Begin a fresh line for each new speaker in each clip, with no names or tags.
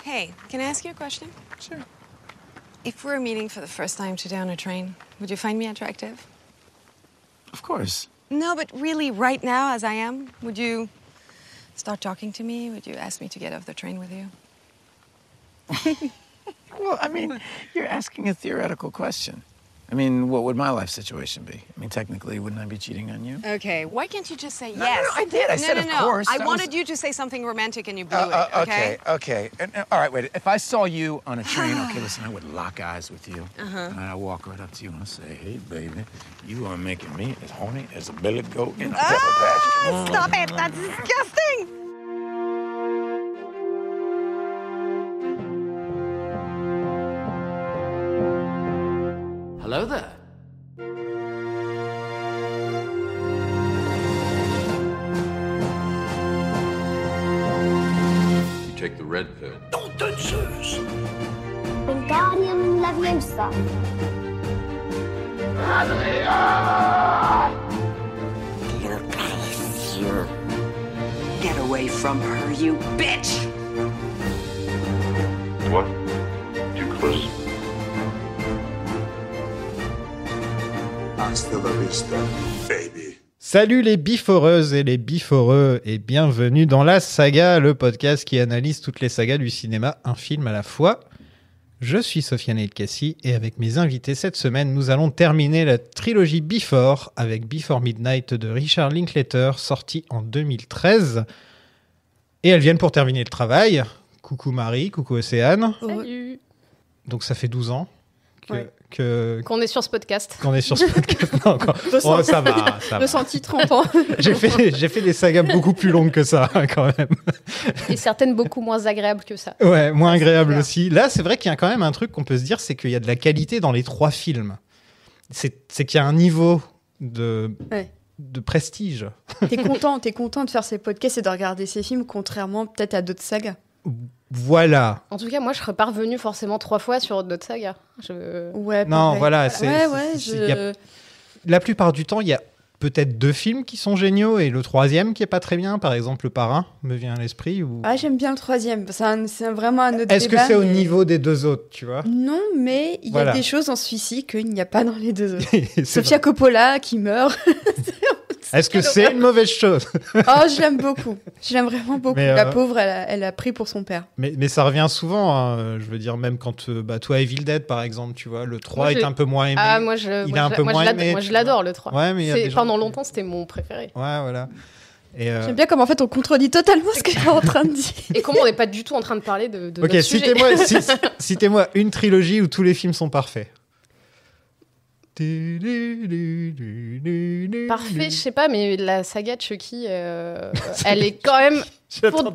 Hey, can I ask you a question?
Sure.
If we're meeting for the first time today on a train, would you find me attractive?
Of course.
No, but really, right now, as I am, would you start talking to me? Would you ask me to get off the train with you?
Well, I mean, you're asking a theoretical question. I mean, what would my life situation be? I mean, technically, wouldn't I be cheating on you?
Okay, why can't you just say
No,
yes?
no, I did. I said, of course.
I
That
wanted
was-
you to say something romantic and you blew it, okay?
Okay. All right, wait. If I saw you on a train, okay, listen, I would lock eyes with you. And I'd walk right up to you and I'd say, hey, baby, you are making me as horny as a billy goat in a pepper patch.
Stop it! That's disgusting!
Hello there.
You take the red pill.
Wingardium Leviosa.
Get away from her, you bitch!
What? Too close?
Hasta la vista, baby.
Salut les biforeuses et les biforeux et bienvenue dans La Saga, le podcast qui analyse toutes les sagas du cinéma, un film à la fois. Je suis Sofiane El-Kassi et avec mes invités cette semaine, nous allons terminer la trilogie Before avec Before Midnight de Richard Linklater, sorti en 2013. Et elles viennent pour terminer le travail. Coucou Marie, coucou Océane.
Salut.
Donc ça fait 12 ans
Qu'on est sur ce podcast.
qu'on est sur ce podcast. Non, encore. Oh, ça va.
Ressenti 30 ans.
J'ai fait des sagas beaucoup plus longues que ça, quand même.
Et certaines beaucoup moins agréables que ça.
Ouais, moins agréable
clair.
aussi. Là, c'est vrai qu'il y a quand même un truc qu'on peut se dire, c'est qu'il y a de la qualité dans les 3 films. C'est qu'il y a un niveau de prestige.
T'es content de faire ces podcasts et de regarder ces films, contrairement peut-être à d'autres sagas.
Voilà.
En tout cas, moi, je serais pas revenue forcément 3 fois sur d'autres sagas.
Ouais,
Non,
pareil.
voilà.
Ouais,
La plupart du temps, il y a peut-être 2 films qui sont géniaux et le 3e qui est pas très bien. Par exemple, Le Parrain me vient à l'esprit. Ou...
Ah, j'aime bien le 3e. C'est vraiment un autre
Est-ce que
débat,
c'est au
mais-
niveau des 2 autres, tu vois?
Non, mais il y
Voilà.
a des choses dans celui-ci qu'il n'y a pas dans les 2 autres.
C'est
Sofia Coppola qui meurt.
Est-ce que c'est une mauvaise chose?
Oh, je l'aime beaucoup. Je l'aime vraiment beaucoup.
Mais,
La pauvre, elle a pris pour son père.
Mais ça revient souvent, hein. Je veux dire, même quand toi, Evil Dead, par exemple, tu vois, le 3
Moi,
est
j'ai-
un peu moins aimé.
Ah, moi,
Il est un peu moins aimé,
moi,
tu
je l'adore, le 3.
Ouais, mais il y a des gens
Pendant
qui-
longtemps, c'était mon préféré.
Ouais, voilà. Et
J'aime bien comme en fait on contredit totalement ce que j'étais en train de dire.
Et comment on n'est pas du tout en train de parler de
Ok,
notre sujet.
citez-moi une trilogie où tous les films sont parfaits.
Parfait, je sais pas, mais la saga de Chucky, elle est quand même...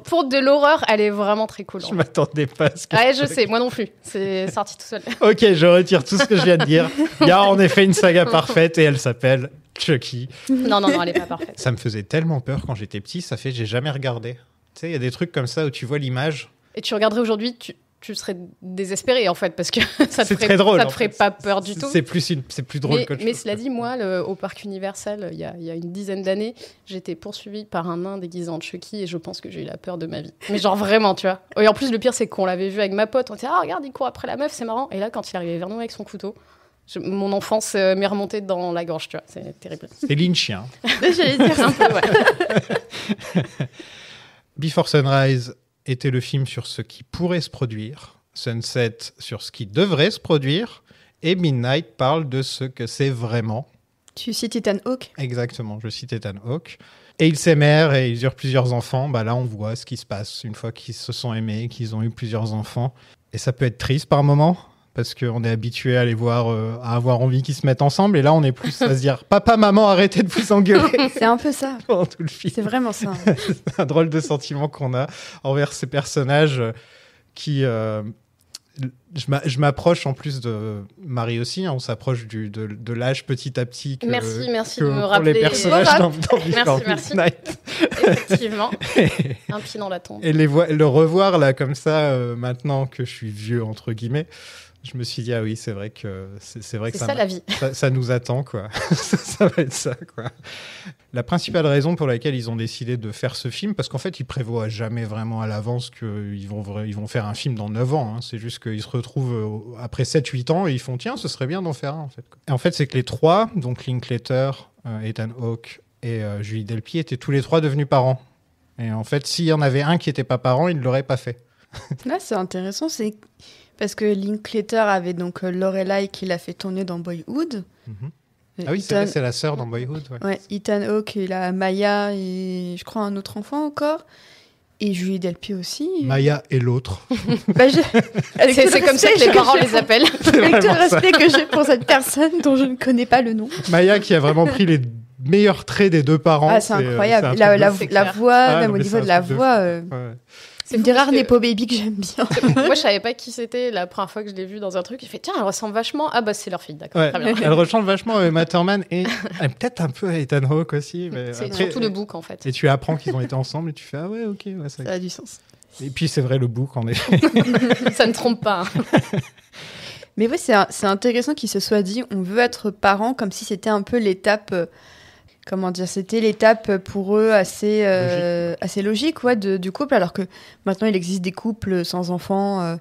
Pour de l'horreur, elle est vraiment très cool.
Je m'attendais pas à ce que...
Ouais, je sais, moi non plus. C'est sorti tout seul.
Ok, je retire tout ce que je viens de dire. Il y a en effet une saga parfaite et elle s'appelle Chucky.
Non, elle est pas parfaite.
Ça me faisait tellement peur quand j'étais petit, ça fait j'ai jamais regardé. Tu sais, il y a des trucs comme ça où tu vois l'image.
Et tu regarderais aujourd'hui, tu serais désespéré en fait, parce que ça te
C'est
ferait,
très drôle,
ça te
en
ferait
fait.
pas peur du tout.
C'est plus drôle
Mais,
qu'autre
mais
chose.
cela dit, moi, au parc Universal, il y a une dizaine d'années, j'étais poursuivie par un nain déguisé en Chucky et je pense que j'ai eu la peur de ma vie. Mais genre vraiment, tu vois. Et en plus, le pire, c'est qu'on l'avait vu avec ma pote. On était ah regarde, il court après la meuf, c'est marrant. Et là, quand il arrivait vers nous avec son couteau, mon enfance m'est remontée dans la gorge, tu vois. C'est terrible.
C'est lynchien.
J'allais dire
Un peu, ouais.
Before Sunrise était le film sur ce qui pourrait se produire, Sunset sur ce qui devrait se produire, et Midnight parle de ce que c'est vraiment.
Tu cites Ethan Hawke.
Exactement, je cite Ethan Hawke. Et ils s'aimèrent et ils eurent plusieurs enfants. Bah là, on voit ce qui se passe une fois qu'ils se sont aimés, qu'ils ont eu plusieurs enfants. Et ça peut être triste par moments, parce qu'on est habitué à les voir, à avoir envie qu'ils se mettent ensemble. Et là, on est plus à se dire « Papa, maman, arrêtez de vous engueuler !»
C'est un peu ça.
pendant tout le film.
C'est vraiment ça.
C'est un drôle de sentiment qu'on a envers ces personnages qui... je m'approche en plus de Marie aussi, hein, on s'approche de l'âge petit à petit que,
Merci
que
de me
pour
rappeler.
les personnages dans Before
Merci.
Midnight.
Effectivement. Un pied dans la tombe.
Et le revoir là comme ça, maintenant que je suis vieux entre guillemets, je me suis dit ah oui c'est vrai que c'est vrai que
C'est ça la vie.
ça nous attend quoi. Ça va être ça quoi. La principale raison pour laquelle ils ont décidé de faire ce film, parce qu'en fait ils prévoient jamais vraiment à l'avance qu'ils vont faire un film dans 9 ans. Hein. C'est juste qu'ils se retrouvent après 7-8 ans et ils font tiens ce serait bien d'en faire un en fait. Et en fait c'est que les trois, donc Linklater, Ethan Hawke et Julie Delpy étaient tous les trois devenus parents. Et en fait, s'il y en avait un qui n'était pas parent, il ne l'aurait pas fait.
Là, c'est intéressant, c'est parce que Linklater avait donc Lorelai qui l'a fait tourner dans Boyhood.
Ah oui, c'est vrai, c'est la sœur dans Boyhood.
Ouais, Ethan Hawke, il a Maya et je crois un autre enfant encore. Et Julie Delpy aussi.
Maya et l'autre.
C'est comme ça que les parents les appellent.
Avec tout le respect que j'ai pour cette personne dont je ne connais pas le nom.
Maya qui a vraiment pris les meilleurs traits des deux parents.
Ah, c'est incroyable. La voix, même au niveau de la voix. C'est une des rares Nepo Baby que j'aime bien.
Moi, je savais pas qui c'était la première fois que je l'ai vue dans un truc. J'ai fait, tiens, elle ressemble vachement. Ah, bah, c'est leur fille, d'accord.
Ouais.
Très bien.
Elle ressemble vachement à Uma Thurman et peut-être un peu à Ethan Hawke aussi. Mais
C'est
après,
surtout le book, en fait.
Et tu apprends qu'ils ont été ensemble et tu fais, ah ouais, ok. Ouais,
Ça a du sens.
Et puis, c'est vrai, le book, en effet.
Ça ne trompe pas.
Mais oui, c'est intéressant qu'ils se soient dit, on veut être parents, comme si c'était un peu l'étape... Comment dire, c'était l'étape pour eux assez logique ouais, du couple, alors que maintenant il existe des couples sans enfants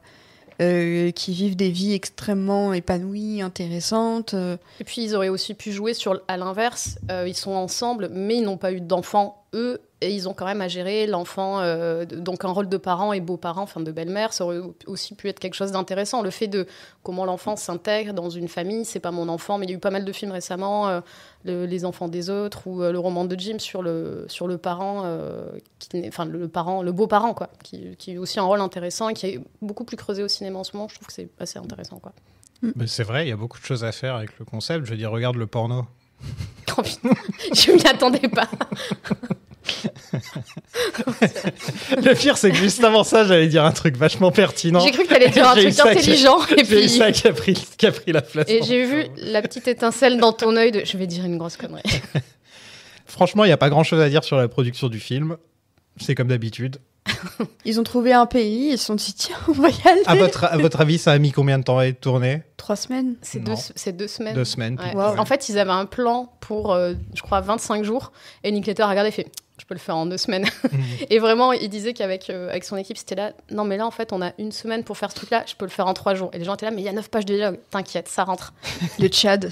qui vivent des vies extrêmement épanouies, intéressantes.
Et puis ils auraient aussi pu jouer à l'inverse, ils sont ensemble mais ils n'ont pas eu d'enfants eux, et ils ont quand même à gérer l'enfant, donc un rôle de parent et beau-parent, enfin de belle-mère, ça aurait aussi pu être quelque chose d'intéressant. Le fait de comment l'enfant s'intègre dans une famille, c'est pas mon enfant, mais il y a eu pas mal de films récemment, Les enfants des autres, ou le roman de Jim sur le parent, le beau-parent, quoi, qui a aussi un rôle intéressant et qui est beaucoup plus creusé au cinéma en ce moment. Je trouve que c'est assez intéressant, quoi.
Mais c'est vrai, il y a beaucoup de choses à faire avec le concept. Je veux dire, regarde le porno.
Oh putain, je m'y attendais pas.
Le pire, c'est que juste avant ça, j'allais dire un truc vachement pertinent.
J'ai cru que t'allais dire un truc intelligent. Et puis...
J'ai eu ça qui a pris la place.
Et j'ai vu la petite étincelle dans ton œil de... Je vais dire une grosse connerie.
Franchement, il n'y a pas grand-chose à dire sur la production du film. C'est comme d'habitude.
Ils ont trouvé un pays, ils se sont dit tiens, on va y aller.
À votre avis, ça a mis combien de temps à être tourné ?
3 semaines.
C'est 2 semaines.
2 semaines.
Ouais.
Wow.
En fait, ils avaient un plan pour, je crois, 25 jours. Et Linklater a regardé et fait je peux le faire en 2 semaines. Et vraiment, il disait qu'avec avec son équipe, c'était là. Non, mais là, en fait, on a 1 semaine pour faire ce truc-là. Je peux le faire en 3 jours. Et les gens étaient là, mais il y a 9 pages de dialogue. T'inquiète, ça rentre.
Le Tchad.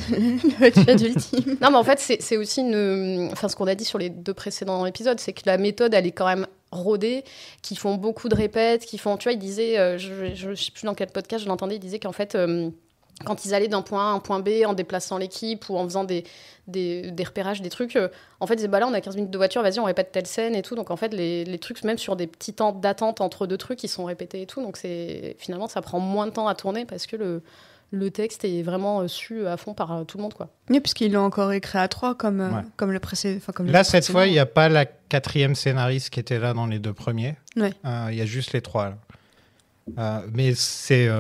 Le Tchad ultime.
Non, mais en fait, c'est aussi ce qu'on a dit sur les 2 précédents épisodes, c'est que la méthode, elle est quand même rodés, qui font beaucoup de répètes, qui font, tu vois, il disait, je sais plus dans quel podcast je l'entendais, il disait qu'en fait, quand ils allaient d'un point A à un point B en déplaçant l'équipe ou en faisant des repérages, des trucs, en fait, ils disaient, bah là, on a 15 minutes de voiture, vas-y, on répète telle scène et tout. Donc, en fait, les trucs, même sur des petits temps d'attente entre 2 trucs, ils sont répétés et tout. Donc, finalement, ça prend moins de temps à tourner parce que le texte est vraiment su à fond par tout le monde, quoi.
Oui, puisqu'ils l'ont encore écrit à 3 comme le précédent.
Là, cette fois, il n'y a pas la 4e scénariste qui était là dans les 2 premiers.
Ouais.
Il y a juste les 3. Là. Mais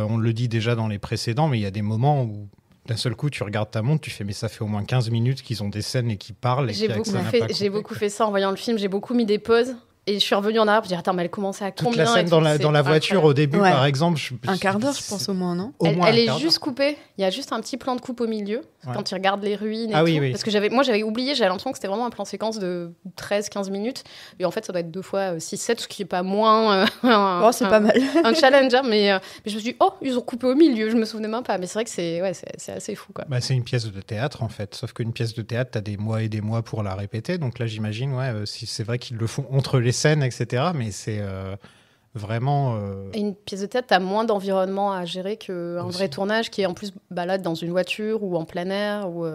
on le dit déjà dans les précédents, mais il y a des moments où d'un seul coup, tu regardes ta montre, tu fais mais ça fait au moins 15 minutes qu'ils ont des scènes et qu'ils parlent.
J'ai beaucoup fait ça en voyant le film, j'ai beaucoup mis des pauses. Et je suis revenue en arrière, je me dis attends, mais elle commençait à combien?
Toute la scène dans la voiture au début,
ouais.
Par exemple.
Un quart d'heure, je pense, au moins, non?
Elle est juste coupée. Il y a juste un petit plan de coupe au milieu, quand il regarde les ruines et tout.
Oui.
Parce que j'avais oublié, j'avais l'impression que c'était vraiment un plan séquence de 13-15 minutes. Et en fait, ça doit être 2 fois 6-7, ce qui n'est pas moins
c'est pas mal.
un challenge. Hein, mais je me suis dit, oh, ils ont coupé au milieu, je me souvenais même pas. Mais c'est vrai que c'est assez fou, quoi.
C'est une pièce de théâtre, en fait. Sauf qu'une pièce de théâtre, t'as des mois et des mois pour la répéter. Donc là, j'imagine, si c'est vrai qu'ils le font entre les scènes, etc. Mais c'est vraiment... Et
une pièce de théâtre, t'as moins d'environnement à gérer qu'un vrai tournage qui est en plus balade dans une voiture ou en plein air, ou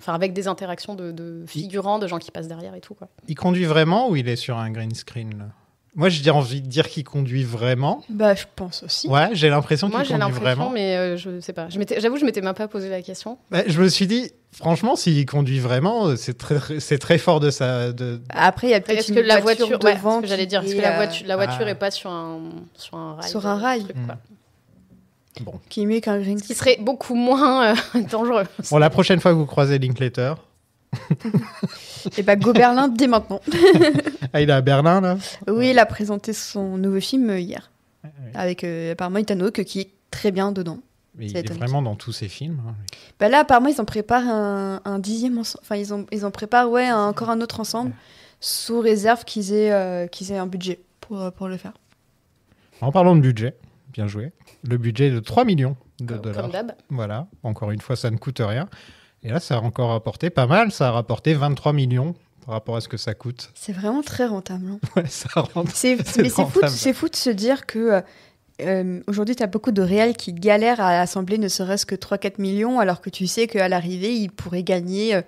avec des interactions de figurants, de gens qui passent derrière et tout, quoi. Il
conduit vraiment ou il est sur un green screen, là? Moi, j'ai envie de dire qu'il conduit vraiment.
Je pense aussi.
Ouais, j'ai l'impression qu'il conduit vraiment.
Moi, j'ai l'impression, mais je sais pas. J'avoue, je m'étais même pas posé la question.
Je me suis dit, franchement, s'il conduit vraiment, c'est très fort de ça.
Après, il y a peut-être une voiture devant.
Ce que j'allais dire, est-ce que la voiture est pas sur un rail?
Sur un rail.
Truc, quoi.
Bon.
Qui est mieux qu'un green
screen. Qui serait beaucoup moins dangereux.
Bon, la prochaine fois que vous croisez Linklater,
Et bah, Gobelin dès maintenant.
Ah, il est à Berlin, là?
Oui, il a présenté son nouveau film hier. Avec apparemment Ethan Hawke qui est très bien dedans.
Mais il
C'est
est
étonnant.
vraiment dans tous ses films. Hein.
Bah là, apparemment, ils en préparent un 10e ensemble. Enfin, ils en préparent encore un autre ensemble, sous réserve qu'ils aient un budget pour le faire.
En parlant de budget, bien joué. Le budget est de 3 millions de dollars.
Comme d'hab.
Voilà, encore une fois, ça ne coûte rien. Et là, ça a encore rapporté pas mal. Ça a rapporté 23 millions par rapport à ce que ça coûte.
C'est vraiment très rentable. Hein.
Ouais, ça rentre.
Mais
rentable.
c'est fou de se dire que aujourd'hui, tu as beaucoup de réals qui galèrent à assembler ne serait-ce que 3-4 millions, alors que tu sais qu'à l'arrivée, ils pourraient gagner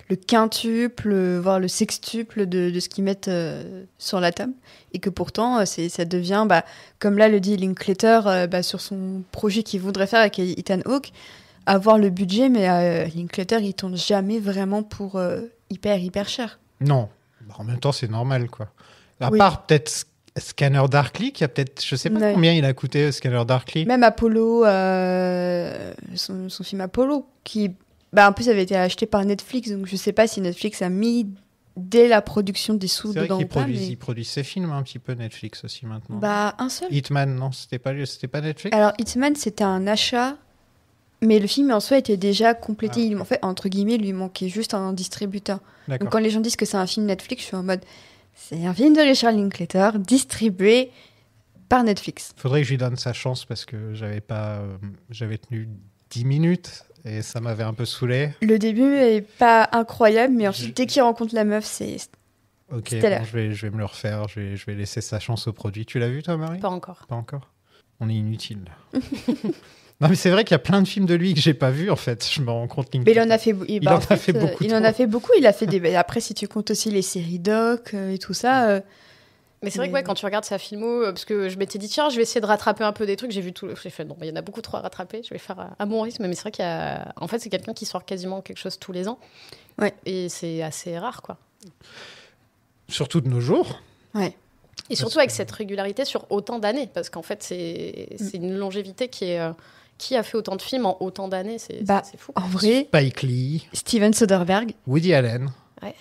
le quintuple, voire le sextuple de ce qu'ils mettent sur la table. Et que pourtant, ça devient, comme là le dit Linklater, sur son projet qu'il voudrait faire avec Ethan Hawke, avoir le budget, mais Linklater, il tourne jamais vraiment pour hyper cher.
Non. Bah, en même temps, c'est normal, quoi. À
Oui.
part peut-être Scanner Darkly, qui a peut-être... Je sais pas
Ouais.
combien il a coûté, Scanner Darkly.
Même Apollo, son film Apollo, qui en plus avait été acheté par Netflix, donc je sais pas si Netflix a mis dès la production des sous
C'est vrai
dedans
qu'il
ou pas.
il produit ses films un petit peu, Netflix aussi, maintenant.
Un seul.
Hitman, non, c'était pas Netflix.
Alors Hitman, c'était un achat, mais le film en soi était déjà complété. En fait, entre guillemets, il lui manquait juste un distributeur.
D'accord.
Donc quand les gens disent que c'est un film Netflix, je suis en mode, c'est un film de Richard Linklater distribué par Netflix.
Faudrait que je lui donne sa chance parce que j'avais tenu 10 minutes et ça m'avait un peu saoulé.
Le début est pas incroyable, mais ensuite, dès qu'il rencontre la meuf, c'est...
Ok,
Stellar.
bon, je vais me le refaire, je vais laisser sa chance au produit. Tu l'as vu toi, Marie?
Pas encore.
Pas encore. On est inutile. Non, mais c'est vrai qu'il y a plein de films de lui que j'ai pas vus en fait. Je me rends compte.
Mais il en a fait,
Il en a fait beaucoup
Il en a fait beaucoup. Il a fait des. Après, si tu comptes aussi les séries doc et tout ça.
Mais c'est vrai que quand tu regardes sa filmo, parce que je m'étais dit, tiens, je vais essayer de rattraper un peu des trucs, j'ai vu tout. J'ai fait, non, il y en a beaucoup trop à rattraper, je vais faire à mon rythme. Mais c'est vrai qu'il y a. En fait, c'est quelqu'un qui sort quasiment quelque chose tous les ans.
Ouais.
Et c'est assez rare, quoi.
Surtout de nos jours.
Ouais.
Et surtout avec cette régularité sur autant d'années, parce qu'en fait, c'est une longévité qui est. Qui a fait autant de films en autant d'années, c'est fou.
En vrai,
Spike Lee,
Steven Soderbergh.
Woody Allen.
Ouais.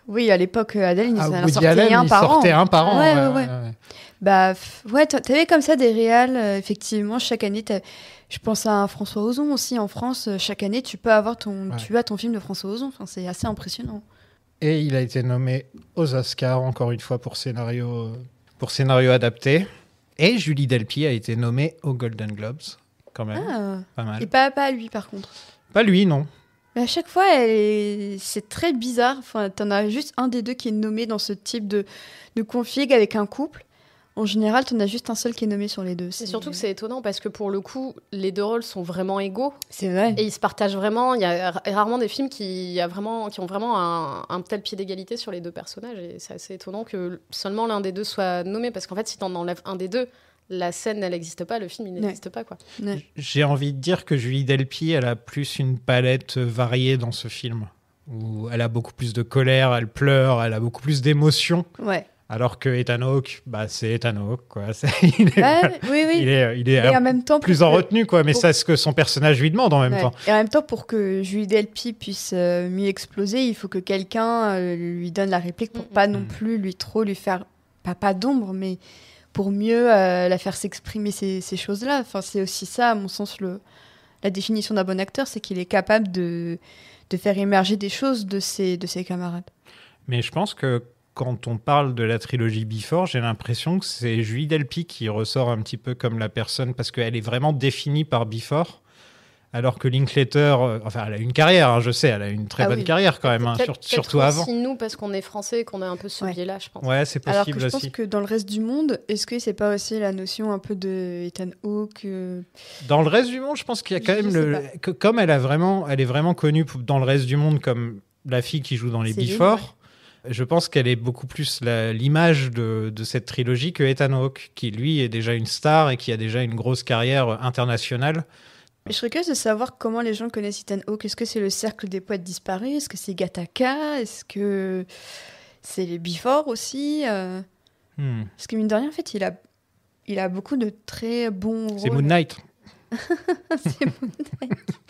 Oui, à l'époque, Adèle, il en
Woody
sortait
Allen,
un
il
par an.
sortait un par an.
Ouais. T'avais comme ça des réals, effectivement, chaque année, je pense à François Ozon aussi en France, chaque année, tu as ton film de François Ozon, enfin, c'est assez impressionnant.
Et il a été nommé aux Oscars, encore une fois, pour scénario adapté. Et Julie Delpy a été nommée aux Golden Globes, quand même. Pas mal.
Et pas lui, par contre.
Pas lui, non.
Mais à chaque fois, c'est très bizarre. Enfin, t'en as juste un des deux qui est nommé dans ce type de config avec un couple. En général, t'en as juste un seul qui est nommé sur les deux.
C'est surtout que c'est étonnant parce que pour le coup, les deux rôles sont vraiment égaux.
C'est vrai.
Et ils se partagent vraiment. Il y a rarement des films qui ont vraiment un tel pied d'égalité sur les deux personnages. Et c'est assez étonnant que seulement l'un des deux soit nommé. Parce qu'en fait, si t'en enlèves un des deux, la scène, elle n'existe pas, le film, il n'existe pas, quoi.
Ouais.
J'ai envie de dire que Julie Delpy, elle a plus une palette variée dans ce film. Où elle a beaucoup plus de colère, elle pleure, elle a beaucoup plus d'émotions.
Ouais.
Alors que Ethan Hawke, c'est Ethan Hawke, quoi.
Oui.
Il est
Et en même temps,
plus en retenue, quoi. Mais c'est ce que son personnage lui demande en même temps.
Et en même temps, pour que Julie Delpy puisse mieux exploser, il faut que quelqu'un lui donne la réplique pour pas non plus lui faire pas d'ombre, mais pour mieux la faire s'exprimer ces choses-là. Enfin, c'est aussi ça, à mon sens, la définition d'un bon acteur, c'est qu'il est capable de faire émerger des choses de ses camarades.
Mais je pense que quand on parle de la trilogie Before, j'ai l'impression que c'est Julie Delpy qui ressort un petit peu comme la personne, parce qu'elle est vraiment définie par Before, alors que Linklater, elle a une carrière, hein, je sais, elle a une très bonne carrière quand même, surtout avant.
Aussi nous, parce qu'on est français, qu'on a un peu ce biais-là, je pense.
Ouais, c'est possible
alors que je
aussi.
pense que dans le reste du monde, est-ce que c'est pas aussi la notion un peu de Ethan Hawke
Dans le reste du monde, je pense qu'il y a quand même comme elle est vraiment connue dans le reste du monde comme la fille qui joue dans les Before. Je pense qu'elle est beaucoup plus l'image de cette trilogie que Ethan Hawke, qui lui est déjà une star et qui a déjà une grosse carrière internationale.
Je serais curieuse de savoir comment les gens connaissent Ethan Hawke. Est-ce que c'est le cercle des poètes disparus? Est-ce que c'est Gattaca? Est-ce que c'est les Before aussi? Parce que mine de rien, en fait, il a beaucoup de très bons rôles.
C'est Moon Knight.
C'est Moon Knight.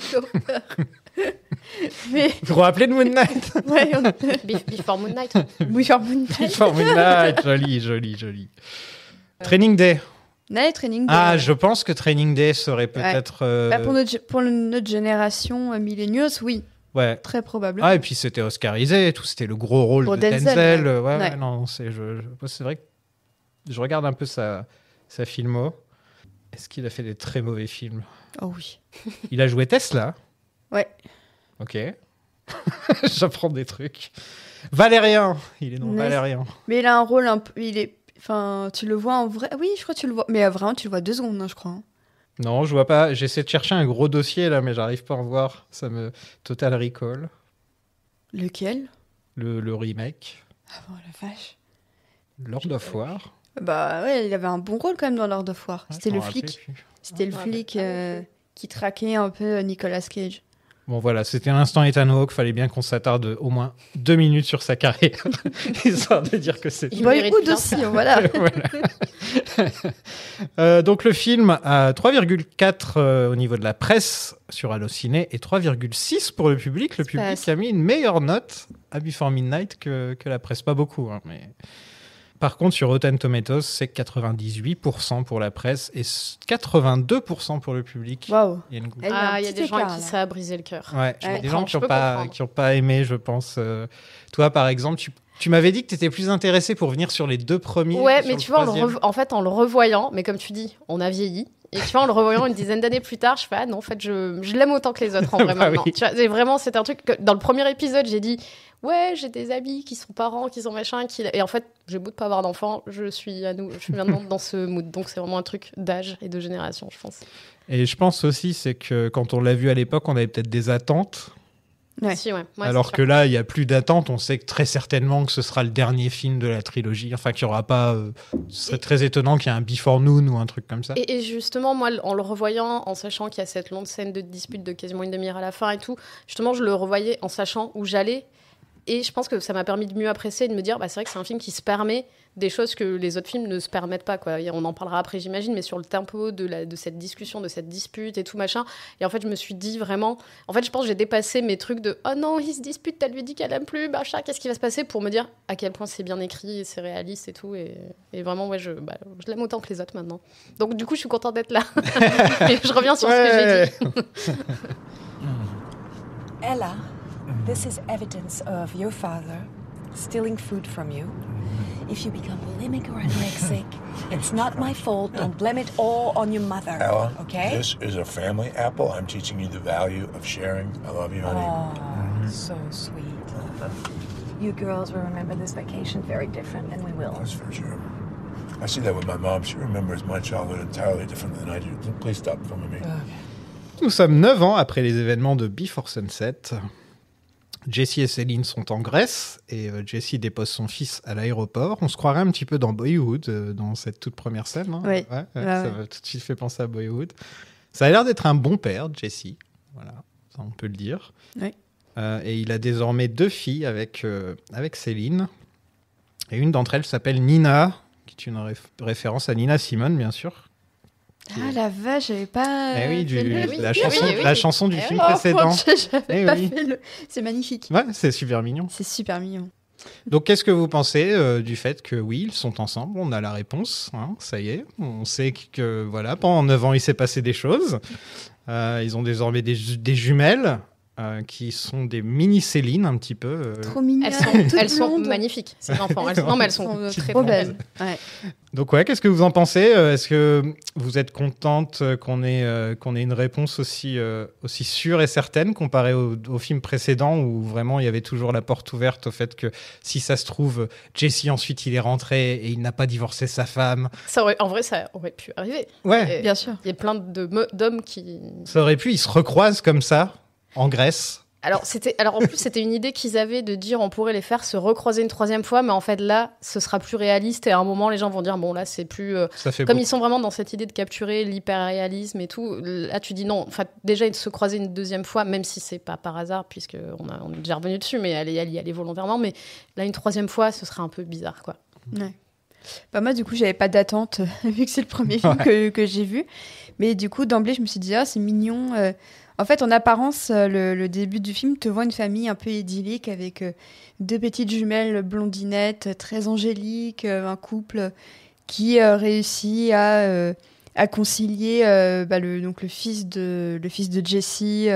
Mais
Vous vous rappelez de Moon Knight?
ouais,
Before Moon Knight.
Before Moon Knight.
Before Moon Knight, joli. Training Day.
Night Training Day.
Ah, je pense que Training Day serait peut-être...
Bah, pour notre génération millennials, oui,
Ouais.
très probable.
Ah, et puis c'était oscarisé et tout, c'était le gros rôle
Pour
de
Denzel,
Denzel.
ouais.
Ouais, non, c'est vrai que je regarde un peu sa filmo. Est-ce qu'il a fait des très mauvais films?
Oh oui.
Il a joué Tesla.
Ouais.
Ok. J'apprends des trucs. Valérien. Il est dans
Mais-
Valérien.
Mais il a un rôle un peu. Enfin, tu le vois en vrai. Oui, je crois que tu le vois. Mais vraiment, tu le vois 2 secondes, hein, je crois.
Non, je vois pas. J'essaie de chercher un gros dossier là, mais j'arrive pas à en voir. Ça me Total Recall,
Lequel?
le remake,
Ah bon, la vache.
Lord of War.
Bah ouais, il avait un bon rôle quand même dans Lord of War.
Ouais,
C'était
je
le
m'en rappelais
flic.
plus.
C'était le
Ouais.
flic qui traquait un peu Nicolas Cage.
Bon voilà, c'était l'instant Ethan Hawke. Fallait bien qu'on s'attarde au moins 2 minutes sur sa carrière, histoire de dire que c'est.
Il mérite
Boyhood
bien
aussi,
ça.
voilà.
Donc le film a 3,4 au niveau de la presse sur Allociné et 3,6 pour le public. Le
C'est
public
pas-
a mis une meilleure note à Before Midnight que la presse. Pas beaucoup, hein, mais... Par contre, sur Rotten Tomatoes, c'est 98% pour la presse et 82% pour le public.
Waouh.
Il y a une-
Il y a un
Il y a
petit
des gens à
écart,
qui
là.
ça a brisé le cœur.
Ouais, il y a
Ouais.
des gens qui
Je
n'ont
peux
pas,
comprendre.
qui ont pas aimé, je pense. Toi, par exemple, tu m'avais dit que tu étais plus intéressé pour venir sur les 2 premiers.
Ouais,
que
mais
sur
tu
le
vois,
troisième.
en fait, en le revoyant, mais comme tu dis, on a vieilli. Et tu vois, en le revoyant une dizaine d'années plus tard, je fais, ah non, en fait, je l'aime autant que les autres, en vrai,
Bah
maintenant.
oui.
Tu vois, c'est vraiment, c'est un truc que, dans le premier épisode, j'ai dit, ouais, j'ai des amis qui sont parents, qui sont machin, et en fait, j'ai beau de pas avoir d'enfants, je suis maintenant dans ce mood. Donc, c'est vraiment un truc d'âge et de génération, je pense.
Et je pense aussi, c'est que quand on l'a vu à l'époque, on avait peut-être des attentes.
Ouais.
Si, ouais. Ouais,
alors
c'est
que
sûr.
là, il n'y a plus d'attentes. On sait que très certainement que ce sera le dernier film de la trilogie. Enfin, qu'il n'y aura pas. Ce serait très étonnant qu'il y ait un Before Noon ou un truc comme ça.
Et justement, moi, en le revoyant, en sachant qu'il y a cette longue scène de dispute de quasiment une demi-heure à la fin et tout, justement, je le revoyais en sachant où j'allais. Et je pense que ça m'a permis de mieux apprécier et de me dire, bah, c'est vrai que c'est un film qui se permet des choses que les autres films ne se permettent pas, quoi. Et on en parlera après, j'imagine, mais sur le tempo de cette discussion, de cette dispute et tout machin. Et en fait, je me suis dit vraiment... En fait, je pense que j'ai dépassé mes trucs de « Oh non, il se dispute, elle lui dit qu'elle aime plus, machin, qu'est-ce qui va se passer ?» pour me dire à quel point c'est bien écrit, et c'est réaliste et tout. Et vraiment, ouais, je l'aime autant que les autres maintenant. Donc, du coup, je suis contente d'être là. Et je reviens sur ce que j'ai dit.
Ella, this is evidence of your father stealing food from you. If you become bulimic or anorexic, it's not my fault. Don't blame it all on your mother.
Ella,
Okay?
this is a family apple. I'm teaching you the value of sharing. I love you, honey.
Oh, so sweet. You girls will remember this vacation very different than we will.
That's for sure. I see that with my mom. She remembers my childhood entirely different than I do. Please stop filming me.
Nous sommes 9 ans après les événements de Before Sunset. Jessie et Céline sont en Grèce et Jessie dépose son fils à l'aéroport. On se croirait un petit peu dans Boyhood, dans cette toute première scène. Hein.
Oui.
Ça
Ouais.
m'a tout de suite fait penser à Boyhood. Ça a l'air d'être un bon père, Jessie. Voilà, ça on peut le dire.
Oui.
Et il a désormais 2 filles avec Céline. Et une d'entre elles s'appelle Nina, qui est une référence à Nina Simone, bien sûr.
Ah la vache, j'avais pas.
Eh oui,
fait le-
oui,
la,
oui,
chanson,
oui, oui.
la chanson du
Eh
film
oui.
précédent.
J'avais
Eh
pas
oui.
fait le. C'est magnifique.
Ouais, c'est super mignon.
C'est super mignon.
Donc, qu'est-ce que vous pensez du fait que oui, ils sont ensemble? On a la réponse, hein, ça y est. On sait que voilà, pendant 9 ans, il s'est passé des choses. Ils ont désormais des jumelles qui sont des mini Céline, un petit peu.
Trop mignonnes.
Elles sont magnifiques, ces enfants. Non, mais elles sont très
trop
belles.
belles. Ouais.
Donc, ouais, qu'est-ce que vous en pensez? Est-ce que vous êtes contente qu'on ait une réponse aussi sûre et certaine comparée au film précédent où vraiment il y avait toujours la porte ouverte au fait que si ça se trouve, Jesse ensuite il est rentré et il n'a pas divorcé sa femme?
En vrai, ça aurait pu arriver.
Ouais,
Et
Bien sûr.
il y a plein d'hommes qui...
ça aurait pu, ils se recroisent comme ça en Grèce.
Alors en plus, c'était une idée qu'ils avaient de dire on pourrait les faire se recroiser une 3e fois, mais en fait, là, ce sera plus réaliste et à un moment, les gens vont dire bon, là, c'est plus.
Ça fait
Comme
beau.
ils sont vraiment dans cette idée de capturer l'hyper-réalisme et tout, là, tu dis non. Enfin, déjà, de se croiser une 2e fois, même si c'est pas par hasard, puisqu'on est déjà revenu dessus, mais elle y allait volontairement. Mais là, une 3e fois, ce serait un peu bizarre, quoi.
Ouais. Bah moi, du coup, j'avais pas d'attente, vu que c'est le premier film que j'ai vu. Mais du coup, d'emblée, je me suis dit, ah, c'est mignon. En fait, en apparence, le début du film te voit une famille un peu idyllique avec 2 petites jumelles blondinettes, très angéliques, un couple qui réussit à concilier le fils de Jessie.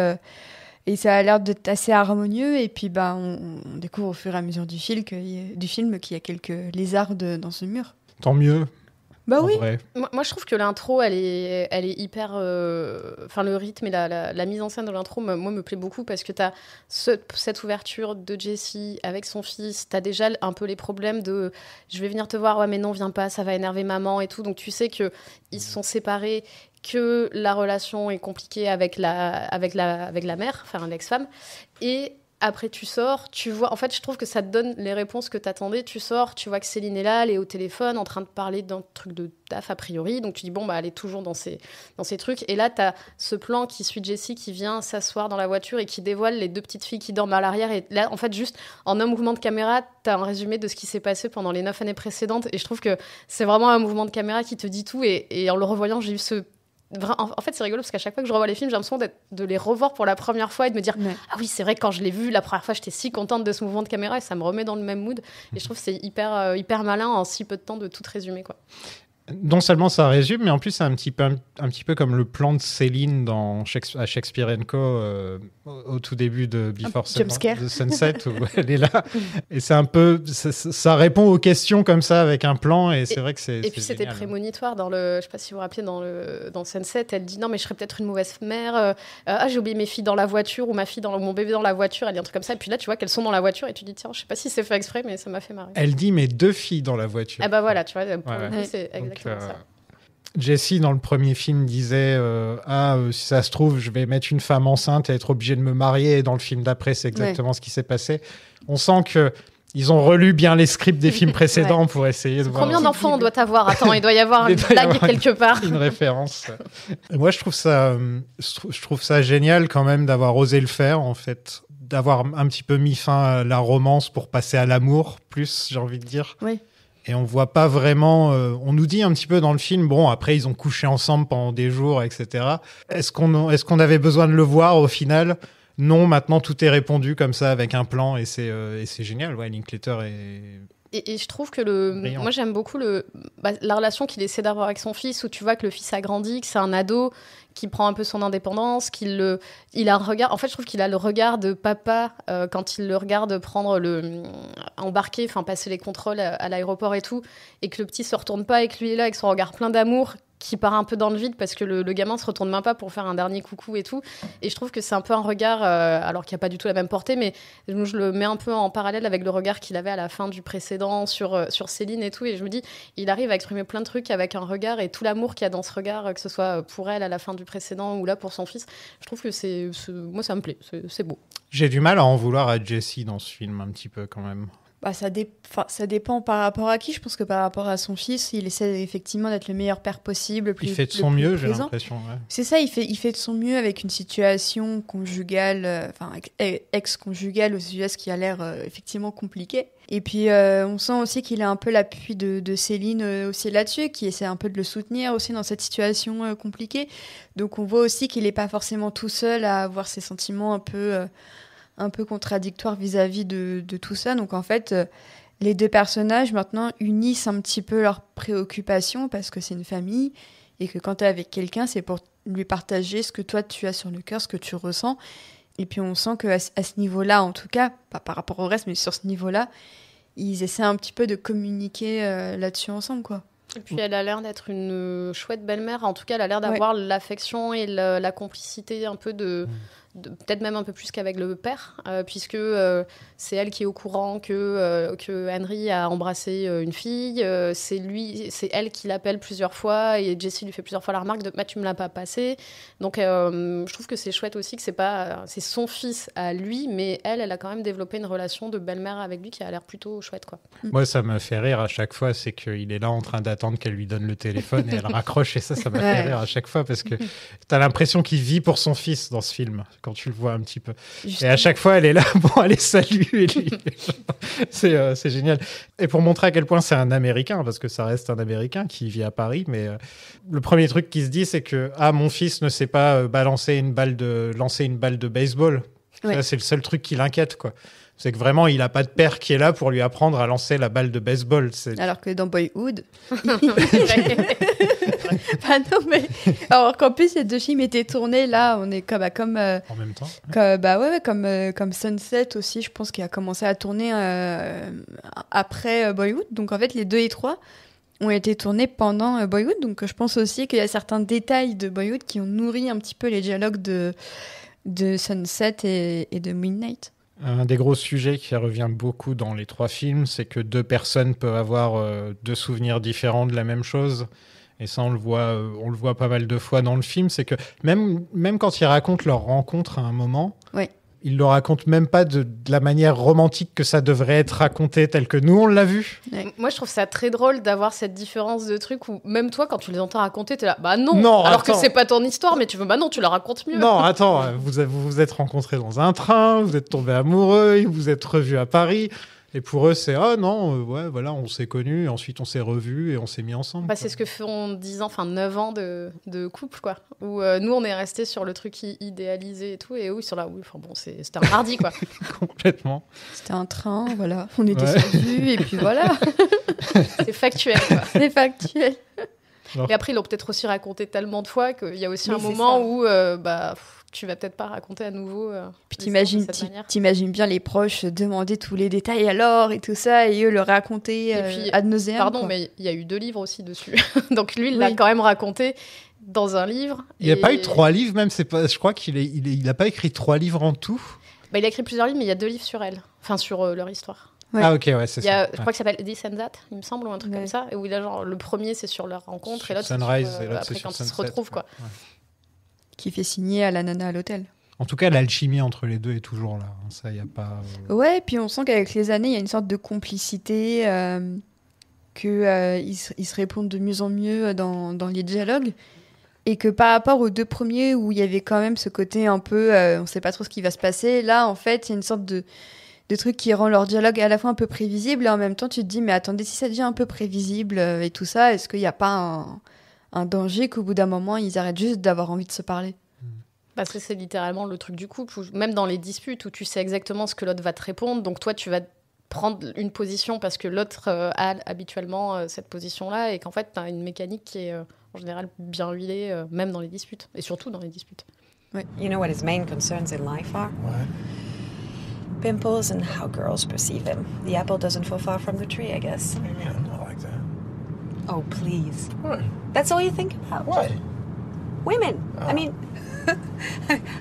Et ça a l'air d'être assez harmonieux. Et puis, on découvre au fur et à mesure du film qu'il y a quelques lézardes dans ce mur.
Tant mieux.
Bah oui.
Vrai.
Moi, je trouve que l'intro, elle est hyper... Enfin, le rythme et la mise en scène de l'intro, moi, me plaît beaucoup parce que t'as cette ouverture de Jessie avec son fils. T'as déjà un peu les problèmes de « je vais venir te voir, ouais, mais non, viens pas, ça va énerver maman et tout ». Donc, tu sais qu'ils se sont séparés, que la relation est compliquée avec la mère, enfin, l'ex-femme. Et... après, tu sors, tu vois... En fait, je trouve que ça te donne les réponses que t'attendais. Tu sors, tu vois que Céline est là, elle est au téléphone, en train de parler d'un truc de taf, a priori. Donc, tu dis, elle est toujours dans ses trucs. Et là, t'as ce plan qui suit Jessie, qui vient s'asseoir dans la voiture et qui dévoile les 2 petites filles qui dorment à l'arrière. Et là, en fait, juste en un mouvement de caméra, t'as un résumé de ce qui s'est passé pendant les 9 années précédentes. Et je trouve que c'est vraiment un mouvement de caméra qui te dit tout. Et en le revoyant, j'ai eu ce... En fait, c'est rigolo parce qu'à chaque fois que je revois les films, j'ai l'impression de les revoir pour la première fois et de me dire ah oui, c'est vrai que quand je l'ai vu la première fois, j'étais si contente de ce mouvement de caméra et ça me remet dans le même mood. Et je trouve que c'est hyper malin en si peu de temps de tout résumer, quoi.
Non seulement ça résume, mais en plus c'est un petit peu comme le plan de Céline à Shakespeare & Co. Au tout début de Before Sunset où elle est là. Et c'est un peu, ça répond aux questions comme ça avec un plan et c'est vrai que c'est.
Et puis c'était prémonitoire je sais pas si vous vous rappelez dans Sunset, elle dit non mais je serais peut-être une mauvaise mère. J'ai oublié mes filles dans la voiture ou mon bébé dans la voiture. Elle dit un truc comme ça. Et puis là tu vois qu'elles sont dans la voiture et tu dis tiens je sais pas si c'est fait exprès mais ça m'a fait marrer.
Elle dit mes 2 filles dans la voiture.
Ah bah voilà tu vois pour le coup, c'est exactement ça.
Jessie, dans le premier film, disait si ça se trouve, je vais mettre une femme enceinte et être obligée de me marier. Et dans le film d'après, c'est exactement ce qui s'est passé. On sent qu'ils ont relu bien les scripts des films précédents pour essayer de voir...
Combien d'enfants on doit avoir ? Attends, il doit y avoir une blague quelque part.
Une référence. Et moi, je trouve ça génial quand même d'avoir osé le faire, en fait. D'avoir un petit peu mis fin à la romance pour passer à l'amour, plus, j'ai envie de dire.
Oui.
Et on voit pas vraiment... on nous dit un petit peu dans le film, bon, après, ils ont couché ensemble pendant des jours, etc. Est-ce qu'on avait besoin de le voir au final ? Non, maintenant, tout est répondu comme ça, avec un plan, et c'est génial. Ouais, Linklater est...
Et je trouve que moi j'aime beaucoup la relation qu'il essaie d'avoir avec son fils, où tu vois que le fils a grandi, que c'est un ado qui prend un peu son indépendance, il a un regard. En fait, je trouve qu'il a le regard de papa quand il le regarde embarquer, enfin passer les contrôles à l'aéroport et tout, et que le petit se retourne pas et que lui est là avec son regard plein d'amour, qui part un peu dans le vide parce que le gamin se retourne même pas pour faire un dernier coucou et tout. Et je trouve que c'est un peu un regard, alors qu'il n'y a pas du tout la même portée, mais je le mets un peu en parallèle avec le regard qu'il avait à la fin du précédent sur Céline et tout. Et je me dis, il arrive à exprimer plein de trucs avec un regard et tout l'amour qu'il y a dans ce regard, que ce soit pour elle à la fin du précédent ou là pour son fils. Je trouve que moi, ça me plaît. C'est beau.
J'ai du mal à en vouloir à Jessie dans ce film, un petit peu quand même.
Ça dépend par rapport à qui. Je pense que par rapport à son fils, il essaie effectivement d'être le meilleur père possible.
Il fait de son mieux, j'ai l'impression. Ouais.
C'est ça, il fait de son mieux avec une situation conjugale, ex-conjugale aux US qui a l'air effectivement compliquée. Et puis on sent aussi qu'il a un peu l'appui de Céline aussi là-dessus, qui essaie un peu de le soutenir aussi dans cette situation compliquée. Donc on voit aussi qu'il n'est pas forcément tout seul à avoir ses sentiments un peu contradictoire vis-à-vis de tout ça. Donc en fait, les 2 personnages maintenant unissent un petit peu leurs préoccupations parce que c'est une famille et que quand tu es avec quelqu'un, c'est pour lui partager ce que toi tu as sur le cœur, ce que tu ressens. Et puis on sent qu'à ce niveau-là, en tout cas, pas par rapport au reste, mais sur ce niveau-là, ils essaient un petit peu de communiquer là-dessus ensemble, quoi.
Et puis elle a l'air d'être une chouette belle-mère. En tout cas, elle a l'air d'avoir l'affection et la complicité un peu peut-être même un peu plus qu'avec le père, puisque c'est elle qui est au courant que Henry a embrassé une fille, c'est elle qui l'appelle plusieurs fois et Jessie lui fait plusieurs fois la remarque de tu me l'as pas passé. Donc je trouve que c'est chouette aussi que c'est son fils à lui, mais elle a quand même développé une relation de belle-mère avec lui qui a l'air plutôt chouette, quoi.
Moi, ça me fait rire à chaque fois, c'est qu'il est là en train d'attendre qu'elle lui donne le téléphone et elle raccroche, et ça m'a fait rire à chaque fois parce que t'as l'impression qu'il vit pour son fils dans ce film. quand tu le vois un petit peu.
Juste-
Et à chaque fois, elle est là, bon, allez, salut. Et lui, c'est génial. Et pour montrer à quel point c'est un Américain, parce que ça reste un Américain qui vit à Paris, mais le premier truc qui se dit, c'est que mon fils ne sait pas lancer une balle de baseball.
Ouais.
Ça, c'est le seul truc qui l'inquiète, quoi. C'est que vraiment, il n'a pas de père qui est là pour lui apprendre à lancer la balle de baseball.
Alors que dans Boyhood... Bah non, mais... Alors qu'en plus, ces deux films étaient tournés, là, on est comme...
En même temps.
comme Sunset aussi, je pense qu'il a commencé à tourner après Boyhood. Donc en fait, les 2 et 3 ont été tournés pendant Boyhood. Donc je pense aussi qu'il y a certains détails de Boyhood qui ont nourri un petit peu les dialogues de Sunset et de Midnight.
Un des gros sujets qui revient beaucoup dans les 3 films, c'est que 2 personnes peuvent avoir 2 souvenirs différents de la même chose. Et ça, on le voit pas mal de fois dans le film. C'est que même quand ils racontent leur rencontre à un moment,
Ouais.
ils le racontent même pas de la manière romantique que ça devrait être raconté, tel que nous, on l'a vu.
Moi, je trouve ça très drôle d'avoir cette différence de trucs où même toi, quand tu les entends raconter, t'es là, bah non,
Non,
alors
attends.
que c'est pas ton histoire, mais tu veux, bah non, tu la racontes mieux.
Non, attends, vous vous êtes rencontrés dans un train, vous êtes tombés amoureux, vous êtes revus à Paris. Et pour eux, c'est ouais, voilà, on s'est connus, et ensuite on s'est revus et on s'est mis ensemble.
Bah, c'est ce que font 10 ans, enfin 9 ans de couple, quoi. Où nous, on est restés sur le truc idéalisé et tout, et eux, ils sont là, oui, enfin bon, c'était un mardi, quoi.
Complètement.
C'était un train, voilà. On est
Ouais.
descendu et puis voilà.
C'est factuel, quoi.
C'est factuel.
Et après, ils l'ont peut-être aussi raconté tellement de fois qu'il y a aussi
Oui,
un
c'est
moment
ça.
où tu vas peut-être pas raconter à nouveau.
Puis
l'histoire de cette manière.
t'imagines bien les proches demander tous les détails alors et tout ça, et eux le raconter
Et puis,
ad nauseam.
Pardon,
quoi.
mais il y a eu 2 livres aussi dessus. Donc lui, il l'a
Oui.
quand même raconté dans un livre.
Il n'y a
et-
pas eu 3 livres, même. Je crois qu'il n'a pas écrit 3 livres en tout.
Bah, il a écrit plusieurs livres, mais il y a 2 livres sur elle. Enfin, sur leur histoire.
Ouais.
Ah, ok, ouais, c'est
Il y a,
ça.
je crois que ça s'appelle This and That, il me semble, ou un truc
Ouais.
comme ça. Et où il a genre, le premier, c'est sur leur rencontre,
Sur
et l'autre, c'est
Sunrise,
sur,
et l'autre,
après
c'est
quand
sur
ils se
Sunset,
retrouvent, quoi.
ouais.
Qui fait signer à la nana à l'hôtel.
En tout cas, l'alchimie entre les deux est toujours là. Ça, il n'y a pas.
Ouais, puis on sent qu'avec les années, il y a une sorte de complicité, qu'ils se répondent de mieux en mieux dans les dialogues. Et que par rapport aux 2 premiers, où il y avait quand même ce côté un peu, on sait pas trop ce qui va se passer, là, en fait, il y a une sorte de truc qui rend leur dialogue à la fois un peu prévisible, et en même temps, tu te dis, mais attendez, si ça devient un peu prévisible et tout ça, est-ce qu'il n'y a pas un danger qu'au bout d'un moment, ils arrêtent juste d'avoir envie de se parler?
Parce que c'est littéralement le truc du couple, où, même dans les disputes, où tu sais exactement ce que l'autre va te répondre, donc toi, tu vas prendre une position parce que l'autre a habituellement cette position-là, et qu'en fait, tu as une mécanique qui est en général bien huilée, même dans les disputes, et surtout dans les disputes.
You know what his main concerns in life are?
What?
Pimples and how girls perceive him. The apple doesn't fall far from the tree, I guess.
Maybe I'm not like that.
Oh, please.
What?
That's all you think about?
What?
Women.
Oh.
I mean,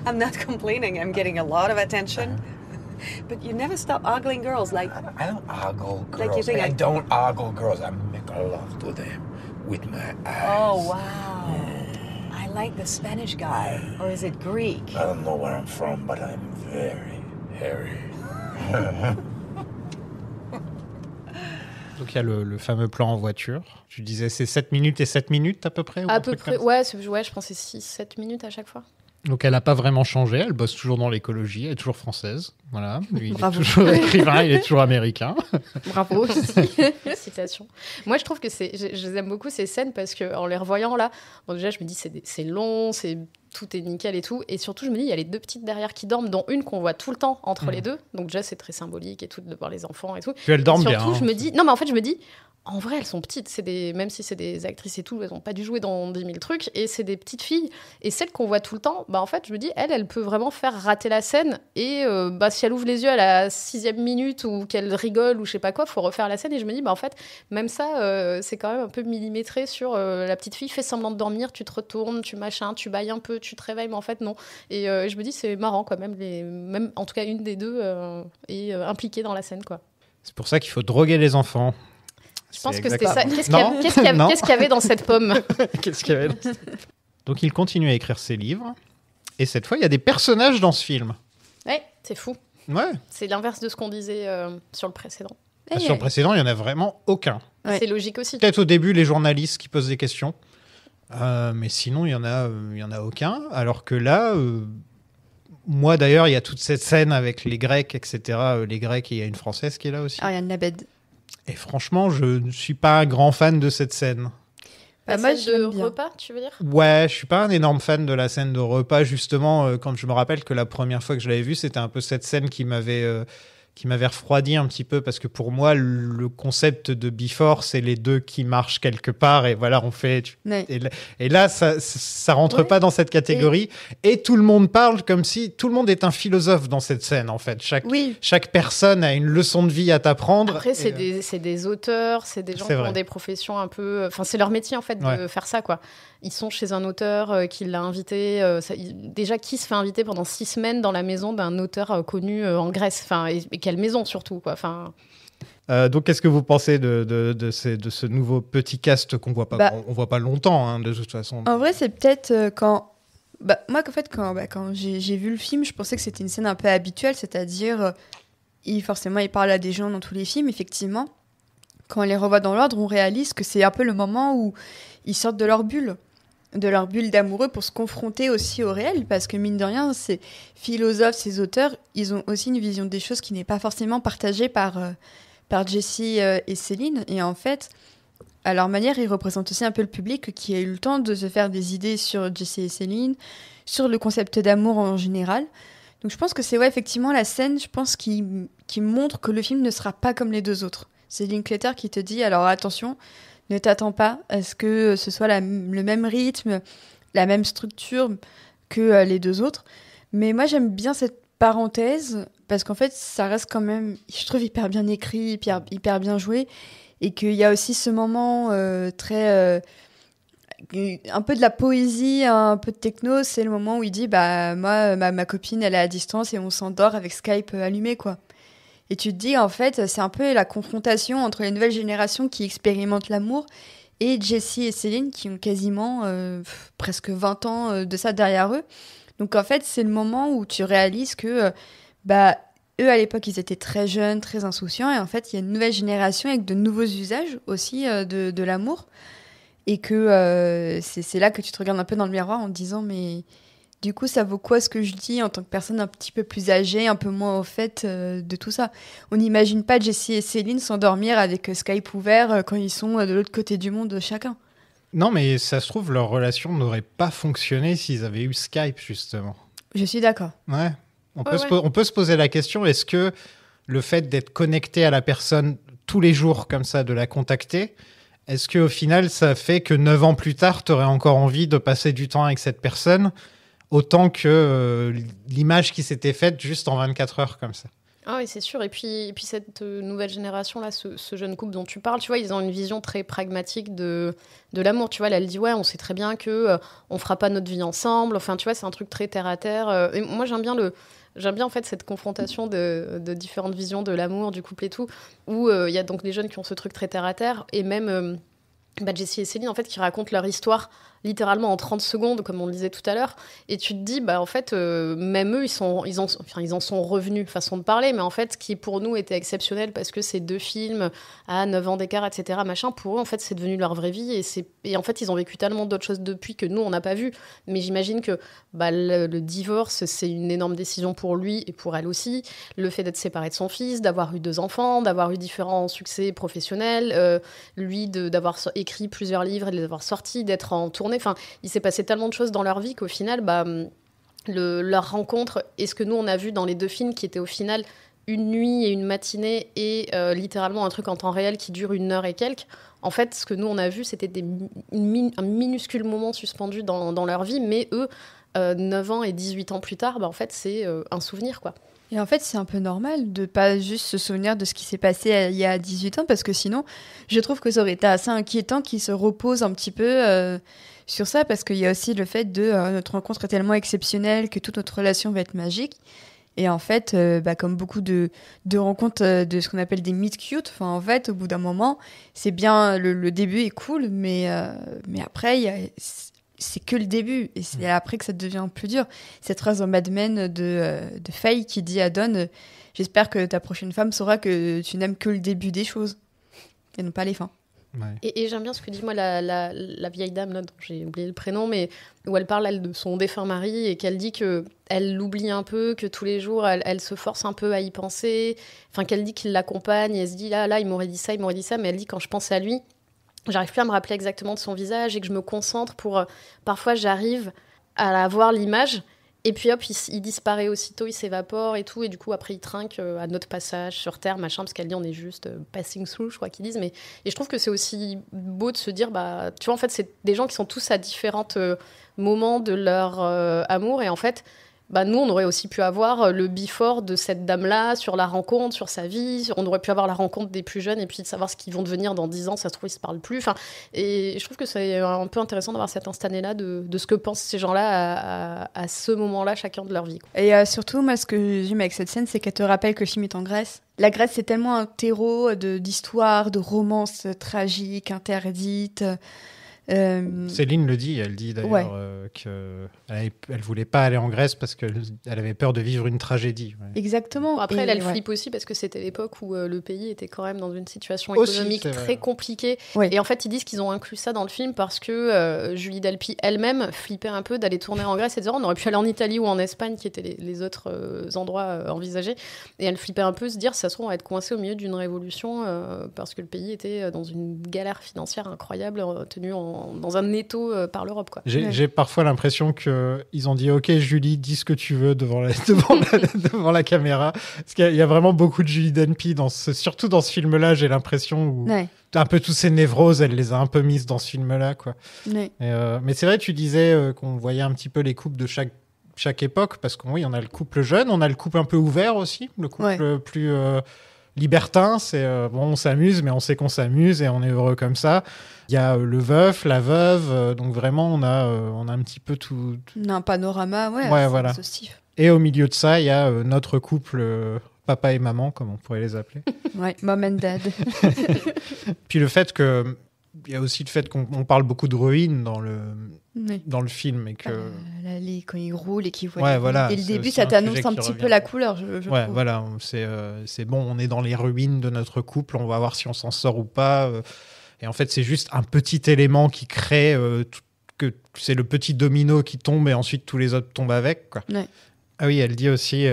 I'm not complaining. I'm getting a lot of attention. But you never stop ogling girls like...
I don't ogle girls.
Like you think
I
I-
don't ogle girls. I make love to them with my eyes.
Oh, wow. I like the Spanish guy. Or is it Greek?
I don't know where I'm from, but I'm very hairy.
Donc il y a le fameux plan en voiture. Tu disais c'est 7 minutes et 7 minutes à peu près ou
À
un
peu
truc
près,
comme ça.
ouais, je pensais 6-7 minutes à chaque fois.
Donc elle n'a pas vraiment changé, elle bosse toujours dans l'écologie, elle est toujours française. Voilà. Lui, il est
Bravo.
toujours écrivain, il est toujours américain.
Bravo aussi. Citation. Moi, je trouve que je les aime beaucoup ces scènes parce que en les revoyant là, bon, déjà, je me dis c'est long, tout est nickel et tout. Et surtout, je me dis, il y a les 2 petites derrière qui dorment, dont une qu'on voit tout le temps entre les deux. Donc déjà, c'est très symbolique et tout de voir les enfants et tout.
Puis elles dorment
Surtout,
bien. hein.
je me dis, non, mais en fait, je me dis, en vrai, elles sont petites. Même si c'est des actrices et tout, elles n'ont pas dû jouer dans 10 000 trucs. Et c'est des petites filles. Et celle qu'on voit tout le temps, bah, en fait, je me dis, elle peut vraiment faire rater la scène. Et si elle ouvre les yeux à la 6e minute ou qu'elle rigole ou je sais pas quoi, faut refaire la scène. Et je me dis, bah, en fait, même ça, c'est quand même un peu millimétré sur la petite fille fait semblant de dormir, tu te retournes, tu tu bailles un peu, tu te réveilles, mais en fait, non. Et je me dis, c'est marrant, quoi. Même, en tout cas, une des deux est impliquée dans la scène, quoi.
C'est pour ça qu'il faut droguer les enfants.
Je pense
C'est
que c'était ça.
exactement-
Qu'est-ce qu'il y avait dans cette pomme?
Qu'est-ce qu'il y avait dans cette- Donc il continue à écrire ses livres. Et cette fois, il y a des personnages dans ce film.
Ouais, c'est fou.
Ouais.
C'est l'inverse de ce qu'on disait sur le précédent.
Sur le précédent, il n'y en a vraiment aucun.
Ouais.
C'est logique aussi.
Peut-être au début, les journalistes qui posent des questions. Mais sinon, il y en a aucun. Alors que là, moi, d'ailleurs, il y a toute cette scène avec les Grecs, etc. Les Grecs, et il y a une Française qui est là aussi.
Ariane Labed.
Et franchement, je ne suis pas un grand fan de cette scène.
La
moi,
scène
je
de
l'aime bien.
repas, tu veux dire?
Ouais, je suis pas un énorme fan de la scène de repas, justement. Quand je me rappelle que la première fois que je l'avais vue, c'était un peu cette scène qui m'avait refroidi un petit peu, parce que pour moi, le concept de Before, c'est les deux qui marchent quelque part, et voilà, on fait...
Ouais.
Et là, ça rentre
Ouais.
pas dans cette catégorie, et tout le monde parle comme si... Tout le monde est un philosophe dans cette scène, en fait.
Oui.
Chaque personne a une leçon de vie à t'apprendre.
Après, c'est
Et,
des auteurs, c'est des gens
C'est
qui
vrai.
ont des professions un peu... Enfin, c'est leur métier, en fait, de
Ouais.
faire ça, quoi. Ils sont chez un auteur qui l'a invité. Déjà, qui se fait inviter pendant 6 semaines dans la maison d'un auteur connu en Grèce? Enfin, et quelle maison, surtout, quoi. Enfin...
donc, qu'est-ce que vous pensez de ce nouveau petit cast qu'on voit pas,
Bah.
on voit pas longtemps, hein, de toute façon.
En vrai, c'est peut-être quand... moi, en fait, quand j'ai vu le film, je pensais que c'était une scène un peu habituelle, c'est-à-dire, forcément, il parle à des gens dans tous les films, effectivement. Quand on les revoit dans l'ordre, on réalise que c'est un peu le moment où ils sortent de leur bulle d'amoureux pour se confronter aussi au réel, parce que mine de rien, ces philosophes, ces auteurs, ils ont aussi une vision des choses qui n'est pas forcément partagée par Jessie et Céline, et en fait, à leur manière, ils représentent aussi un peu le public qui a eu le temps de se faire des idées sur Jessie et Céline, sur le concept d'amour en général. Donc je pense que c'est effectivement la scène, je pense, qui montre que le film ne sera pas comme les deux autres. C'est Linklater qui te dit, alors attention, ne t'attends pas à ce que ce soit le même rythme, la même structure que les deux autres. Mais moi, j'aime bien cette parenthèse, parce qu'en fait, ça reste quand même, je trouve, hyper bien écrit, hyper bien joué, et qu'il y a aussi ce moment très... un peu de la poésie, un peu de techno, c'est le moment où il dit, moi, ma copine, elle est à distance et on s'endort avec Skype allumé, quoi. Et tu te dis, en fait, c'est un peu la confrontation entre les nouvelles générations qui expérimentent l'amour et Jessie et Céline qui ont quasiment presque 20 ans de ça derrière eux. Donc, en fait, c'est le moment où tu réalises que, eux, à l'époque, ils étaient très jeunes, très insouciants. Et en fait, il y a une nouvelle génération avec de nouveaux usages aussi de l'amour. Et que c'est là que tu te regardes un peu dans le miroir en te disant, mais... Du coup, ça vaut quoi ce que je dis en tant que personne un petit peu plus âgée, un peu moins au fait de tout ça? On n'imagine pas Jessie et Céline s'endormir avec Skype ouvert quand ils sont de l'autre côté du monde chacun.
Non, mais ça se trouve, leur relation n'aurait pas fonctionné s'ils avaient eu Skype, justement.
Je suis d'accord.
Ouais. On
Ouais,
peut se poser la question, est-ce que le fait d'être connecté à la personne tous les jours comme ça, de la contacter, est-ce qu'au final, ça fait que 9 ans plus tard, tu aurais encore envie de passer du temps avec cette personne autant que l'image qui s'était faite juste en 24 heures comme ça?
Ah oui, c'est sûr. Et puis cette nouvelle génération-là, ce jeune couple dont tu parles, tu vois, ils ont une vision très pragmatique de l'amour. Tu vois, là, elle dit, ouais, on sait très bien que on fera pas notre vie ensemble. Enfin, tu vois, c'est un truc très terre à terre. Et moi, j'aime bien en fait cette confrontation de différentes visions de l'amour, du couple et tout, où il y a donc des jeunes qui ont ce truc très terre à terre, et même Jessie et Céline, en fait, qui racontent leur histoire littéralement en 30 secondes, comme on le disait tout à l'heure, et tu te dis, en fait, même eux, ils en sont revenus, façon de parler, mais en fait, ce qui pour nous était exceptionnel, parce que ces deux films à 9 ans d'écart, etc., machin, pour eux, en fait, c'est devenu leur vraie vie, et en fait, ils ont vécu tellement d'autres choses depuis que nous, on n'a pas vu, mais j'imagine que le divorce, c'est une énorme décision pour lui et pour elle aussi, le fait d'être séparé de son fils, d'avoir eu 2 enfants, d'avoir eu différents succès professionnels, lui, d'avoir écrit plusieurs livres et de les avoir sortis, d'être en tournée. Enfin, il s'est passé tellement de choses dans leur vie qu'au final, leur rencontre et ce que nous, on a vu dans les 2 films, qui étaient au final une nuit et une matinée et littéralement un truc en temps réel qui dure 1 heure et quelques. En fait, ce que nous, on a vu, c'était un minuscule moment suspendu dans leur vie, mais eux, 9 ans et 18 ans plus tard, en fait, c'est un souvenir, quoi.
Et en fait, c'est un peu normal de pas juste se souvenir de ce qui s'est passé il y a 18 ans, parce que sinon, je trouve que ça aurait été assez inquiétant qu'ils se reposent un petit peu sur ça, parce qu'il y a aussi le fait de notre rencontre est tellement exceptionnelle que toute notre relation va être magique. Et en fait, comme beaucoup de rencontres de ce qu'on appelle des meet cute, en fait, au bout d'un moment, c'est bien, le début est cool, mais après, c'est que le début. Et c'est après que ça devient plus dur. Cette phrase dans Mad Men de Faye qui dit à Don, j'espère que ta prochaine femme saura que tu n'aimes que le début des choses et non pas les fins.
Ouais.
Et j'aime bien ce que dit moi la vieille dame là, dont j'ai oublié le prénom, mais où elle parle elle, de son défunt mari et qu'elle dit que elle l'oublie un peu, que tous les jours elle se force un peu à y penser, enfin qu'elle dit qu'il l'accompagne et elle se dit là il m'aurait dit ça, mais elle dit quand je pense à lui, j'arrive plus à me rappeler exactement de son visage et que je me concentre pour parfois j'arrive à avoir l'image. Et puis hop, il disparaît aussitôt, il s'évapore et tout. Et du coup, après, il trinque à notre passage sur Terre, machin, parce qu'elle dit on est juste passing through, je crois qu'ils disent. Et je trouve que c'est aussi beau de se dire, bah, tu vois, en fait, c'est des gens qui sont tous à différents moments de leur amour. Et en fait, bah, nous, on aurait aussi pu avoir le before de cette dame-là sur la rencontre, sur sa vie. On aurait pu avoir la rencontre des plus jeunes et puis de savoir ce qu'ils vont devenir dans 10 ans. Ça se trouve, ils se parlent plus. Enfin, et je trouve que c'est un peu intéressant d'avoir cet instantané-là de ce que pensent ces gens-là à ce moment-là, chacun de leur vie.
Et surtout, moi, ce que j'aime avec cette scène, c'est qu'elle te rappelle que le film est en Grèce. La Grèce, c'est tellement un terreau d'histoire, de romances tragiques, interdites.
Céline le dit, elle dit d'ailleurs qu'elle voulait pas aller en Grèce parce qu'elle avait peur de vivre une tragédie. Ouais.
Exactement.
Bon, après, elle flippe aussi parce que c'était l'époque où le pays était quand même dans une situation économique
aussi,
très compliquée.
Oui.
Et en fait, ils disent qu'ils ont inclus ça dans le film parce que Julie Delpy elle-même flippait un peu d'aller tourner en Grèce et de dire on aurait pu aller en Italie ou en Espagne qui étaient les autres endroits envisagés. Et elle flippait un peu se dire ça se trouve on va être coincé au milieu d'une révolution parce que le pays était dans une galère financière incroyable tenu dans un étau par l'Europe, quoi.
J'ai parfois l'impression qu'ils ont dit ok Julie, dis ce que tu veux devant la caméra, parce qu'il y a vraiment beaucoup de Julie Delpy surtout dans ce film-là, j'ai l'impression où un peu tous ces névroses, elle les a un peu mises dans ce film-là, quoi.
Ouais.
Mais c'est vrai, tu disais qu'on voyait un petit peu les couples de chaque époque, parce qu'on on a le couple jeune, on a le couple un peu ouvert aussi, le couple plus libertin, c'est bon, on s'amuse, mais on sait qu'on s'amuse et on est heureux comme ça. Il y a le veuf, la veuve, donc vraiment on a un petit peu tout.
On a un panorama,
voilà.
exhaustif.
Et au milieu de ça, il y a notre couple papa et maman, comme on pourrait les appeler.
Ouais, mom and dad.
Puis il y a aussi le fait qu'on parle beaucoup de ruines dans le film et que
quand il roule et qu'il voit
voilà,
dès le début, ça t'annonce un petit peu la couleur, je trouve.
Voilà, c'est bon, on est dans les ruines de notre couple, on va voir si on s'en sort ou pas. Et en fait, c'est juste un petit élément qui crée que c'est le petit domino qui tombe et ensuite tous les autres tombent avec, quoi.
Ouais.
Ah oui, elle dit aussi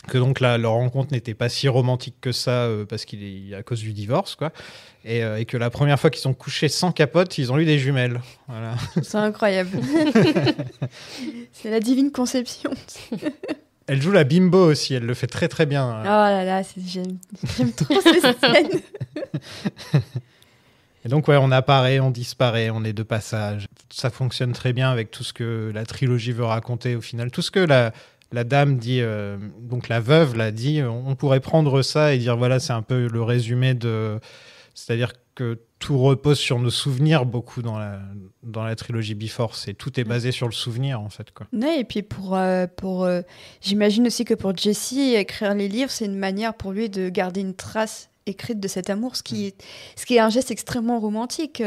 que donc leur rencontre n'était pas si romantique que ça parce à cause du divorce, quoi. Et que la première fois qu'ils sont couchés sans capote, ils ont eu des jumelles. Voilà.
C'est incroyable. C'est la divine conception.
Elle joue la bimbo aussi, elle le fait très très bien.
Oh là là, j'aime trop cette scène.
Et donc on apparaît, on disparaît, on est de passage. Ça fonctionne très bien avec tout ce que la trilogie veut raconter au final. Tout ce que la dame dit, donc la veuve l'a dit, on pourrait prendre ça et dire voilà, c'est un peu le résumé de... C'est-à-dire que tout repose sur nos souvenirs beaucoup dans la trilogie Before. Tout est basé sur le souvenir, en fait, quoi.
Ouais, et puis j'imagine aussi que pour Jesse, écrire les livres, c'est une manière pour lui de garder une trace écrite de cet amour, ce qui est un geste extrêmement romantique.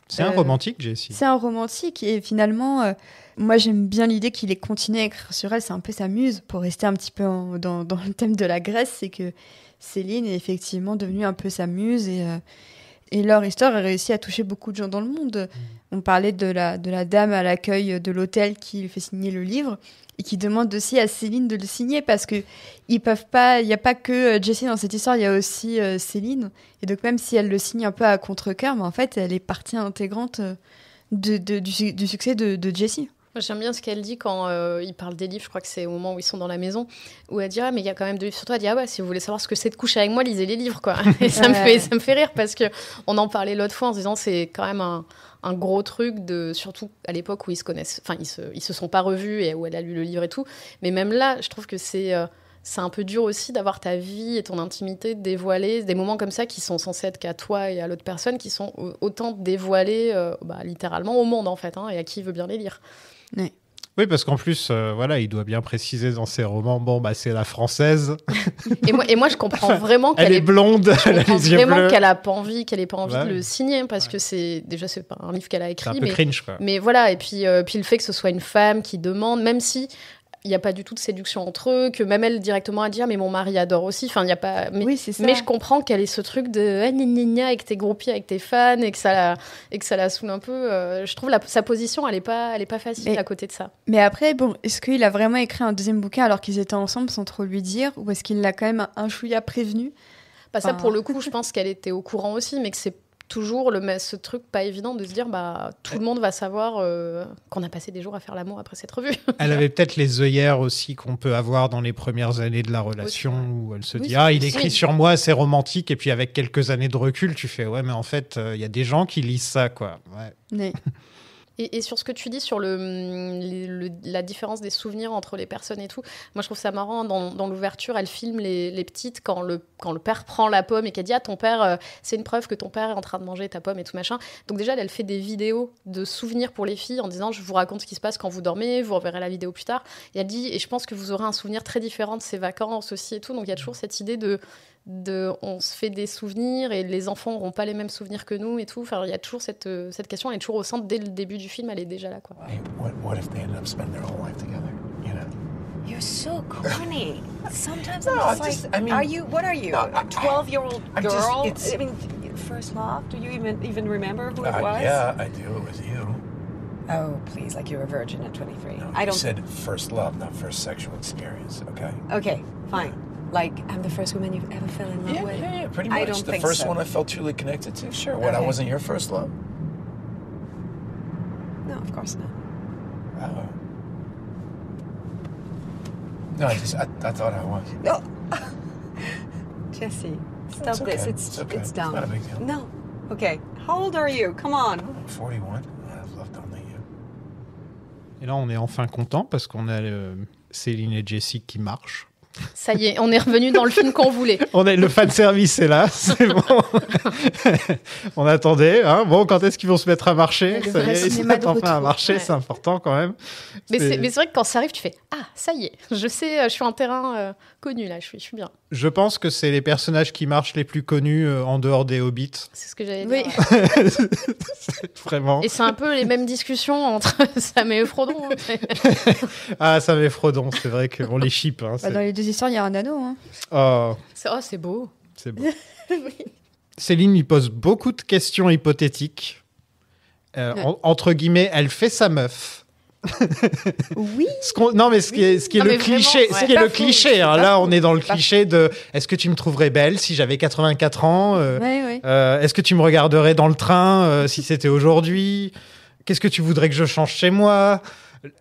C'est un romantique, Jesse.
C'est un romantique, et finalement, moi j'aime bien l'idée qu'il ait continué à écrire sur elle, c'est un peu sa muse, pour rester un petit peu dans le thème de la Grèce, c'est que Céline est effectivement devenue un peu sa muse, et leur histoire a réussi à toucher beaucoup de gens dans le monde. On parlait de la dame à l'accueil de l'hôtel qui lui fait signer le livre, et qui demande aussi à Céline de le signer, parce que ils peuvent pas, il n'y a pas que Jessie dans cette histoire, il y a aussi Céline. Et donc même si elle le signe un peu à contre-cœur, mais en fait elle est partie intégrante du succès de Jessie.
J'aime bien ce qu'elle dit quand il parle des livres, je crois que c'est au moment où ils sont dans la maison, où elle dit mais il y a quand même des livres sur toi. Elle dit si vous voulez savoir ce que c'est de coucher avec moi, lisez les livres, quoi. Et ça me fait rire parce que on en parlait l'autre fois en se disant c'est quand même un gros truc surtout à l'époque où ils se connaissent, enfin ils se sont pas revus et où elle a lu le livre et tout. Mais même là, je trouve que c'est un peu dur aussi d'avoir ta vie et ton intimité dévoilée, des moments comme ça qui sont censés être qu'à toi et à l'autre personne, qui sont autant dévoilés littéralement au monde en fait, et à qui veut bien les lire.
Ouais.
Oui, parce qu'en plus, il doit bien préciser dans ses romans, c'est la française.
Et moi, je comprends vraiment qu'elle
elle est blonde, elle a les yeux bleus.
Qu'elle a pas envie de le signer, parce que c'est pas un livre qu'elle a écrit.
C'est un peu cringe, quoi.
Mais voilà, et puis le fait que ce soit une femme qui demande, même si il n'y a pas du tout de séduction entre eux, que même elle directement a dit mais mon mari adore aussi. Enfin, il y a pas. Mais,
Oui, c'est ça.
mais je comprends qu'elle ait ce truc de gna gna gna avec tes groupies, avec tes fans, et que ça la saoule un peu. Je trouve sa position, elle est pas facile
Mais-
à côté de ça.
Mais après, bon, est-ce qu'il a vraiment écrit un deuxième bouquin alors qu'ils étaient ensemble sans trop lui dire, ou est-ce qu'il l'a quand même un chouïa prévenu?
Bah, ça,
Enfin,
pour le coup, je pense qu'elle était au courant aussi, mais que c'est toujours ce truc pas évident de se dire tout le monde va savoir qu'on a passé des jours à faire l'amour après cette revue.
Elle avait peut-être les œillères aussi qu'on peut avoir dans les premières années de la relation, où elle se dit « Ah, il écrit sur moi, c'est romantique », et puis avec quelques années de recul, tu fais « Ouais, mais en fait, il y a des gens qui lisent ça, quoi. Ouais. »
Mais-
Et sur ce que tu dis sur la différence des souvenirs entre les personnes et tout, moi je trouve ça marrant. Dans l'ouverture, elle filme les petites quand le père prend la pomme et qu'elle dit ton père, c'est une preuve que ton père est en train de manger ta pomme et tout machin. Donc déjà, elle fait des vidéos de souvenirs pour les filles en disant je vous raconte ce qui se passe quand vous dormez, vous reverrez la vidéo plus tard. Et elle dit et je pense que vous aurez un souvenir très différent de ces vacances aussi et tout. Donc il y a toujours cette idée de on se fait des souvenirs et les enfants n'auront pas les mêmes souvenirs que nous et tout. Enfin, il y a toujours cette question, elle est toujours au centre dès le début du film, elle est déjà là, quoi.
Hey, what if they ended up spending their whole life together? You know?
You're so corny. Sometimes
No,
I'm
I
just
just-
like,
I mean-
what are you,
No,
a 12-year-old
I'm just-
girl?
it's-
I mean, first love? Do you even remember who it was?
Yeah, I do. It was you.
Oh, please, like you're a virgin at 23.
No,
I
you
don't.
said first love, not first sexual experience, okay?
Okay, fine. Like I'm the first woman you've ever fell in love with.
Yeah, pretty
I
much.
don't
The
think
first
so.
one I felt truly connected to. Sure. What? I
Okay.
wasn't your first love?
No, of course not.
Oh. No, I thought I was.
No. Jesse, stop
It's okay.
this.
It's okay.
It's
It's
dumb.
not a big deal.
No. Okay. How old are you? Come on.
41. I've loved only you.
Et là, on est enfin content parce qu'on a Céline et Jessie qui marchent.
Ça y est, on est revenu dans le film qu'on voulait.
Le fan service est là, c'est bon. On attendait. Hein. Bon, quand est-ce qu'ils vont se mettre à marcher?
Le
Ça y
vrai
est, ils se
cinéma
mettent
de
enfin à
retour.
marcher,
Ouais.
c'est important quand même.
Mais c'est vrai que quand ça arrive, tu fais ça y est, je sais, je suis un terrain connu là, je suis bien.
Je pense que c'est les personnages qui marchent les plus connus en dehors des Hobbits.
C'est ce que j'allais
Oui.
dire. Ouais.
Vraiment.
Et c'est un peu les mêmes discussions entre Sam et Frodon.
Ah, ça met Frodon, c'est vrai qu'on les ship. Hein,
Bah, dans les deux histoires, il y a un anneau. Hein.
Oh,
C'est beau.
c'est beau. Céline lui pose beaucoup de questions hypothétiques. Entre guillemets, elle fait sa meuf.
Oui.
Non, mais ce qui est
Non,
le
mais
cliché,
vraiment,
ce
ouais.
qui est
Pas
le
faux,
cliché.
c'est
Hein.
pas
Là,
faux.
on est dans le
Pas
cliché de est-ce que tu me trouverais belle si j'avais 84 ans
Ouais.
Est-ce que tu me regarderais dans le train si c'était aujourd'hui? Qu'est-ce que tu voudrais que je change chez moi?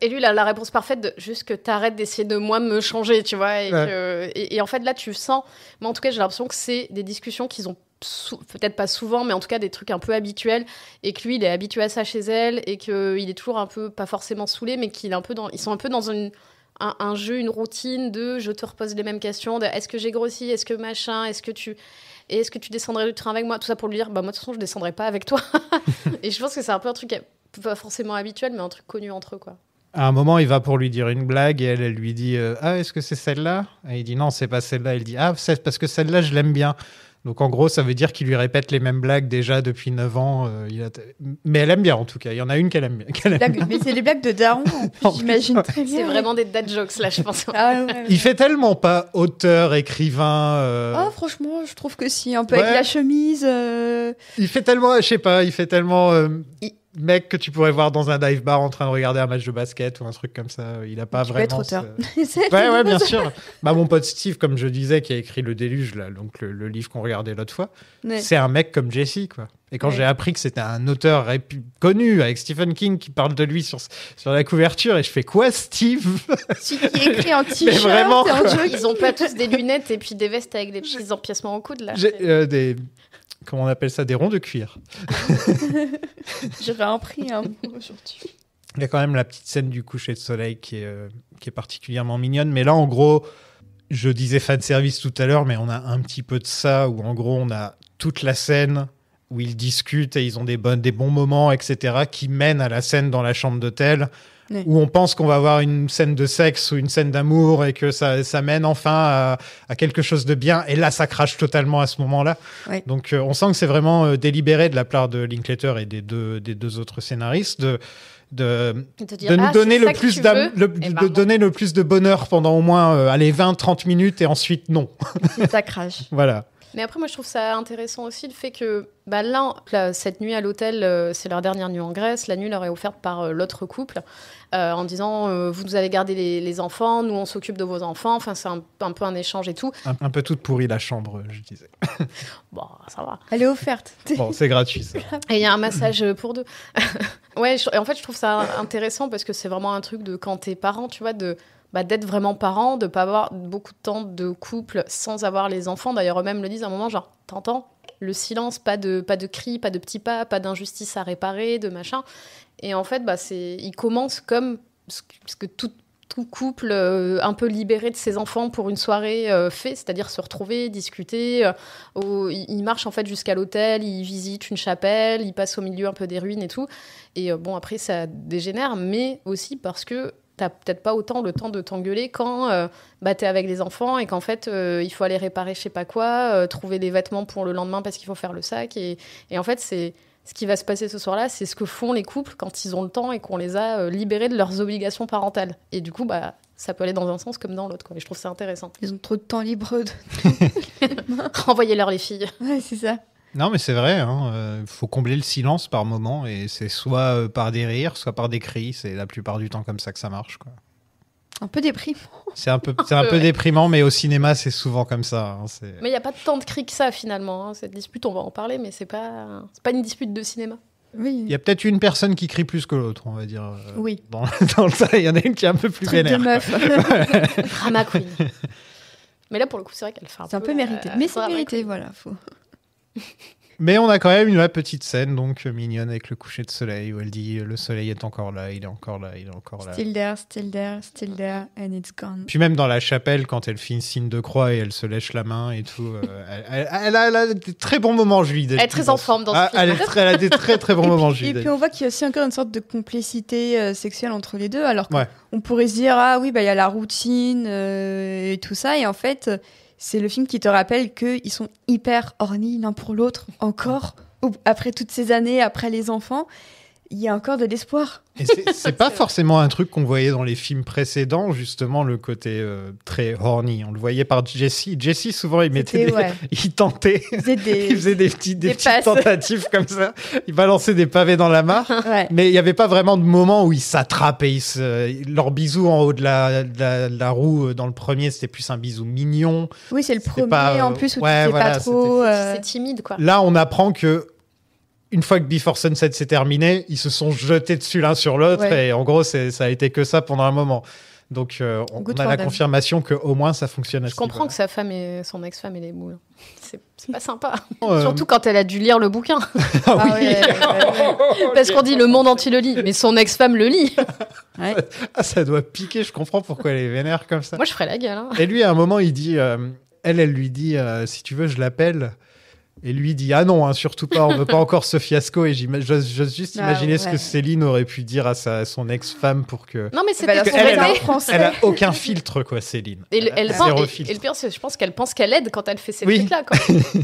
Et lui, il a la réponse parfaite de juste que t'arrêtes d'essayer de moi me changer, tu vois.
Ouais.
Et en fait, là, tu sens. Mais en tout cas, j'ai l'impression que c'est des discussions qu'ils ont peut-être pas souvent, mais en tout cas des trucs un peu habituels. Et que lui, il est habitué à ça chez elle. Et qu'il est toujours un peu, pas forcément saoulé, mais qu'ils sont un peu dans un jeu, une routine de je te repose les mêmes questions. Est-ce que j'ai grossi? Est-ce que machin? Est-ce que tu descendrais du train avec moi? Tout ça pour lui dire, moi, de toute façon, je descendrai pas avec toi. Et je pense que c'est un peu un truc pas forcément habituel, mais un truc connu entre eux, quoi.
À un moment, il va pour lui dire une blague et elle lui dit ah, est-ce que c'est celle-là? Et il dit non, c'est pas celle-là. Il dit ah, c'est parce que celle-là, je l'aime bien. Donc en gros, ça veut dire qu'il lui répète les mêmes blagues déjà depuis 9 ans. Mais elle aime bien en tout cas. Il y en a une qu'elle aime bien.
Mais c'est les blagues de Daron, en plus, j'imagine très bien.
C'est vraiment des dad jokes, là, je pense.
Ah, ouais.
Il fait tellement pas auteur, écrivain.
Oh, franchement, je trouve que si, un peu
Ouais.
avec la chemise.
Il fait tellement, je sais pas, il fait tellement mec que tu pourrais voir dans un dive bar en train de regarder un match de basket ou un truc comme ça. Il a pas
Tu peux
vraiment.
être auteur.
Ouais, bien sûr. Bah, mon pote Steve, comme je disais, qui a écrit Le Déluge, là, donc le livre qu'on regardait l'autre fois,
Ouais.
c'est un mec comme Jesse, quoi. Et quand
Ouais.
j'ai appris que c'était un auteur connu avec Stephen King qui parle de lui sur la couverture, et je fais quoi, Steve?
Celui qui écrit en t-shirt
vraiment,
et en
quoi.
jogging.
Ils ont pas tous des lunettes et puis des vestes avec des petits empiècements au coude, là.
J'ai comment on appelle ça, des ronds de cuir.
J'aurais un prix un mot aujourd'hui.
Il y a quand même la petite scène du coucher de soleil qui est particulièrement mignonne. Mais là, en gros, je disais fan service tout à l'heure, mais on a un petit peu de ça, où en gros, on a toute la scène où ils discutent et ils ont des bons moments, etc., qui mènent à la scène dans la chambre d'hôtel,
Oui.
où on pense qu'on va avoir une scène de sexe ou une scène d'amour et que ça mène enfin à quelque chose de bien. Et là, ça crache totalement à ce moment-là.
Oui.
Donc, on sent que c'est vraiment délibéré de la part de Linklater et des deux autres scénaristes de
te dire,
nous donner
c'est ça que tu veux
de donner le plus de bonheur pendant au moins 20-30 minutes et ensuite non.
Ça crache.
Voilà.
Mais après, moi, je trouve ça intéressant aussi le fait que là, cette nuit à l'hôtel, c'est leur dernière nuit en Grèce. La nuit leur est offerte par l'autre couple en disant vous nous avez gardé les enfants, nous on s'occupe de vos enfants. Enfin, c'est un peu un échange et tout.
Un peu toute pourrie la chambre, je disais.
Bon, ça va.
Elle est offerte.
Bon, c'est gratuit ça.
Et il y a un massage pour deux. Ouais, et en fait, je trouve ça intéressant parce que c'est vraiment un truc de quand t'es parent, tu vois, d'être vraiment parent, de pas avoir beaucoup de temps de couple sans avoir les enfants. D'ailleurs, eux-mêmes le disent à un moment, genre, t'entends le silence, pas de cris, pas de petits pas, pas d'injustice à réparer, de machin. Et en fait, il commence comme ce que tout couple un peu libéré de ses enfants pour une soirée fait, c'est-à-dire se retrouver, discuter. Il marche en fait jusqu'à l'hôtel, il visite une chapelle, il passe au milieu un peu des ruines et tout. Et bon, après, ça dégénère, mais aussi parce que t'as peut-être pas autant le temps de t'engueuler quand t'es avec les enfants et qu'en fait, il faut aller réparer je sais pas quoi, trouver des vêtements pour le lendemain parce qu'il faut faire le sac. Et en fait, c'est ce qui va se passer ce soir-là, c'est ce que font les couples quand ils ont le temps et qu'on les a libérés de leurs obligations parentales. Et du coup, ça peut aller dans un sens comme dans l'autre, quoi. Et je trouve ça intéressant.
Ils ont trop de temps libre.
Renvoyez-leur les filles.
Ouais, c'est ça.
Non, mais c'est vrai, faut combler le silence par moment, et c'est soit par des rires, soit par des cris. C'est la plupart du temps comme ça que ça marche, quoi.
Un peu déprimant.
C'est un peu déprimant, mais au cinéma, c'est souvent comme ça.
Mais il n'y a pas tant de cris que ça, finalement. Cette dispute, on va en parler, mais c'est pas une dispute de cinéma.
Oui.
Il y a peut-être une personne qui crie plus que l'autre, on va dire.
Oui.
Dans le tas, il y en a une qui est un peu plus
Truc
vénère.
de meuf.
Drama queen. Mais là, pour le coup, c'est vrai qu'elle fait
C'est un peu mérité. Mais c'est mérité, voilà.
Mais on a quand même une petite scène donc mignonne avec le coucher de soleil où elle dit le soleil est encore là, il est encore là, il est encore là.
Still there, still there, still there, and it's gone.
Puis même dans la chapelle, quand elle fait une signe de croix et elle se lèche la main et tout, elle a des très bons moments, Julie.
Elle est très en forme dans ce film.
Elle a des très très bons moments, Julie.
Et puis on voit qu'il y a aussi encore une sorte de complicité sexuelle entre les deux, alors qu'on pourrait se dire ah oui, il y a la routine et tout ça, et en fait... C'est le film qui te rappelle qu'ils sont hyper horny l'un pour l'autre, encore, après toutes ces années, après les enfants. Il y a encore de l'espoir.
Et c'est pas forcément un truc qu'on voyait dans les films précédents, justement, le côté très horny. On le voyait par Jesse. Jesse, souvent, il tentait. Il faisait des petites tentatives comme ça. Il balançait des pavés dans la mare. Ouais. Mais il n'y avait pas vraiment de moment où ils s'attrapaient. Leur bisou en haut de la roue, dans le premier, c'était plus un bisou mignon.
Oui, c'est le premier, en plus, où tu sais pas trop...
C'est timide, quoi.
Là, on apprend que une fois que Before Sunset s'est terminé, ils se sont jetés dessus l'un sur l'autre et en gros, ça a été que ça pendant un moment. Donc, on a la confirmation qu'au moins ça fonctionne.
Je comprends que sa femme et son ex-femme aient les boules. C'est pas sympa. Surtout quand elle a dû lire le bouquin. Parce qu'on dit le monde entier le lit, mais son ex-femme le lit.
Ouais. Ça doit piquer, je comprends pourquoi elle est vénère comme ça.
Moi, je ferais la gueule. Hein.
Et lui, à un moment, il dit, elle lui dit, si tu veux, je l'appelle. Et lui dit ah non, surtout pas, on veut pas encore ce fiasco. Et j'ose juste imaginer ce que Céline aurait pu dire à son ex-femme pour que.
Non mais c'était
elle a aucun filtre quoi, Céline.
Et le pire, c'est je pense qu'elle pense qu'elle aide quand elle fait ces trucs-là. Quoi.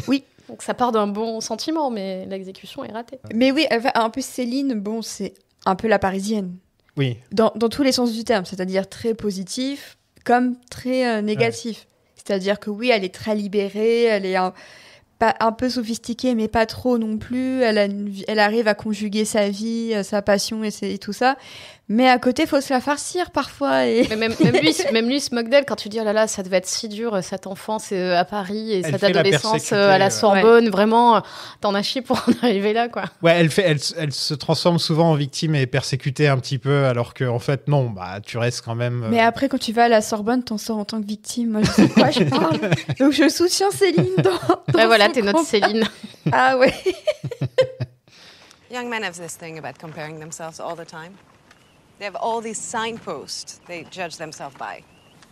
Oui.
Donc ça part d'un bon sentiment, mais l'exécution est ratée.
Mais oui, un peu Céline, bon, c'est un peu la Parisienne.
Oui.
Dans tous les sens du terme, c'est-à-dire très positif comme très négatif. C'est-à-dire que oui, elle est très libérée, elle est un peu sophistiquée, mais pas trop non plus. Elle arrive à conjuguer sa vie, sa passion et tout ça. Mais à côté, il faut se la farcir parfois. Et...
Mais même lui se moque d'elle quand tu dis oh là là, ça devait être si dur cette enfance à Paris et cette adolescence à la Sorbonne. Vraiment, t'en as chié pour en arriver là, quoi.
Ouais, elle se transforme souvent en victime et persécutée un petit peu, alors qu'en fait, non, tu restes quand même.
Mais après, quand tu vas à la Sorbonne, t'en sors en tant que victime. Moi, je sais de quoi je parle. Donc, je soutiens Céline dans
voilà, t'es notre Céline.
Ah ouais.
Young men have this thing about comparing themselves all the time. They have all these signposts they judge themselves by.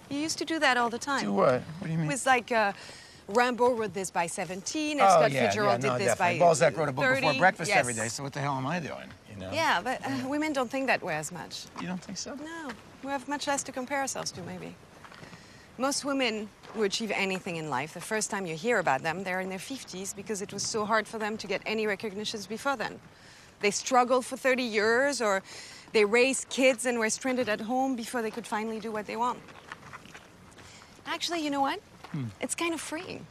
You used to do that all the time.
Do what? What do you mean?
It was like Rambo wrote this by 17, and Scott Fitzgerald did this by 30.
Balzac wrote a book before breakfast
yes.
every day, so what the hell am I doing? You know?
Yeah, but women don't think that way as much.
You don't think so?
No, we have much less to compare ourselves to, maybe. Most women who achieve anything in life, the first time you hear about them, they're in their 50s because it was so hard for them to get any recognitions before then. They struggled for 30 years or They raised kids and were stranded at home before they could finally do what they want. Actually, you know what? It's kind of freeing.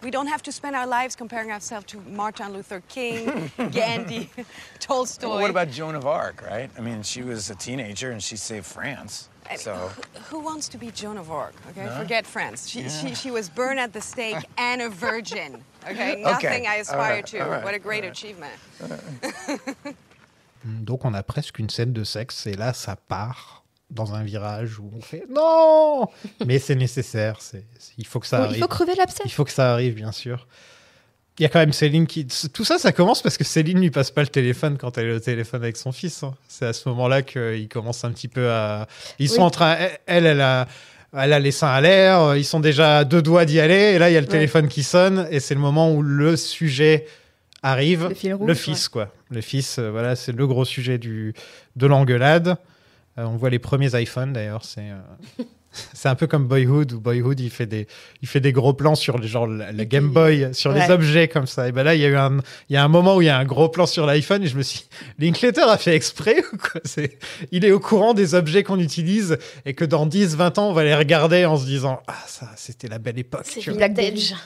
We don't have to spend our lives comparing ourselves to Martin Luther King, Gandhi, Tolstoy.
Well, what about Joan of Arc, right? I mean, she was a teenager and she saved France. So
Who wants to be Joan of Arc? Okay,
No?
forget France. She was burned at the stake and a virgin. Okay,
Okay.
nothing I aspire
All right.
to.
All right.
What a great achievement.
Donc on a presque une scène de sexe et là ça part dans un virage où on fait non, mais c'est nécessaire, il faut que ça arrive.
Il faut crever l'abcès.
Il faut que ça arrive, bien sûr. Il y a quand même Céline qui... Tout ça, ça commence parce que Céline lui passe pas le téléphone quand elle est au téléphone avec son fils. Hein. C'est à ce moment-là qu'ils commencent un petit peu à... Ils sont en train... Elle a les seins à l'air, ils sont déjà à 2 doigts d'y aller, et là, il y a le téléphone qui sonne, et c'est le moment où le sujet arrive.
Le fil rouge,
le fils, quoi. Le fils, voilà, c'est le gros sujet de l'engueulade. On voit les premiers iPhones, d'ailleurs, c'est un peu comme Boyhood, où Boyhood, il fait des gros plans sur la Game Boy, sur les objets comme ça. Et ben là, il y a un moment où il y a un gros plan sur l'iPhone et je me suis dit, Linklater a fait exprès ou quoi? Il est au courant des objets qu'on utilise et que dans 10, 20 ans, on va les regarder en se disant, ah, ça, c'était la belle époque.
C'est vintage.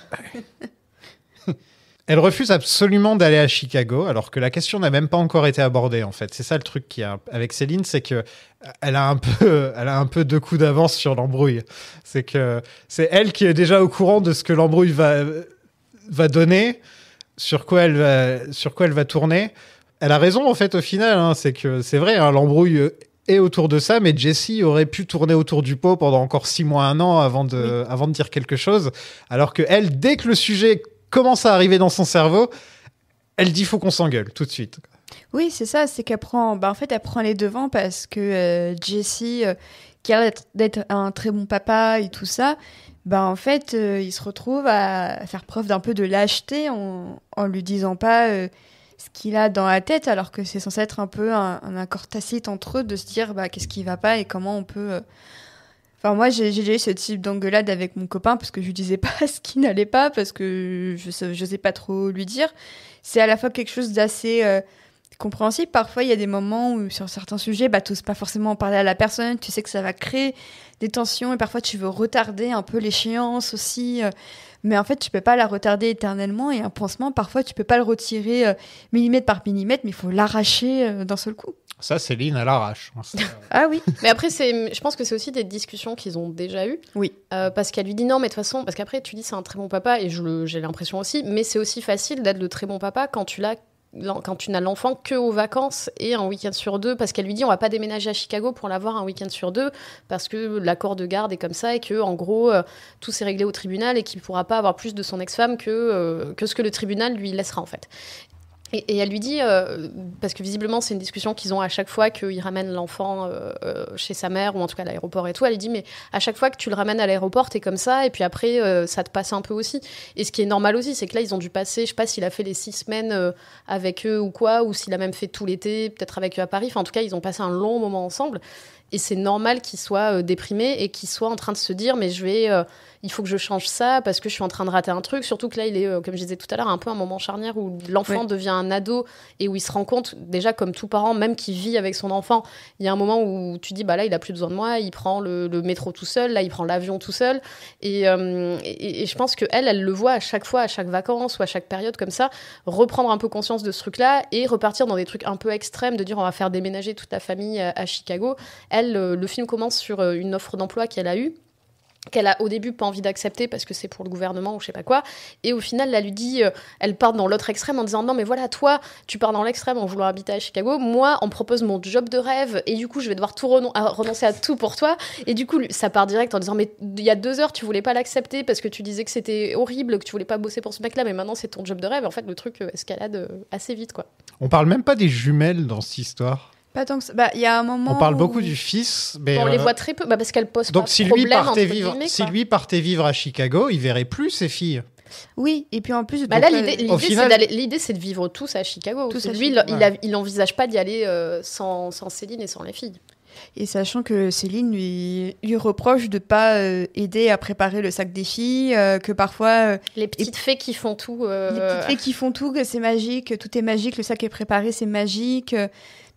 Elle refuse absolument d'aller à Chicago, alors que la question n'a même pas encore été abordée, en fait. C'est ça le truc qu'il y a avec Céline, c'est que elle a un peu 2 coups d'avance sur l'embrouille. C'est que c'est elle qui est déjà au courant de ce que l'embrouille va donner, sur quoi elle va tourner. Elle a raison, en fait, au final. Hein, c'est que c'est vrai, hein, l'embrouille est autour de ça, mais Jessie aurait pu tourner autour du pot pendant encore 6 mois, 1 an avant de dire quelque chose, alors que elle, dès que le sujet commence à arriver dans son cerveau, elle dit faut qu'on s'engueule tout de suite.
Oui, c'est ça, c'est qu'elle prend, en fait, elle prend les devants parce que Jessie, qui a l'air d'être un très bon papa et tout ça, en fait, il se retrouve à faire preuve d'un peu de lâcheté en lui disant pas ce qu'il a dans la tête, alors que c'est censé être un peu un accord tacite entre eux, de se dire qu'est-ce qui va pas et comment on peut... Enfin, moi, j'ai déjà eu ce type d'engueulade avec mon copain parce que je lui disais pas ce qui n'allait pas, parce que je sais pas trop lui dire. C'est à la fois quelque chose d'assez compréhensible. Parfois, il y a des moments où, sur certains sujets, tu n'oses pas forcément en parler à la personne. Tu sais que ça va créer des tensions et parfois, tu veux retarder un peu l'échéance aussi. Mais en fait, tu peux pas la retarder éternellement. Et un pansement, parfois, tu peux pas le retirer millimètre par millimètre, mais il faut l'arracher d'un seul coup.
Ça, Céline, elle arrache.
Ah oui.
Mais après, je pense que c'est aussi des discussions qu'ils ont déjà eues.
Oui.
Parce qu'elle lui dit non, mais de toute façon, parce qu'après, tu dis c'est un très bon papa, et j'ai l'impression aussi, mais c'est aussi facile d'être le très bon papa quand tu n'as l'enfant que aux vacances et un week-end sur 2, parce qu'elle lui dit on va pas déménager à Chicago pour l'avoir un week-end sur 2, parce que l'accord de garde est comme ça, et que en gros tout s'est réglé au tribunal et qu'il pourra pas avoir plus de son ex-femme que ce que le tribunal lui laissera en fait. Et elle lui dit, parce que visiblement c'est une discussion qu'ils ont à chaque fois qu'ils ramènent l'enfant chez sa mère, ou en tout cas à l'aéroport et tout, elle lui dit mais à chaque fois que tu le ramènes à l'aéroport t'es comme ça, et puis après ça te passe un peu aussi. Et ce qui est normal aussi, c'est que là ils ont dû passer, je sais pas s'il a fait les 6 semaines avec eux ou quoi, ou s'il a même fait tout l'été peut-être avec eux à Paris, enfin en tout cas ils ont passé un long moment ensemble. Et c'est normal qu'il soit déprimé et qu'il soit en train de se dire mais il faut que je change ça parce que je suis en train de rater un truc. Surtout que là, il est, comme je disais tout à l'heure, un peu un moment charnière où l'enfant devient un ado et où il se rend compte, déjà comme tout parent, même qui vit avec son enfant, il y a un moment où tu dis là, il a plus besoin de moi, il prend le métro tout seul, là, il prend l'avion tout seul. Et je pense qu'elle le voit à chaque fois, à chaque vacances ou à chaque période comme ça, reprendre un peu conscience de ce truc-là et repartir dans des trucs un peu extrêmes, de dire on va faire déménager toute la famille à Chicago. Le film commence sur une offre d'emploi qu'elle a eue, qu'elle a au début pas envie d'accepter parce que c'est pour le gouvernement ou je sais pas quoi, et au final elle lui dit, elle part dans l'autre extrême en disant non mais voilà, toi tu pars dans l'extrême en voulant habiter à Chicago, moi on me propose mon job de rêve et du coup je vais devoir tout renoncer à tout pour toi, et du coup ça part direct en disant mais il y a 2 heures tu voulais pas l'accepter parce que tu disais que c'était horrible, que tu voulais pas bosser pour ce mec là, mais maintenant c'est ton job de rêve. En fait le truc escalade assez vite quoi.
On parle même pas des jumelles dans cette histoire.
Pas tant que ça. Il y a un moment.
On parle beaucoup du fils, mais
on les voit très peu, parce qu'elle pose
donc
pas
si
de
lui
problème.
Si lui partait vivre à Chicago, il verrait plus ses filles.
Oui, et puis en plus.
Là, l'idée, c'est de vivre tous à Chicago. Lui, il envisage pas d'y aller sans Céline et sans les filles.
Et sachant que Céline lui reproche de pas aider à préparer le sac des filles, que parfois
les petites fées qui font tout,
les petites fées qui font tout, que c'est magique, tout est magique, le sac est préparé, c'est magique.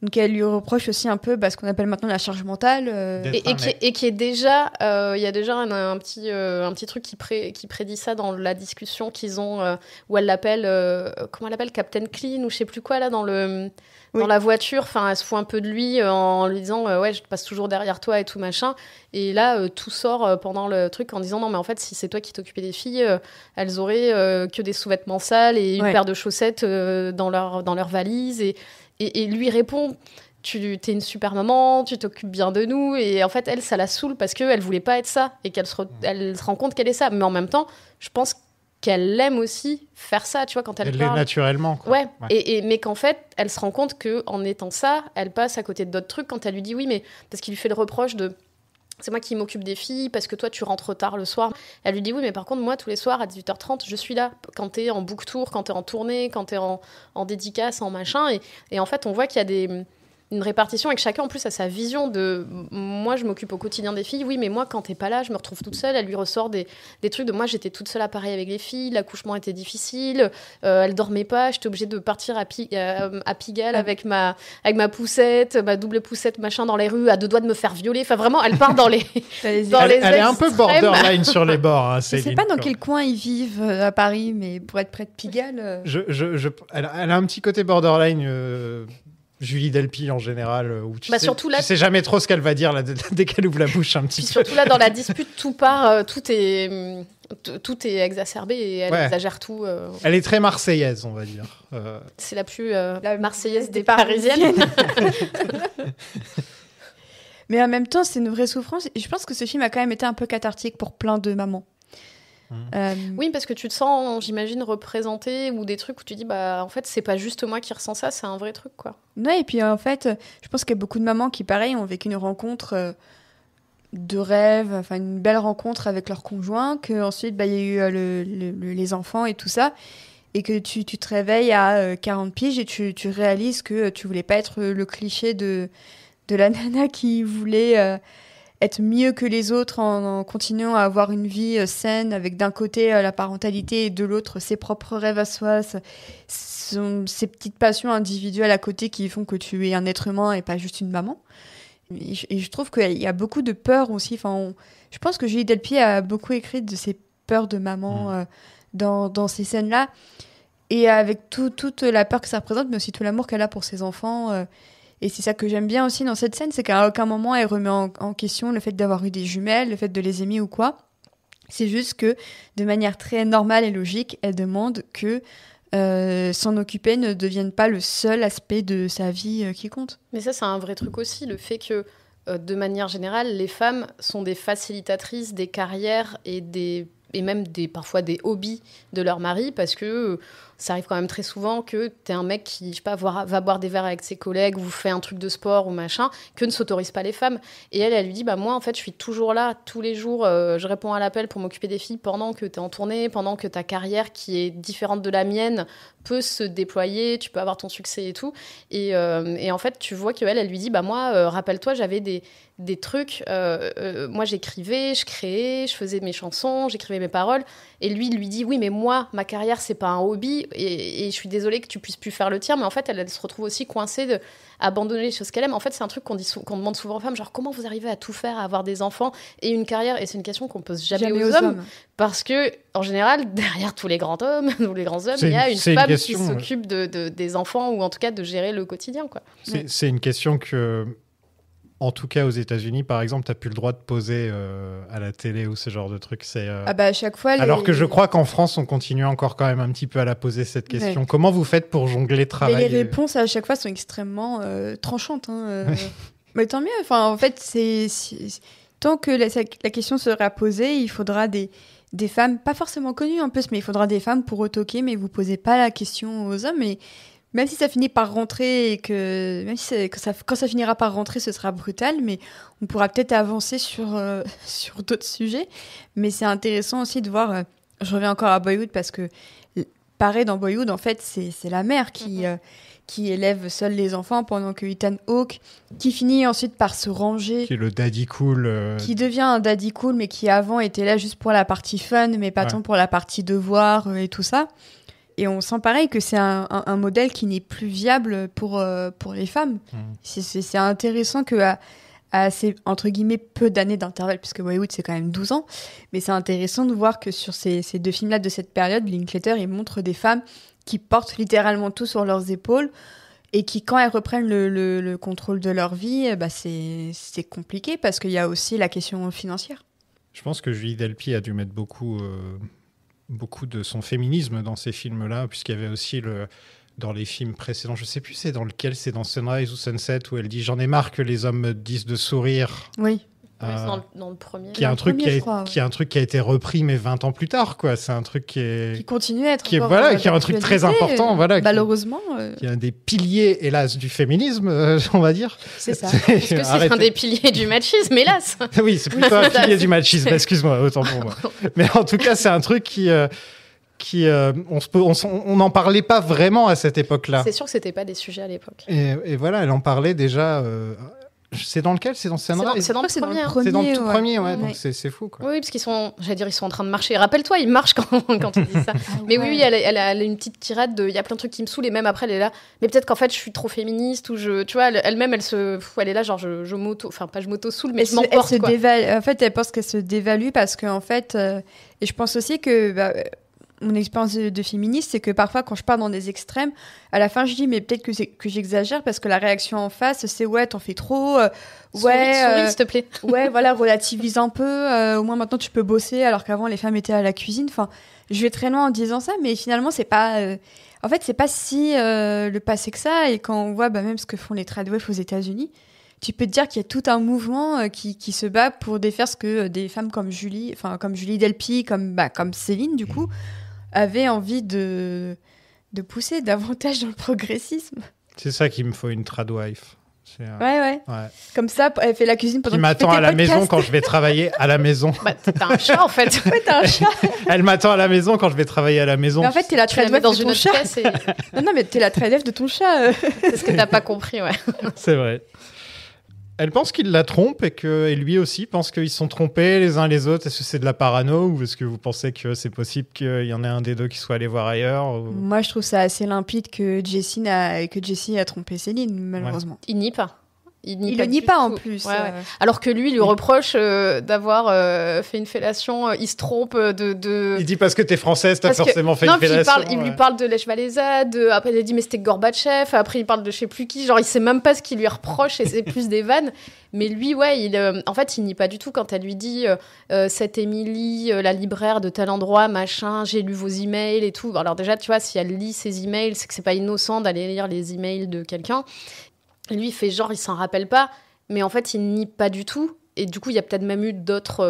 Donc elle lui reproche aussi un peu ce qu'on appelle maintenant la charge mentale.
Et qui est déjà, il y a déjà un petit truc qui prédit ça dans la discussion qu'ils ont, où elle l'appelle, comment elle l'appelle, Captain Clean ou je sais plus quoi là dans la voiture. Enfin, elle se fout un peu de lui en lui disant ouais, je passe toujours derrière toi et tout machin. Et là, tout sort pendant le truc en disant non mais en fait si c'est toi qui t'occupais des filles, elles auraient que des sous-vêtements sales et une paire de chaussettes dans leur valise et lui répond tu t'es une super maman, tu t'occupes bien de nous. Et en fait, elle, ça la saoule parce qu'elle voulait pas être ça et qu'elle elle se rend compte qu'elle est ça. Mais en même temps, je pense qu'elle aime aussi faire ça, tu vois, quand elle parle.
Elle l'est naturellement, quoi.
Ouais. Mais qu'en fait, elle se rend compte qu'en étant ça, elle passe à côté d'autres trucs quand elle lui dit oui, mais parce qu'il lui fait le reproche de c'est moi qui m'occupe des filles parce que toi tu rentres tard le soir. Elle lui dit oui mais par contre moi tous les soirs à 18h30 je suis là quand t'es en book tour, quand t'es en tournée, quand t'es en dédicace, en machin et en fait on voit qu'il y a une répartition et que chacun en plus a sa vision de moi je m'occupe au quotidien des filles, oui mais moi quand t'es pas là je me retrouve toute seule. Elle lui ressort des trucs de moi j'étais toute seule à Paris avec les filles, l'accouchement était difficile, elle dormait pas, j'étais obligée de partir à Pigalle avec ma poussette, ma double poussette machin dans les rues à 2 doigts de me faire violer. Enfin vraiment elle part dans les
elle est un peu borderline sur les bords, hein,
je sais pas dans quel coin ils vivent à Paris, mais pour être près de Pigalle
elle a un petit côté borderline. Julie Delpy en général, où tu sais jamais trop ce qu'elle va dire là, dès qu'elle ouvre la bouche un petit peu.
Surtout là, dans la dispute, tout part, tout est exacerbé et elle exagère tout.
Elle est très marseillaise, on va dire.
C'est la plus la marseillaise des Parisiennes.
Mais en même temps, c'est une vraie souffrance. Et je pense que ce film a quand même été un peu cathartique pour plein de mamans.
Oui, parce que tu te sens, j'imagine, représentée ou des trucs où tu dis, bah, en fait, c'est pas juste moi qui ressens ça, c'est un vrai truc, quoi.
Ouais, et puis en fait, je pense qu'il y a beaucoup de mamans qui, pareil, ont vécu une rencontre de rêve, enfin une belle rencontre avec leur conjoint, qu'ensuite, bah, il y a eu les enfants et tout ça, et que tu te réveilles à 40 piges et tu réalises que tu voulais pas être le cliché de la nana qui voulait être mieux que les autres en continuant à avoir une vie saine avec d'un côté la parentalité et de l'autre ses propres rêves à soi, ces petites passions individuelles à côté qui font que tu es un être humain et pas juste une maman. Et je trouve qu'il y a beaucoup de peurs aussi. Je pense que Julie Delpy a beaucoup écrit de ces peurs de maman dans ces scènes-là. Et avec toute la peur que ça représente, mais aussi tout l'amour qu'elle a pour ses enfants. Et c'est ça que j'aime bien aussi dans cette scène, c'est qu'à aucun moment elle remet en question le fait d'avoir eu des jumelles, le fait de les aimer ou quoi. C'est juste que, de manière très normale et logique, elle demande que s'en occuper ne devienne pas le seul aspect de sa vie qui compte.
Mais ça, c'est un vrai truc aussi, le fait que, de manière générale, les femmes sont des facilitatrices des carrières et même parfois des hobbies de leur mari, parce que ça arrive quand même très souvent que t'es un mec qui, je sais pas, va boire des verres avec ses collègues ou fait un truc de sport ou machin, que ne s'autorise pas les femmes. Et elle lui dit, bah moi, en fait, je suis toujours là, tous les jours, je réponds à l'appel pour m'occuper des filles pendant que t'es en tournée, pendant que ta carrière, qui est différente de la mienne, peut se déployer, tu peux avoir ton succès et tout. Et en fait, tu vois qu'elle lui dit, bah moi, rappelle-toi, j'avais des trucs, moi j'écrivais, je créais, je faisais mes chansons, j'écrivais mes paroles, et lui dit oui mais moi ma carrière c'est pas un hobby et je suis désolée que tu puisses plus faire le tien, mais en fait elle se retrouve aussi coincée d'abandonner les choses qu'elle aime. En fait c'est un truc qu'on demande souvent aux femmes, genre comment vous arrivez à tout faire, à avoir des enfants et une carrière, et c'est une question qu'on pose jamais aux hommes, parce que en général derrière tous les grands hommes il y a une femme qui s'occupe des enfants, ou en tout cas de gérer le quotidien, quoi.
C'est une question que, en tout cas, aux États-Unis, par exemple, tu n'as plus le droit de poser à la télé ou ce genre de truc.
À chaque fois.
Alors que je crois qu'en France, on continue encore quand même un petit peu à la poser, cette question. Ouais. Comment vous faites pour jongler travail?
Et les réponses à chaque fois sont extrêmement tranchantes. Mais tant mieux. Enfin, en fait, tant que la question sera posée, il faudra des femmes, pas forcément connues en plus, mais il faudra des femmes pour retoquer, mais vous posez pas la question aux hommes. Et même si ça finit par rentrer et quand ça finira par rentrer, ce sera brutal, mais on pourra peut-être avancer sur d'autres sujets. Mais c'est intéressant aussi de voir. Je reviens encore à Boyhood parce que, pareil, dans Boyhood, en fait, c'est la mère qui élève seule les enfants, pendant que Ethan Hawke, qui finit ensuite par se ranger,
qui est le daddy cool,
qui devient un daddy cool, mais qui avant était là juste pour la partie fun, mais pas tant pour la partie devoir et tout ça. et on sent pareil que c'est un modèle qui n'est plus viable pour les femmes. C'est intéressant qu'à assez, entre guillemets, peu d'années d'intervalle, puisque Boyhood, c'est quand même 12 ans, mais c'est intéressant de voir que sur ces deux films-là de cette période, Linklater, il montre des femmes qui portent littéralement tout sur leurs épaules, et qui, quand elles reprennent le contrôle de leur vie, c'est compliqué, parce qu'il y a aussi la question financière.
Je pense que Julie Delpy a dû mettre beaucoup de son féminisme dans ces films-là, puisqu'il y avait aussi dans les films précédents, je ne sais plus c'est dans lequel, c'est dans Sunrise ou Sunset, où elle dit « J'en ai marre que les hommes me disent de sourire ».
Oui.
Dans le premier.
Qui est un truc qui a été repris, mais 20 ans plus tard, quoi. C'est un truc qui
continue à être
qui est un truc très important, voilà.
Malheureusement.
Qui est un des piliers, hélas, du féminisme, on va dire.
C'est ça.
Est-ce que c'est un des piliers du machisme, hélas?
Oui, c'est plutôt un pilier du machisme, excuse-moi, autant pour moi. Mais en tout cas, c'est un truc on n'en parlait pas vraiment à cette époque-là.
C'est sûr que c'était pas des sujets à l'époque.
Et voilà, elle en parlait déjà. C'est dans lequel? C'est dans Sunrise?
C'est dans le premier.
C'est dans le tout premier, ouais.
Ouais.
Donc c'est fou, quoi.
Oui, parce qu'ils sont en train de marcher. Rappelle-toi, ils marchent quand tu dis ça. Mais oui, elle a une petite tirade de, il y a plein de trucs qui me saoulent, et même après, elle est là. Mais peut-être qu'en fait, je suis trop féministe, ou tu vois, elle-même, elle est là, genre, je m'auto-saoule, mais je m'emporte, quoi.
En fait, elle pense qu'elle se dévalue parce qu'en fait, et je pense aussi que, mon expérience de féministe, c'est que parfois, quand je pars dans des extrêmes, à la fin, je dis, mais peut-être que j'exagère parce que la réaction en face, c'est ouais, t'en fais trop.
Souris, s'il te plaît.
Ouais, voilà, relativise un peu. Au moins, maintenant, tu peux bosser alors qu'avant, les femmes étaient à la cuisine. Enfin, je vais très loin en disant ça, mais finalement, c'est pas. En fait, c'est pas si le passé que ça. Et quand on voit même ce que font les tradwives aux États-Unis, tu peux te dire qu'il y a tout un mouvement qui se bat pour défaire ce que des femmes comme Julie Delpy, comme Céline, du coup, avaient envie de pousser davantage dans le progressisme.
C'est ça qu'il me faut, une tradwife.
Ouais. Comme ça, elle fait la cuisine pendant
qui m'attend à la maison quand je vais travailler à la maison.
T'as un chat, en fait.
Ouais, t'as un chat.
Elle m'attend à la maison quand je vais travailler à la maison.
Mais en fait, t'es la tradwife
dans
de
une
ton chat.
pièce.
Non, mais t'es la tradwife de ton chat.
C'est ce que t'as pas compris, ouais.
C'est vrai. Elle pense qu'il la trompe et lui aussi pense qu'ils se sont trompés les uns les autres. Est-ce que c'est de la parano ou est-ce que vous pensez que c'est possible qu'il y en ait un des deux qui soit allé voir ailleurs ou...
Moi, je trouve ça assez limpide que Jessie a trompé Céline, malheureusement.
Ouais. Il nie pas. Il
le nie pas en plus.
Ouais. Alors que lui reproche d'avoir fait une fellation. Il se trompe de...
Il dit parce que t'es française, t'as forcément fait une fellation.
Il lui parle de Lech Walesa, après il a dit mais c'était Gorbatchev, après il parle de je sais plus qui, genre il sait même pas ce qu'il lui reproche et c'est plus des vannes. Mais lui, en fait, il nie pas du tout quand elle lui dit cette Émilie, la libraire de tel endroit, machin, j'ai lu vos emails et tout. Alors déjà, tu vois, si elle lit ses emails, c'est que c'est pas innocent d'aller lire les emails de quelqu'un. Et lui, il fait genre, il s'en rappelle pas, mais en fait, il nie pas du tout. Et du coup, il y a peut-être même eu d'autres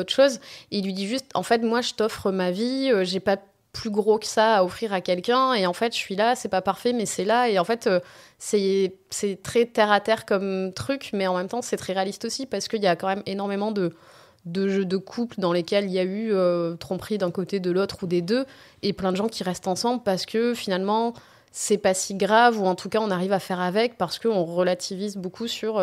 choses. Et il lui dit juste, en fait, moi, je t'offre ma vie, j'ai pas plus gros que ça à offrir à quelqu'un. Et en fait, je suis là, c'est pas parfait, mais c'est là. Et en fait, c'est très terre-à-terre comme truc, mais en même temps, c'est très réaliste aussi, parce qu'il y a quand même énormément de jeux de couple dans lesquels il y a eu tromperie d'un côté, de l'autre ou des deux, et plein de gens qui restent ensemble parce que finalement... c'est pas si grave, ou en tout cas on arrive à faire avec parce qu'on relativise beaucoup sur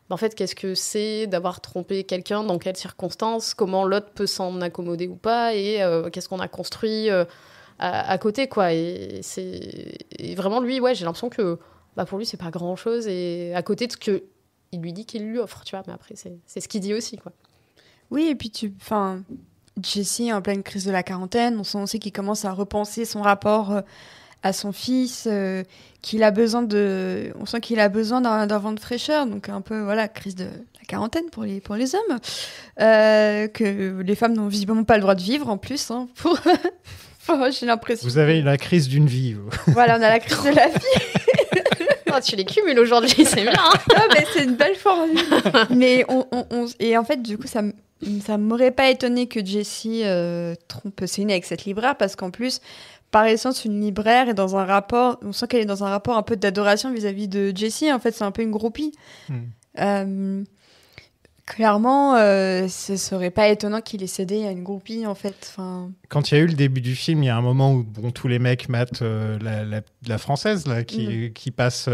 en fait qu'est-ce que c'est d'avoir trompé quelqu'un, dans quelles circonstances, comment l'autre peut s'en accommoder ou pas, et qu'est-ce qu'on a construit à côté, quoi. Et vraiment lui, j'ai l'impression que pour lui c'est pas grand chose, et à côté de ce que il lui dit qu'il lui offre, tu vois, mais après c'est ce qu'il dit aussi, quoi.
Oui, et puis Jessie en pleine crise de la quarantaine, on sent aussi qu'il commence à repenser son rapport à son fils, on sent qu'il a besoin d'un vent de fraîcheur, donc un peu, crise de la quarantaine pour les hommes, que les femmes n'ont visiblement pas le droit de vivre, en plus, hein, j'ai l'impression.
Vous avez la crise d'une vie, vous.
Voilà, on a la crise de la vie.
Tu les cumules aujourd'hui, c'est bien. Hein.
Non, mais c'est une belle formule. Mais et en fait, du coup, ça m'aurait pas étonné que Jessie trompe Céline avec cette libraire, parce qu'en plus, par essence, une libraire est dans un rapport... On sent qu'elle est dans un rapport un peu d'adoration vis-à-vis de Jessie. En fait, c'est un peu une groupie. Clairement, ce serait pas étonnant qu'il ait cédé à une groupie, en fait. Enfin...
Quand il y a eu le début du film, il y a un moment où tous les mecs matent la française là, qui passe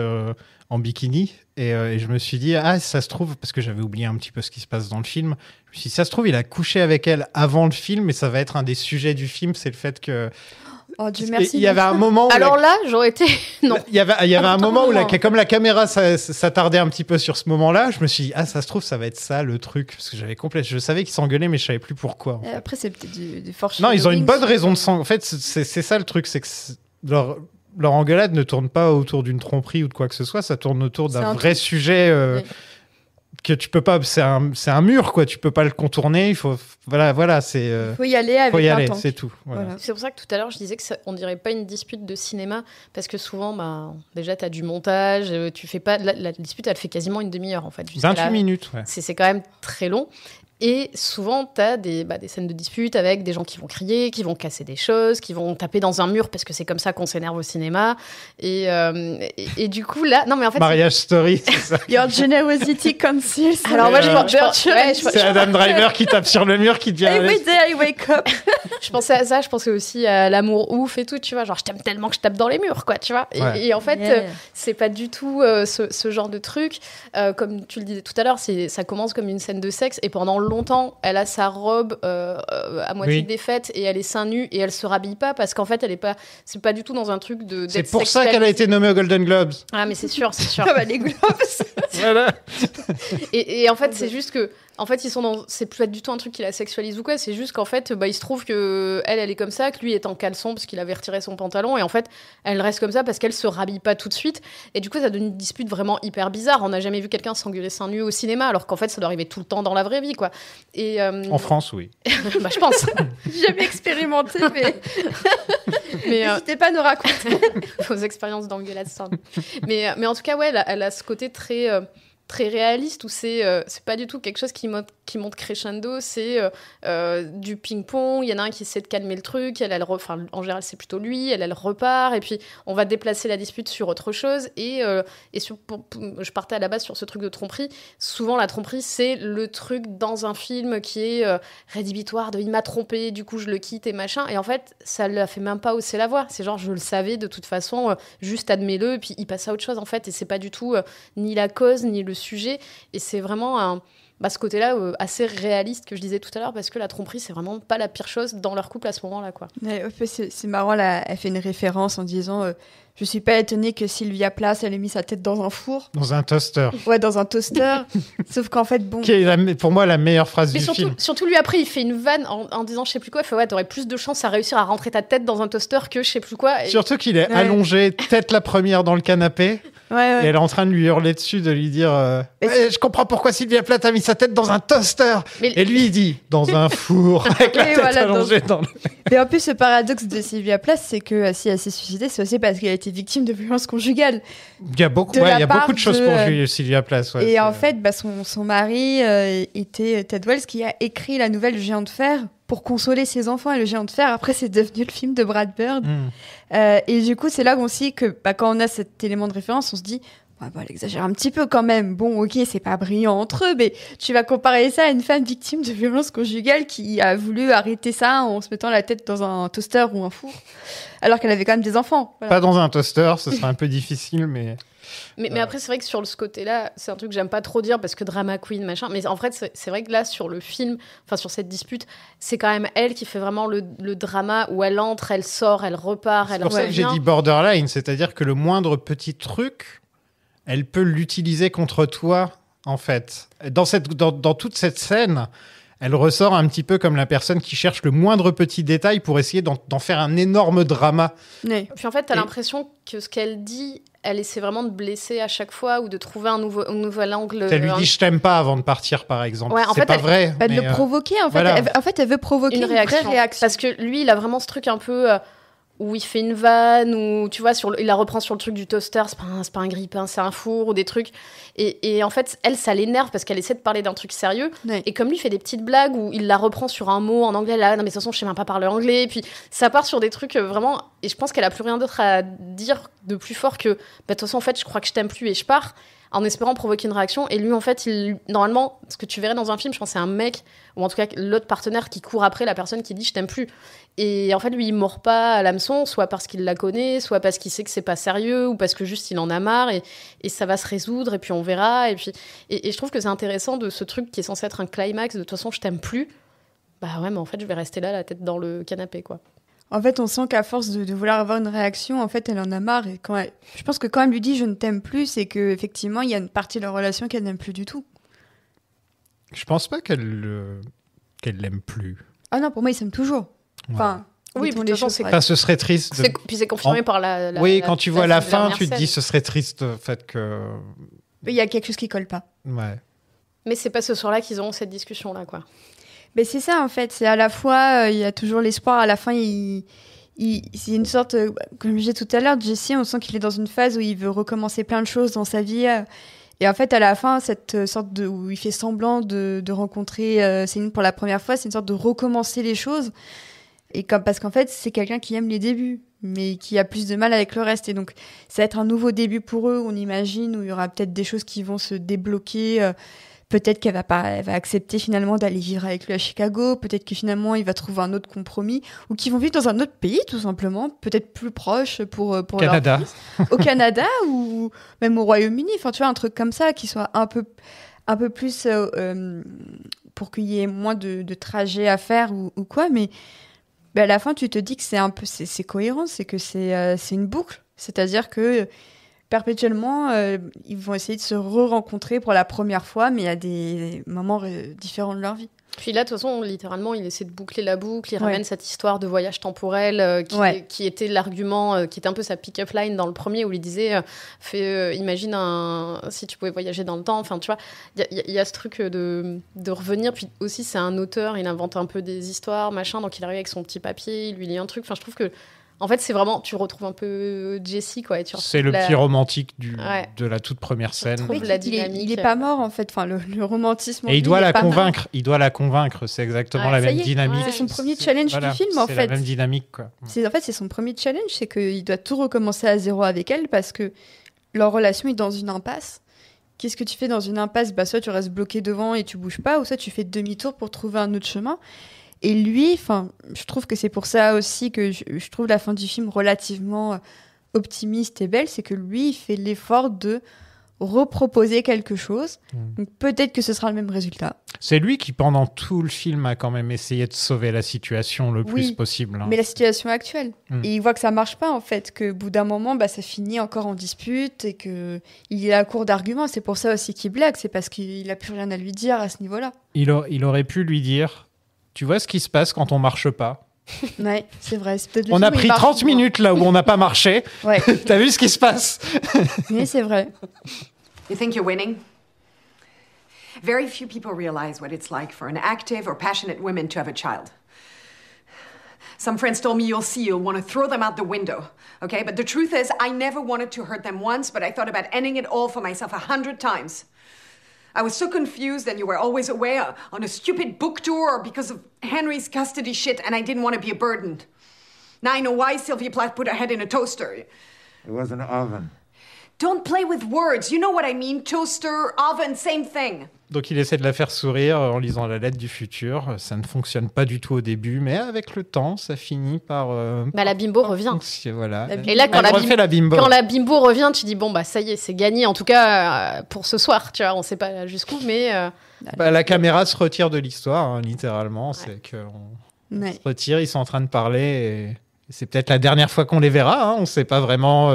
en bikini. Et je me suis dit, ça se trouve, parce que j'avais oublié un petit peu ce qui se passe dans le film, je me suis dit, ça se trouve, il a couché avec elle avant le film, et ça va être un des sujets du film, c'est le fait que...
Oh Dieu merci.
Il y avait un moment où
Alors là, j'aurais été. Non.
Il y avait un moment où
non.
comme la caméra s'attardait un petit peu sur ce moment-là, je me suis dit ça se trouve ça va être ça le truc parce que je savais qu'ils s'engueulaient mais je savais plus pourquoi. En fait.
Après c'est peut-être du fort.
Non, ils ont une bonne raison de s'en. En fait, c'est ça le truc, c'est que leur engueulade ne tourne pas autour d'une tromperie ou de quoi que ce soit, ça tourne autour d'un vrai sujet que tu peux pas. C'est un mur, quoi. Tu peux pas le contourner. Il faut. Voilà, c'est.
Faut y aller avec un temps.
C'est tout. Voilà.
C'est pour ça que tout à l'heure, je disais que on dirait pas une dispute de cinéma, parce que souvent, déjà, tu as du montage, tu fais pas. La dispute, elle fait quasiment une demi-heure, en fait.
28 minutes, ouais.
C'est quand même très long. Et souvent, tu as des scènes de dispute avec des gens qui vont crier, qui vont casser des choses, qui vont taper dans un mur parce que c'est comme ça qu'on s'énerve au cinéma. Et du coup, là... Non, mais en fait...
Mariage Story, c'est ça.
Your generosity conceals.
Alors moi, je
c'est Adam Driver qui tape sur le mur qui devient...
Every day I wake up.
Je pensais à ça, je pensais aussi à l'amour ouf et tout, tu vois. Genre, je t'aime tellement que je tape dans les murs, quoi, tu vois. Et en fait, c'est pas du tout ce genre de truc. Comme tu le disais tout à l'heure, ça commence comme une scène de sexe et pendant longtemps, elle a sa robe à moitié défaite et elle est seins nus et elle se rhabille pas parce qu'en fait, c'est pas du tout dans un truc de.
C'est pour ça qu'elle a été nommée aux Golden Globes.
Ah, mais c'est sûr.
Les Globes.
Voilà.
Et en fait, c'est juste que. En fait, c'est pas du tout un truc qui la sexualise ou quoi. C'est juste qu'en fait, il se trouve que elle est comme ça, que lui est en caleçon parce qu'il avait retiré son pantalon. Et en fait, elle reste comme ça parce qu'elle se rhabille pas tout de suite. Et du coup, ça donne une dispute vraiment hyper bizarre. On n'a jamais vu quelqu'un s'engueuler seins nus au cinéma, alors qu'en fait, ça doit arriver tout le temps dans la vraie vie, quoi. Et
en France, oui.
Je pense.
J'ai jamais expérimenté, mais n'hésitez pas à nous raconter
vos expériences d'engueulade seins nus. Mais en tout cas, ouais, elle a ce côté très réaliste où c'est pas du tout quelque chose qui monte crescendo, c'est du ping-pong, il y en a un qui essaie de calmer le truc, en général c'est plutôt lui, elle repart, et puis on va déplacer la dispute sur autre chose, je partais à la base sur ce truc de tromperie. Souvent la tromperie c'est le truc dans un film qui est rédhibitoire de il m'a trompé, du coup je le quitte et machin, et en fait ça la fait même pas hausser la voix, c'est genre je le savais de toute façon, juste admets-le, et puis il passe à autre chose en fait, et c'est pas du tout ni la cause ni le sujet, et c'est vraiment ce côté-là assez réaliste que je disais tout à l'heure, parce que la tromperie c'est vraiment pas la pire chose dans leur couple à ce moment-là, quoi.
C'est marrant là, elle fait une référence en disant je suis pas étonnée que Sylvia Plath elle ait mis sa tête dans un four,
dans un toaster.
Ouais, dans un toaster. Sauf qu'en fait qui
est pour moi la meilleure phrase du film.
Surtout lui après il fait une vanne en disant je sais plus quoi, il fait t'aurais plus de chance à réussir à rentrer ta tête dans un toaster que je sais plus quoi.
Surtout qu'il est allongé tête la première dans le canapé.
Ouais.
Et elle est en train de lui hurler dessus, de lui dire je comprends pourquoi Sylvia Plath a mis sa tête dans un toaster. Et lui il dit dans un four avec la tête allongée dans le...
Mais en plus ce paradoxe de Sylvia Plath c'est que si elle s'est suicidée c'est aussi parce qu'elle a été victime de violences conjugales.
Il y a beaucoup de choses pour Sylvia Plath. Ouais,
et en fait son mari était Ted Wells qui a écrit la nouvelle du Géant de Fer pour consoler ses enfants, et le Géant de Fer après c'est devenu le film de Brad Bird. Et du coup c'est là aussi que quand on a cet élément de référence on se dit elle exagère un petit peu quand même. Bon, ok, c'est pas brillant entre eux, mais tu vas comparer ça à une femme victime de violences conjugales qui a voulu arrêter ça en se mettant la tête dans un toaster ou un four, alors qu'elle avait quand même des enfants. Voilà.
Pas dans un toaster, ce serait un peu difficile, mais...
Mais après, c'est vrai que sur ce côté-là, c'est un truc que j'aime pas trop dire parce que drama queen, machin. Mais en fait, c'est vrai que là, sur le film, enfin sur cette dispute, c'est quand même elle qui fait vraiment le drama où elle entre, elle sort, elle repart, elle revient.
C'est pour ça que j'ai dit borderline, c'est-à-dire que le moindre petit truc, elle peut l'utiliser contre toi, en fait. Dans toute cette scène, elle ressort un petit peu comme la personne qui cherche le moindre petit détail pour essayer d'en faire un énorme drama.
Oui.
Puis en fait, t'as l'impression que ce qu'elle dit, elle essaie vraiment de blesser à chaque fois ou de trouver un nouvel angle.
Elle lui dit « je t'aime pas » avant de partir, par exemple.
Ouais,
c'est pas vrai.
De le provoquer, en fait.
Voilà.
En fait, elle veut provoquer une vraie réaction.
Parce que lui, il a vraiment ce truc un peu... où il fait une vanne, ou tu vois, il la reprend sur le truc du toaster, c'est pas un grille-pain, c'est un four, ou des trucs. Et en fait, elle, ça l'énerve parce qu'elle essaie de parler d'un truc sérieux.
Ouais.
Et comme lui fait des petites blagues où il la reprend sur un mot en anglais, là, non, mais de toute façon, je sais même pas parler anglais. Et puis, ça part sur des trucs vraiment. Et je pense qu'elle a plus rien d'autre à dire de plus fort que, de toute façon, en fait, je crois que je t'aime plus et je pars, en espérant provoquer une réaction. Et lui, en fait, normalement, ce que tu verrais dans un film, je pense, c'est un mec, ou en tout cas l'autre partenaire qui court après la personne qui dit je t'aime plus. Et en fait, lui, il mord pas à l'hameçon, soit parce qu'il la connaît, soit parce qu'il sait que c'est pas sérieux, ou parce que juste il en a marre, et ça va se résoudre, et puis on verra. Et je trouve que c'est intéressant de ce truc qui est censé être un climax, de toute façon, je t'aime plus. Bah ouais, mais en fait, je vais rester là, la tête dans le canapé, quoi.
En fait, on sent qu'à force de vouloir avoir une réaction, en fait, elle en a marre. Et je pense que quand elle lui dit « je ne t'aime plus », c'est qu'effectivement, il y a une partie de leur relation qu'elle n'aime plus du tout.
Je pense pas qu'elle l'aime plus.
Ah non, pour moi, ils s'aiment toujours. Enfin,
oui,
mettons
puis de toute façon, c'est
Enfin, ce serait triste.
Puis c'est confirmé par la.
Oui, quand tu vois la fin,
dernière
tu te
scène.
dis ce serait triste le fait que.
Il y a quelque chose qui colle pas.
Ouais.
Mais c'est pas ce soir-là qu'ils auront cette discussion-là, quoi.
Mais c'est ça, en fait. C'est à la fois, il y a toujours l'espoir. À la fin, c'est une sorte, comme je disais tout à l'heure, Jesse, on sent qu'il est dans une phase où il veut recommencer plein de choses dans sa vie. Et en fait, à la fin, cette sorte où il fait semblant de rencontrer Céline pour la première fois, c'est une sorte de recommencer les choses. Et parce qu'en fait, c'est quelqu'un qui aime les débuts, mais qui a plus de mal avec le reste. Et donc, ça va être un nouveau début pour eux, on imagine, où il y aura peut-être des choses qui vont se débloquer. Peut-être qu'elle elle va accepter finalement d'aller vivre avec lui à Chicago. Peut-être que finalement, il va trouver un autre compromis. Ou qu'ils vont vivre dans un autre pays, tout simplement. Peut-être plus proche pour
Canada.
leur fils. Au Canada ou même au Royaume-Uni. Enfin, tu vois, un truc comme ça qui soit un peu plus... pour qu'il y ait moins de trajets à faire ou quoi. Mais à la fin, tu te dis que c'est cohérent. C'est que c'est une boucle. C'est-à-dire que... perpétuellement, ils vont essayer de se re-rencontrer pour la première fois, mais il y a des moments différents de leur vie.
Puis là, de toute façon, littéralement, il essaie de boucler la boucle, il ramène cette histoire de voyage temporel qui était l'argument, qui était un peu sa pick-up line dans le premier, où il disait imagine si tu pouvais voyager dans le temps. Enfin, tu vois, il y a ce truc de revenir. Puis aussi, c'est un auteur, il invente un peu des histoires, machin, donc il arrive avec son petit papier, il lui lit un truc. Enfin, je trouve que en fait, c'est vraiment, tu retrouves un peu Jessie, quoi.
C'est le petit romantique de la toute première scène.
Oui,
il est pas mort, en fait. Enfin, le romantisme.
Et il doit la convaincre. Il doit la convaincre. C'est exactement la même dynamique.
C'est son premier challenge du film, en fait.
C'est la même dynamique, quoi.
En fait, c'est son premier challenge, c'est qu'il doit tout recommencer à zéro avec elle parce que leur relation est dans une impasse. Qu'est-ce que tu fais dans une impasse ? Soit tu restes bloqué devant et tu bouges pas, ou soit tu fais demi-tour pour trouver un autre chemin. Et lui, je trouve que c'est pour ça aussi que je trouve la fin du film relativement optimiste et belle, c'est que lui, il fait l'effort de reproposer quelque chose. Donc peut-être que ce sera le même résultat.
C'est lui qui, pendant tout le film, a quand même essayé de sauver la situation le plus possible.
Mais la situation actuelle. Et il voit que ça marche pas, en fait, qu'au bout d'un moment, ça finit encore en dispute et qu'il est à court d'arguments. C'est pour ça aussi qu'il blague, c'est parce qu'il a plus rien à lui dire à ce niveau-là.
Il aurait pu lui dire... Tu vois ce qui se passe quand on marche pas ?
Ouais, c'est vrai. C'est peut-être
on a pris 30 minutes là où on n'a pas marché.
Ouais.
T'as vu ce qui se passe ?
Oui, c'est vrai.
You think you're winning? Very few people realize what it's like for an active or passionate woman to have a child. Some friends told me you'll want to throw them out the window. Okay, but the truth is, I never wanted to hurt them once, but I thought about ending it all for myself 100 times. I was so confused, and you were always away on a stupid book tour or because of Henry's custody shit, and I didn't want to be a burden. Now I know why Sylvia Plath put her head in a toaster.
It was an oven.
Don't play with words. You know what I mean. Toaster, oven, same thing.
Donc il essaie de la faire sourire en lisant la lettre du futur. Ça ne fonctionne pas du tout au début, mais avec le temps, ça finit par...
la bimbo revient.
Voilà.
Et là, quand
la
bimbo revient, tu dis, bon, ça y est, c'est gagné. En tout cas, pour ce soir, tu vois, on ne sait pas jusqu'où, mais...
la caméra se retire de l'histoire, littéralement. C'est qu'on se retire, ils sont en train de parler. Et c'est peut-être la dernière fois qu'on les verra. On ne sait pas vraiment...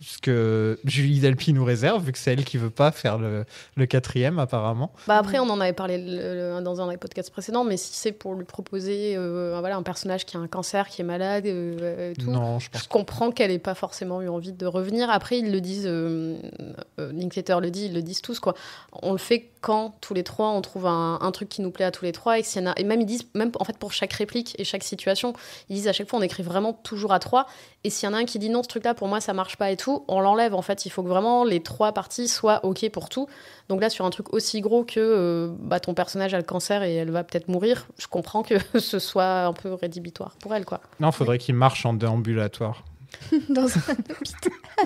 ce que Julie Delpy nous réserve, vu que c'est elle qui veut pas faire le 4e, apparemment.
Après, on en avait parlé dans un des podcasts précédents, mais si c'est pour lui proposer un personnage qui a un cancer, qui est malade, tout,
non,
je comprends qu'elle n'ait pas forcément eu envie de revenir. Après, ils le disent, Linklater le dit, ils le disent tous, quoi. On le fait quand, tous les trois, on trouve un truc qui nous plaît à tous les trois, et même ils disent, même en fait pour chaque réplique et chaque situation, ils disent à chaque fois, on écrit vraiment toujours à 3, et s'il y en a un qui dit non, ce truc-là, pour moi, ça marche pas et tout, on l'enlève. En fait, il faut que vraiment les 3 parties soient OK pour tout. Donc là, sur un truc aussi gros que ton personnage a le cancer et elle va peut-être mourir, je comprends que ce soit un peu rédhibitoire pour elle, quoi.
Non, faudrait qu'il marche en déambulatoire.
Dans un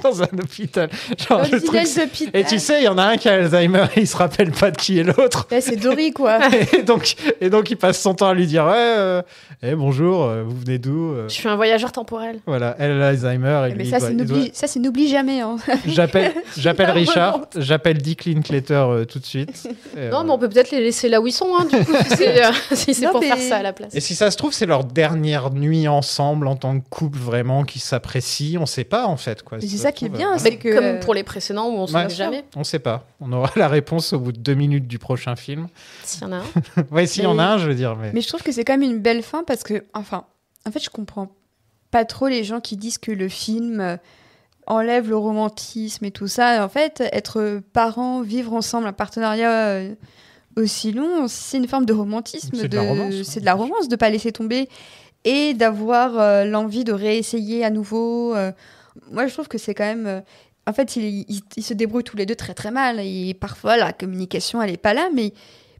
Dans un hôpital. Genre,
Dans
le
une
truc,
aile
c'est-
d'hôpital.
Et tu sais, il y en a un qui a Alzheimer et il se rappelle pas de qui est l'autre.
Ouais, c'est Dory, quoi.
Et donc, il passe son temps à lui dire bonjour, vous venez d'où
Je suis un voyageur temporel.
Voilà, elle a Alzheimer. Et
Mais
lui,
ça,
il doit-
c'est
il doit-
n'oublie... ça, c'est n'oublie jamais. Hein.
J'appelle
Super
Richard,
remonte.
j'appelle Dick Linklater tout de suite. Et,
Non, mais on peut peut-être les laisser là où ils sont, hein, du coup, si c'est
Non,
pour
mais-
faire ça à la place.
Et si ça se trouve, c'est leur dernière nuit ensemble en tant que couple vraiment qui s'apprécie. On sait pas en fait quoi.
Mais c'est
Ça
ça
se
qui est
trouve,
bien,
ouais.
c'est
Mais
que...
comme pour les précédents où on se
Ouais.
voit jamais,
On sait pas. On aura la réponse au bout de 2 minutes du prochain film.
s'il y en a un.
Ouais, s'il y en a un, je veux dire.
Mais je trouve que c'est quand même une belle fin parce que, enfin, en fait, je comprends pas trop les gens qui disent que le film enlève le romantisme et tout ça. En fait, être parents, vivre ensemble, un partenariat aussi long, c'est une forme de romantisme.
C'est de la romance,
C'est de la romance de pas laisser tomber et d'avoir l'envie de réessayer à nouveau. Moi, je trouve que c'est quand même. En fait, ils se débrouillent tous les deux très très mal et parfois la communication elle est pas là, mais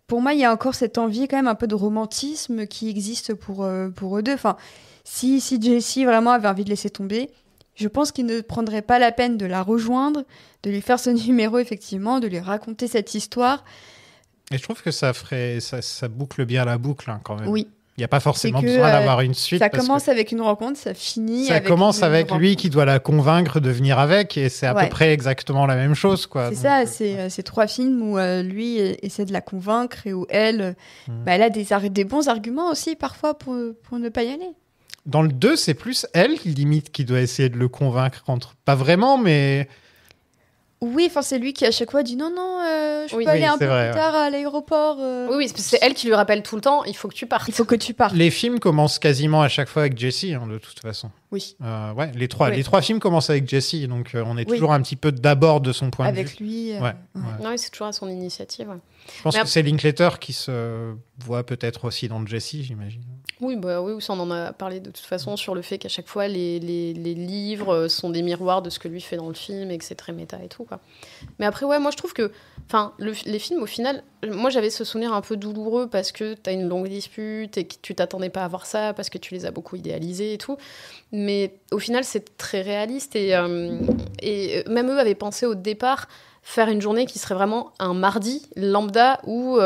pour moi, il y a encore cette envie quand même un peu de romantisme qui existe pour eux deux. Enfin, si Jessie vraiment avait envie de laisser tomber, je pense qu'il ne prendrait pas la peine de la rejoindre, de lui faire ce numéro effectivement, de lui raconter cette histoire.
Et je trouve que ça boucle bien la boucle hein, quand même.
Oui.
Il n'y a pas forcément
C'est que,
besoin d'avoir une suite.
Ça
parce
commence
que
avec une rencontre, ça finit
ça
avec
commence
une
avec lui
rencontre.
qui doit la convaincre de venir avec et c'est à
Ouais.
peu près exactement la même chose quoi.
C'est
Donc,
ça, c'est 3 films où lui essaie de la convaincre et où elle, elle a des bons arguments aussi parfois pour ne pas y aller.
Dans le 2, c'est plus elle limite qui doit essayer de le convaincre pas vraiment mais
Oui, enfin c'est lui qui à chaque fois dit non, je
Oui.
peux aller
Oui,
un
c'est
peu
vrai,
plus
ouais.
tard à l'aéroport.
Oui, parce que c'est elle qui lui rappelle tout le temps, il faut que tu partes.
Il faut que tu partes.
les films commencent quasiment à chaque fois avec Jessie hein, de toute façon.
Oui.
Ouais, les trois films commencent avec Jessie donc on est
Oui.
toujours un petit peu d'abord de son point de
Avec
vue.
lui.
Ouais, ouais.
Non, c'est toujours à son initiative. Ouais.
Je pense
Mais
que c'est Linklater qui se voit peut-être aussi dans Jessie, j'imagine.
Oui, ça, on en a parlé de toute façon sur le fait qu'à chaque fois, les livres sont des miroirs de ce que lui fait dans le film et que c'est très méta et tout, quoi. Mais après, ouais, moi, je trouve que les films, au final, moi, j'avais ce souvenir un peu douloureux parce que t'as une longue dispute et que tu t'attendais pas à voir ça parce que tu les as beaucoup idéalisés et tout. Mais au final, c'est très réaliste et même eux avaient pensé au départ faire une journée qui serait vraiment un mardi lambda où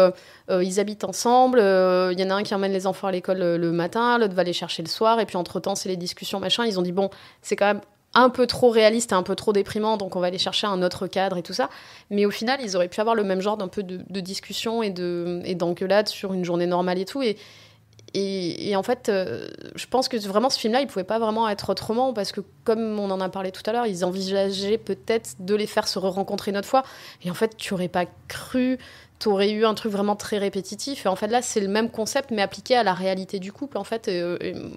ils habitent ensemble, il y en a un qui emmène les enfants à l'école le matin, l'autre va les chercher le soir, et puis entre-temps, c'est les discussions, machin. Ils ont dit, bon, c'est quand même un peu trop réaliste et un peu trop déprimant, donc on va aller chercher un autre cadre et tout ça. Mais au final, ils auraient pu avoir le même genre d'un peu de discussion et d'engueulade sur une journée normale et tout. Et en fait, je pense que vraiment ce film-là, il pouvait pas vraiment être autrement parce que, comme on en a parlé tout à l'heure, ils envisageaient peut-être de les faire se re-rencontrer une autre fois. Et en fait, tu aurais pas cru, tu aurais eu un truc vraiment très répétitif. Et en fait, là, c'est le même concept, mais appliqué à la réalité du couple, en fait. Et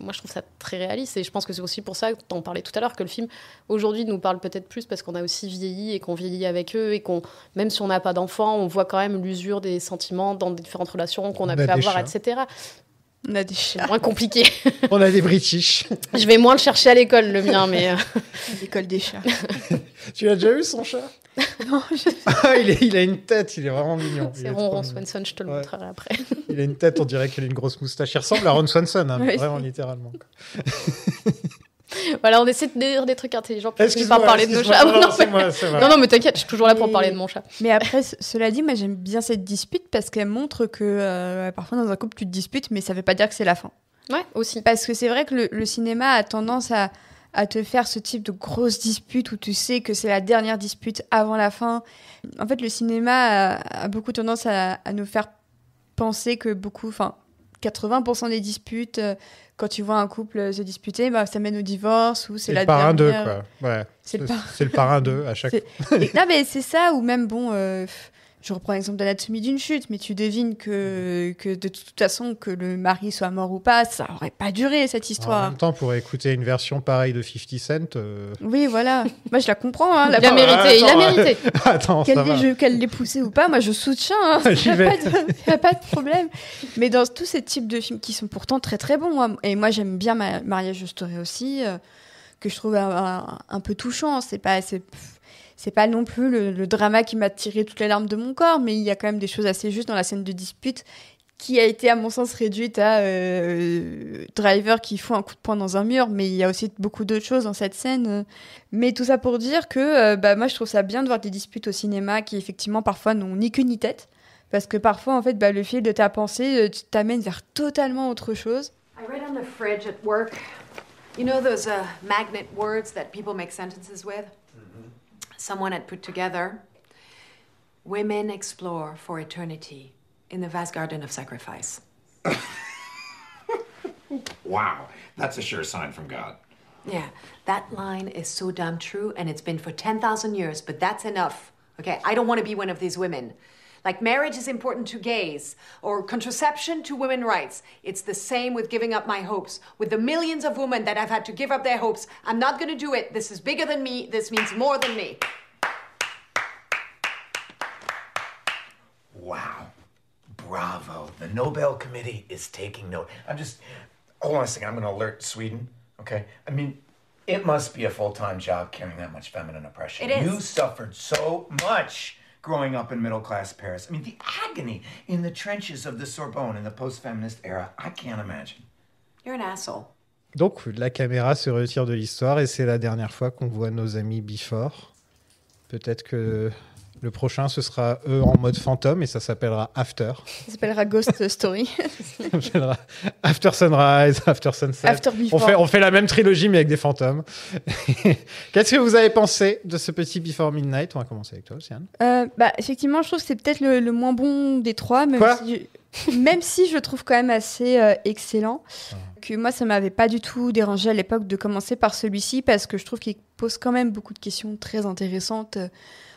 moi, je trouve ça très réaliste. Et je pense que c'est aussi pour ça, t'en parlais tout à l'heure, que le film, aujourd'hui, nous parle peut-être plus parce qu'on a aussi vieilli et qu'on vieillit avec eux et qu'on, même si on n'a pas d'enfants, on voit quand même l'usure des sentiments dans des différentes relations qu'on a pu avoir, etc.
On a des chats.
C'est moins compliqué.
On a des British.
Je vais moins le chercher à l'école, le mien, mais...
L'école des chats.
Tu as déjà eu son chat?
Non,
il a une tête, il est vraiment mignon.
C'est Ron Swanson, je te le montrerai après.
Il a une tête, on dirait qu'il a une grosse moustache. Il ressemble à Ron Swanson, hein,
Oui.
vraiment littéralement. Quoi.
Voilà, on essaie de dire des trucs intelligents pour
Excuse-moi,
pas parler de nos chats.
non,
Non,
c'est moi, c'est moi.
non, mais t'inquiète, je suis toujours là pour parler de mon chat.
Mais après, cela dit, moi j'aime bien cette dispute parce qu'elle montre que parfois dans un couple tu te disputes, mais ça veut pas dire que c'est la fin.
Ouais, aussi.
Parce que c'est vrai que le cinéma a tendance à te faire ce type de grosse dispute où tu sais que c'est la dernière dispute avant la fin. En fait, le cinéma a beaucoup tendance à nous faire penser que 80% des disputes, quand tu vois un couple se disputer, ça mène au divorce ou c'est la
le parrain 2,
dernière...
quoi. Ouais.
C'est
le parrain 2 à chaque fois.
Non, mais c'est ça, ou même, je reprends l'exemple d'Anatomie d'une chute, mais tu devines que de toute façon, que le mari soit mort ou pas, ça aurait pas duré, cette
En
histoire.
même temps, pour écouter une version pareille de 50 Cent...
Oui, voilà. Moi, je la comprends. Hein,
Il a mérité.
Attends, ça va.
Qu'elle l'ait poussé ou pas, moi, je soutiens. Hein,
J'y
y a
vais.
pas de problème. Mais dans tous ces types de films qui sont pourtant très, très bons, hein, et moi, j'aime bien Marriage Story aussi, que je trouve un peu touchant. C'est pas non plus le drama qui m'a tiré toutes les larmes de mon corps, mais il y a quand même des choses assez justes dans la scène de dispute qui a été, à mon sens, réduite à Driver qui fout un coup de poing dans un mur, mais il y a aussi beaucoup d'autres choses dans cette scène. Mais tout ça pour dire que moi, je trouve ça bien de voir des disputes au cinéma qui, effectivement, parfois n'ont ni queue ni tête. Parce que parfois, en fait, le fil de ta pensée t'amène vers totalement autre chose.
I read on the fridge at work, you know those magnet words that people make sentences with? Someone had put together, women explore for eternity in the vast garden of sacrifice.
Wow, that's a sure sign from God.
Yeah, that line is so damn true, and it's been for 10,000 years, but that's enough. Okay, I don't want to be one of these women. Like marriage is important to gays, or contraception to women's rights. It's the same with giving up my hopes. With the millions of women that have had to give up their hopes, I'm not going to do it. This is bigger than me. This means more than me.
Wow. Bravo. The Nobel Committee is taking note. Hold on a second. I'm going to alert Sweden, okay? I mean, it must be a full-time job carrying that much feminine oppression.
It is.
You suffered so much growing up in middle-class Paris. I mean, the agony in the trenches of the Sorbonne in the post-feminist era, I can't imagine.
You're an asshole.
Donc, la caméra se retire de l'histoire et c'est la dernière fois qu'on voit nos amis Before. Peut-être que le prochain, ce sera eux en mode fantôme et ça s'appellera After.
Ça s'appellera Ghost Story.
Ça s'appellera After Sunrise, After Sunset.
After Before.
On fait la même trilogie mais avec des fantômes. Qu'est-ce que vous avez pensé de ce petit Before Midnight? On va commencer avec toi, Océane.
Effectivement, je trouve que c'est peut-être le moins bon des trois, même si je le trouve quand même assez excellent. Que moi, ça m'avait pas du tout dérangé à l'époque de commencer par celui-ci parce que je trouve qu'il pose quand même beaucoup de questions très intéressantes.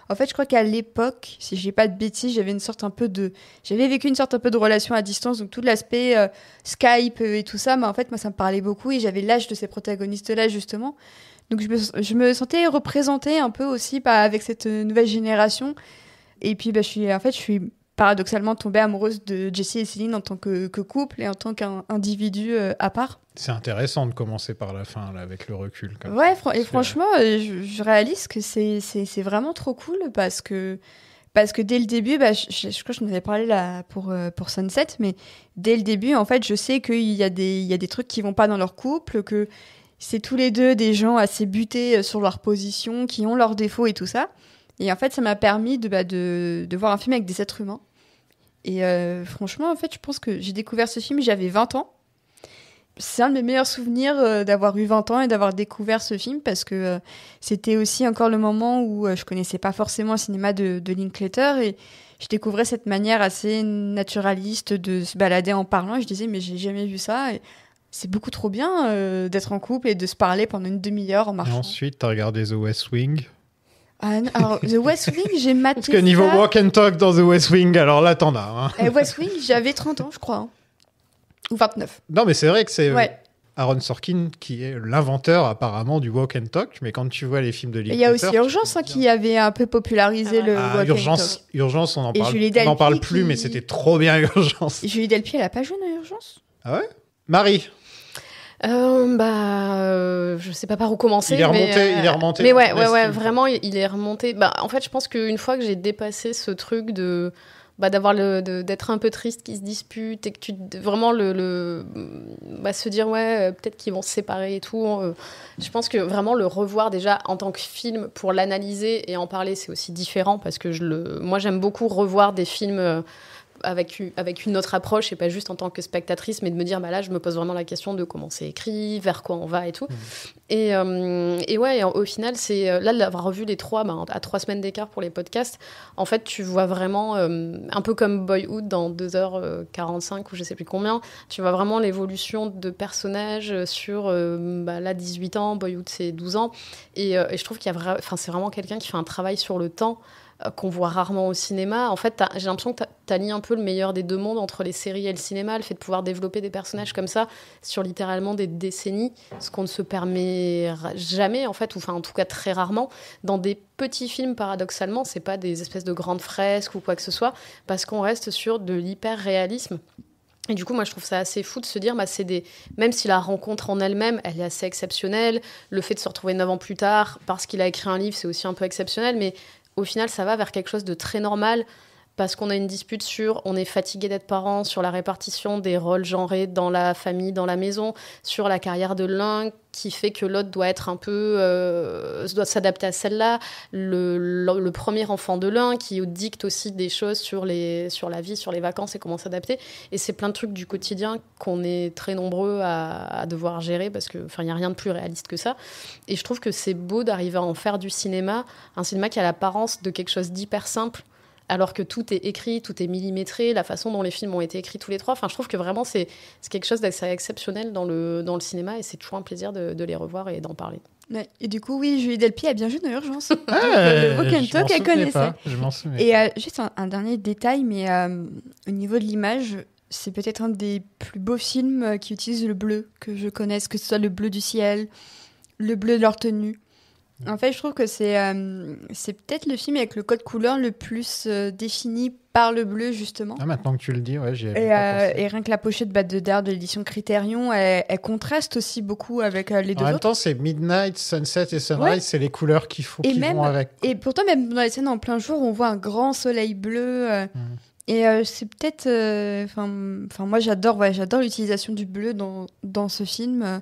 En fait, je crois qu'à l'époque, si je dis pas de bêtises, j'avais vécu une sorte un peu de relation à distance, donc tout l'aspect Skype et tout ça, mais en fait, moi, ça me parlait beaucoup et j'avais l'âge de ces protagonistes-là, justement. Donc, je me sentais représentée un peu aussi avec cette nouvelle génération. Et puis, je suis paradoxalement tombée amoureuse de Jessie et Céline en tant que couple et en tant qu'individu à part.
C'est intéressant de commencer par la fin, là, avec le recul.
Franchement, je réalise que c'est vraiment trop cool parce que dès le début, je crois que je m'en avais parlé là pour Sunset, mais dès le début, en fait, je sais qu'il y a des trucs qui vont pas dans leur couple, que c'est tous les deux des gens assez butés sur leur position, qui ont leurs défauts et tout ça. Et en fait, ça m'a permis de voir un film avec des êtres humains. Et franchement, en fait, je pense que j'ai découvert ce film, j'avais 20 ans. C'est un de mes meilleurs souvenirs d'avoir eu 20 ans et d'avoir découvert ce film parce que c'était aussi encore le moment où je connaissais pas forcément le cinéma de Linklater et je découvrais cette manière assez naturaliste de se balader en parlant et je disais mais j'ai jamais vu ça et c'est beaucoup trop bien d'être en couple et de se parler pendant une demi-heure en marchant.
Et ensuite, t'as regardé The West Wing.
Alors, The West Wing, j'ai maté
Parce que niveau walk and talk dans The West Wing, alors là, t'en as.
West Wing, j'avais 30 ans, je crois. Ou 29.
Non, mais c'est vrai que c'est Aaron Sorkin qui est l'inventeur, apparemment, du walk and talk. Mais quand tu vois les films de Linklater...
Il y a aussi Urgence qui avait un peu popularisé le walk and talk.
Urgence, on n'en parle plus, mais c'était trop bien, Urgence.
Et Julie Delpy, elle a pas joué dans Urgence?
Ah ouais? Marie?
Je sais pas par où commencer.
Il est remonté.
Mais ouais, vraiment, il est remonté. En fait, je pense qu'une fois que j'ai dépassé ce truc de d'être un peu triste, qu'ils se disputent et que tu vraiment se dire peut-être qu'ils vont se séparer et tout. Je pense que vraiment le revoir déjà en tant que film pour l'analyser et en parler, c'est aussi différent parce que moi j'aime beaucoup revoir des films. Avec une autre approche et pas juste en tant que spectatrice mais de me dire là je me pose vraiment la question de comment c'est écrit, vers quoi on va et tout. Et au final c'est là d'avoir revu les trois à 3 semaines d'écart pour les podcasts, en fait tu vois vraiment un peu comme Boyhood dans 2h45 ou je sais plus combien, tu vois vraiment l'évolution de personnages sur là 18 ans, Boyhood c'est 12 ans et je trouve qu'il y a c'est vraiment quelqu'un qui fait un travail sur le temps qu'on voit rarement au cinéma. En fait, j'ai l'impression que t'as lié un peu le meilleur des deux mondes entre les séries et le cinéma, le fait de pouvoir développer des personnages comme ça sur littéralement des décennies, ce qu'on ne se permet jamais, en fait, ou enfin en tout cas très rarement, dans des petits films, paradoxalement, c'est pas des espèces de grandes fresques ou quoi que ce soit, parce qu'on reste sur de l'hyper-réalisme. Et du coup, moi, je trouve ça assez fou de se dire, même si la rencontre en elle-même, elle est assez exceptionnelle, le fait de se retrouver 9 ans plus tard, parce qu'il a écrit un livre, c'est aussi un peu exceptionnel, mais au final, ça va vers quelque chose de très normal, parce qu'on a une dispute sur on est fatigué d'être parents, sur la répartition des rôles genrés dans la famille, dans la maison, sur la carrière de l'un qui fait que l'autre doit être un peu doit s'adapter à celle-là, le premier enfant de l'un qui dicte aussi des choses sur la vie, sur les vacances et comment s'adapter, et c'est plein de trucs du quotidien qu'on est très nombreux à devoir gérer parce que il y a rien de plus réaliste que ça, et je trouve que c'est beau d'arriver à en faire du cinéma, un cinéma qui a l'apparence de quelque chose d'hyper simple alors que tout est écrit, tout est millimétré, la façon dont les films ont été écrits tous les trois. Enfin, je trouve que vraiment, c'est quelque chose d'assez exceptionnel dans le cinéma, et c'est toujours un plaisir de les revoir et d'en parler.
Ouais. Et du coup, oui, Julie Delpy a bien joué dans Urgence.
Ah,
Broken Talk, elle connaissait.
Je m'en souviens.
Et juste un dernier détail, mais au niveau de l'image, c'est peut-être un des plus beaux films qui utilise le bleu que je connaisse, que ce soit le bleu du ciel, le bleu de leur tenue. En fait, je trouve que c'est peut-être le film avec le code couleur le plus défini par le bleu, justement.
Ah, maintenant que tu le dis, ouais, j'y avais
Et,
pas pensé.
et rien que la pochette de l'édition Criterion, elle contraste aussi beaucoup avec les deux
En même
autres.
temps, c'est Midnight, Sunset et Sunrise,
Ouais.
c'est les couleurs qui vont avec.
Et pourtant, même dans les scènes en plein jour, on voit un grand soleil bleu. Et c'est peut-être... moi, j'adore l'utilisation du bleu dans ce film.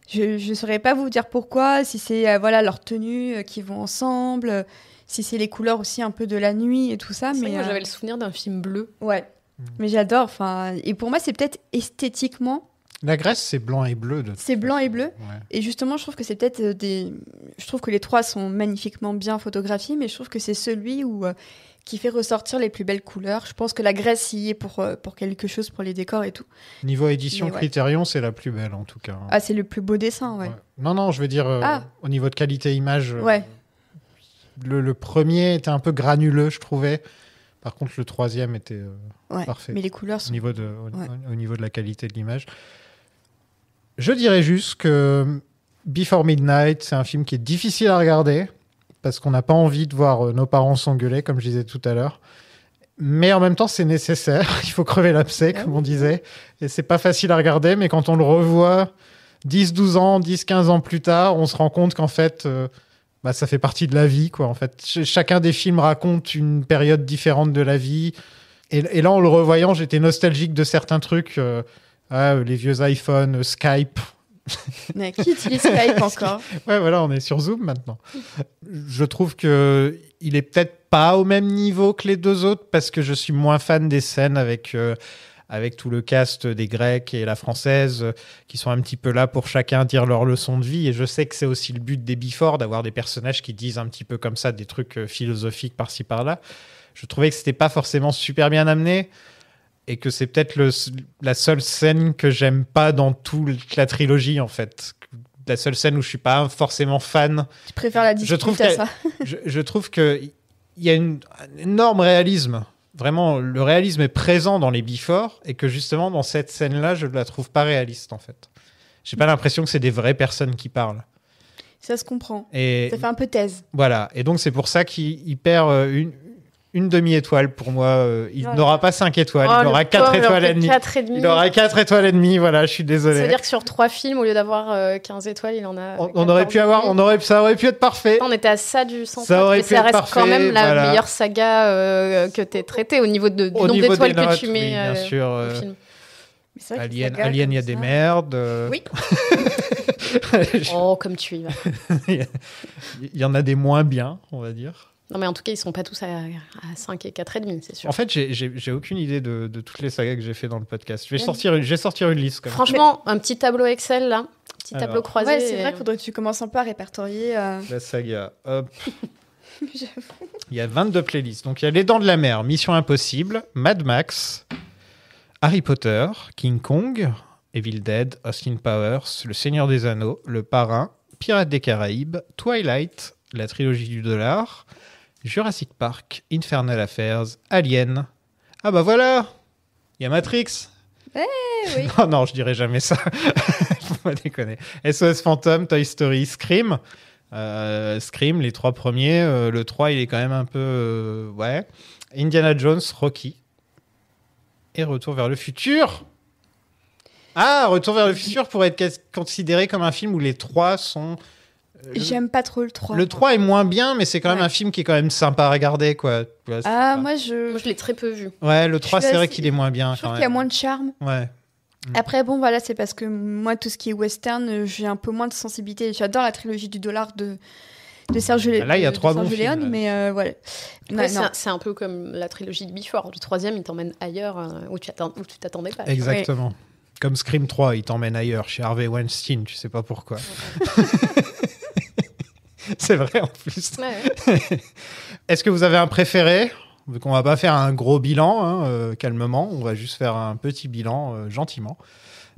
Je ne saurais pas vous dire pourquoi, si c'est leurs tenues qui vont ensemble, si c'est les couleurs aussi un peu de la nuit et tout ça.
C'est vrai
Mais
que moi, j'avais le souvenir d'un film bleu.
Ouais, mais j'adore. Et pour moi, c'est peut-être esthétiquement...
La Grèce, c'est blanc et bleu.
C'est blanc et bleu.
Ouais.
Et justement, je trouve que c'est peut-être Je trouve que les trois sont magnifiquement bien photographiés, mais je trouve que c'est celui qui fait ressortir les plus belles couleurs. Je pense que la Grèce y est pour quelque chose, pour les décors et tout.
Niveau édition
Mais ouais.
Criterion, c'est la plus belle en tout cas.
Ah, c'est le plus beau dessin, ouais.
Non, je veux dire, au niveau de qualité image,
Ouais.
le premier était un peu granuleux, je trouvais. Par contre, le troisième était
Ouais,
parfait.
mais les couleurs sont...
Au niveau de la qualité de l'image. Je dirais juste que Before Midnight, c'est un film qui est difficile à regarder parce qu'on n'a pas envie de voir nos parents s'engueuler, comme je disais tout à l'heure. Mais en même temps, c'est nécessaire. Il faut crever l'abcès, comme on disait. Et c'est pas facile à regarder, mais quand on le revoit 10, 12 ans, 10, 15 ans plus tard, on se rend compte qu'en fait, ça fait partie de la vie, quoi. En fait, chacun des films raconte une période différente de la vie. Et là, en le revoyant, j'étais nostalgique de certains trucs. Les vieux iPhones, Skype.
Mais qui utilise Skype encore?
Ouais, voilà, on est sur Zoom maintenant. Je trouve que il est peut-être pas au même niveau que les deux autres parce que je suis moins fan des scènes avec tout le cast des Grecs et la Française qui sont un petit peu là pour chacun dire leur leçon de vie. Et je sais que c'est aussi le but des Before, d'avoir des personnages qui disent un petit peu comme ça des trucs philosophiques par-ci par-là. Je trouvais que c'était pas forcément super bien amené. Et que c'est peut-être la seule scène que j'aime pas dans toute la trilogie, en fait. La seule scène où je suis pas forcément fan.
Tu préfères la dispute à ça?
Je trouve qu'il y a un énorme réalisme. Vraiment, le réalisme est présent dans les Before, et que justement, dans cette scène-là, je la trouve pas réaliste, en fait. J'ai pas l'impression que c'est des vraies personnes qui parlent.
Ça se comprend.
Et
ça fait un peu thèse.
Voilà. Et donc, c'est pour ça qu'il perd une demi-étoile pour moi. Il n'aura pas 5 étoiles. Il aura 4 étoiles et demie.
4,5.
Il aura 4 étoiles et demie. Voilà, je suis désolé.
Ça veut dire que sur 3 films, au lieu d'avoir 15 étoiles, il en a.
On aurait pu avoir. Ça aurait pu être parfait.
On était à ça du 100.
Ça aurait
mais
pu
ça
être
reste
parfait,
quand même la
voilà.
meilleure saga que tu as traitée au niveau du nombre
niveau
d'étoiles
des notes,
que tu mets
oui, bien sûr,
au film.
Mais vrai que
Alien, il y a des merdes.
Oui.
Oh, comme tu y vas.
Il y en a des moins bien, on va dire.
Non, mais en tout cas, ils sont pas tous à 5 et 4,5, c'est sûr.
En fait, j'ai aucune idée de toutes les sagas que j'ai fait dans le podcast. Je vais sortir une liste. Comme
Franchement, un petit tableau Excel, là. Petit tableau croisé.
Ouais, c'est vrai qu'il faudrait que tu commences un peu à répertorier.
La saga, hop. Il y a 22 playlists. Donc, il y a Les Dents de la Mer, Mission Impossible, Mad Max, Harry Potter, King Kong, Evil Dead, Austin Powers, Le Seigneur des Anneaux, Le Parrain, Pirates des Caraïbes, Twilight, la trilogie du dollar, Jurassic Park, Infernal Affairs, Alien. Ah bah voilà, il y a Matrix.
Oui.
Non, je dirais jamais ça. Faut pas déconner. SOS Phantom, Toy Story, Scream. Scream, les 3 premiers. Le 3, il est quand même un peu... ouais. Indiana Jones, Rocky. Et Retour vers le futur. Ah, Retour vers le futur pourrait être considéré comme un film où les 3 sont
J'aime pas trop le 3.
Le 3 est moins bien, mais c'est quand même un film qui est quand même sympa à regarder, quoi. Tu vois,
Ah, moi je
l'ai très peu vu.
Ouais, le 3,
suis
c'est vrai
assez-
qu'il est moins bien.
je trouve
quand
qu'il y a
même.
moins de charme.
Ouais.
Après, bon, voilà, c'est parce que moi, tout ce qui est western, j'ai un peu moins de sensibilité. J'adore la trilogie du dollar de Sergio Leone.
Là, il y a 3 bons films.
Leone, mais voilà.
Après,
Non, non.
c'est un peu comme la trilogie de Before. Le 3e, il t'emmène ailleurs où tu t'attendais pas.
Exactement. Comme Scream 3, il t'emmène ailleurs, chez Harvey Weinstein, tu sais pas pourquoi. C'est vrai en plus.
Ouais.
Est-ce que vous avez un préféré? Vu qu'on va pas faire un gros bilan, calmement, on va juste faire un petit bilan, gentiment.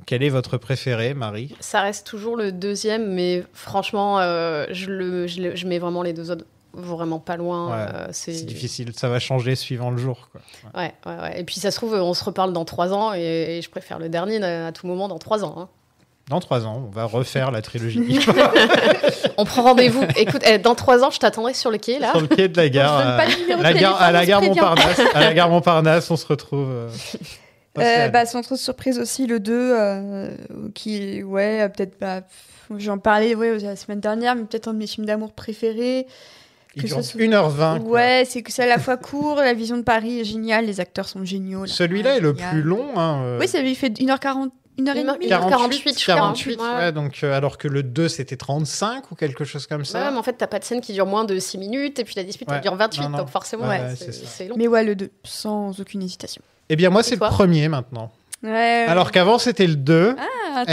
Quel est votre préféré, Marie?
Ça reste toujours le 2e, mais franchement, je mets vraiment les 2 autres vraiment pas loin.
Ouais, c'est difficile, ça va changer suivant le jour, quoi.
Ouais. Et puis ça se trouve, on se reparle dans 3 ans et je préfère le dernier à tout moment dans 3 ans. Hein.
Dans 3 ans, on va refaire la trilogie.
On prend rendez-vous. Écoute, dans 3 ans, je t'attendrai sur le quai, là.
Sur le quai de la gare,
donne pas le numéro de
à la
téléphone,
gare
on se
Montparnasse. À la gare Montparnasse, on se retrouve.
Sans trop de surprise aussi, le 2, qui, ouais, peut-être pas. J'en parlais la semaine dernière, mais peut-être un de mes films d'amour préférés.
Il dure 1h20.
Ouais, c'est que c'est à la fois court, la vision de Paris est géniale, les acteurs sont géniaux.
Celui-là est le plus long.
Oui, ça lui fait 1h40. 1h30
48, je crois.
48, ouais, donc, alors que le 2, c'était 35 ou quelque chose comme ça.
Ouais, mais en fait, t'as pas de scène qui dure moins de 6 minutes, et puis la dispute, elle dure 28, donc forcément, c'est long.
Mais ouais, le 2, sans aucune hésitation.
Eh bien, moi, c'est le premier maintenant.
Ouais.
Alors qu'avant, c'était le 2.
Ah,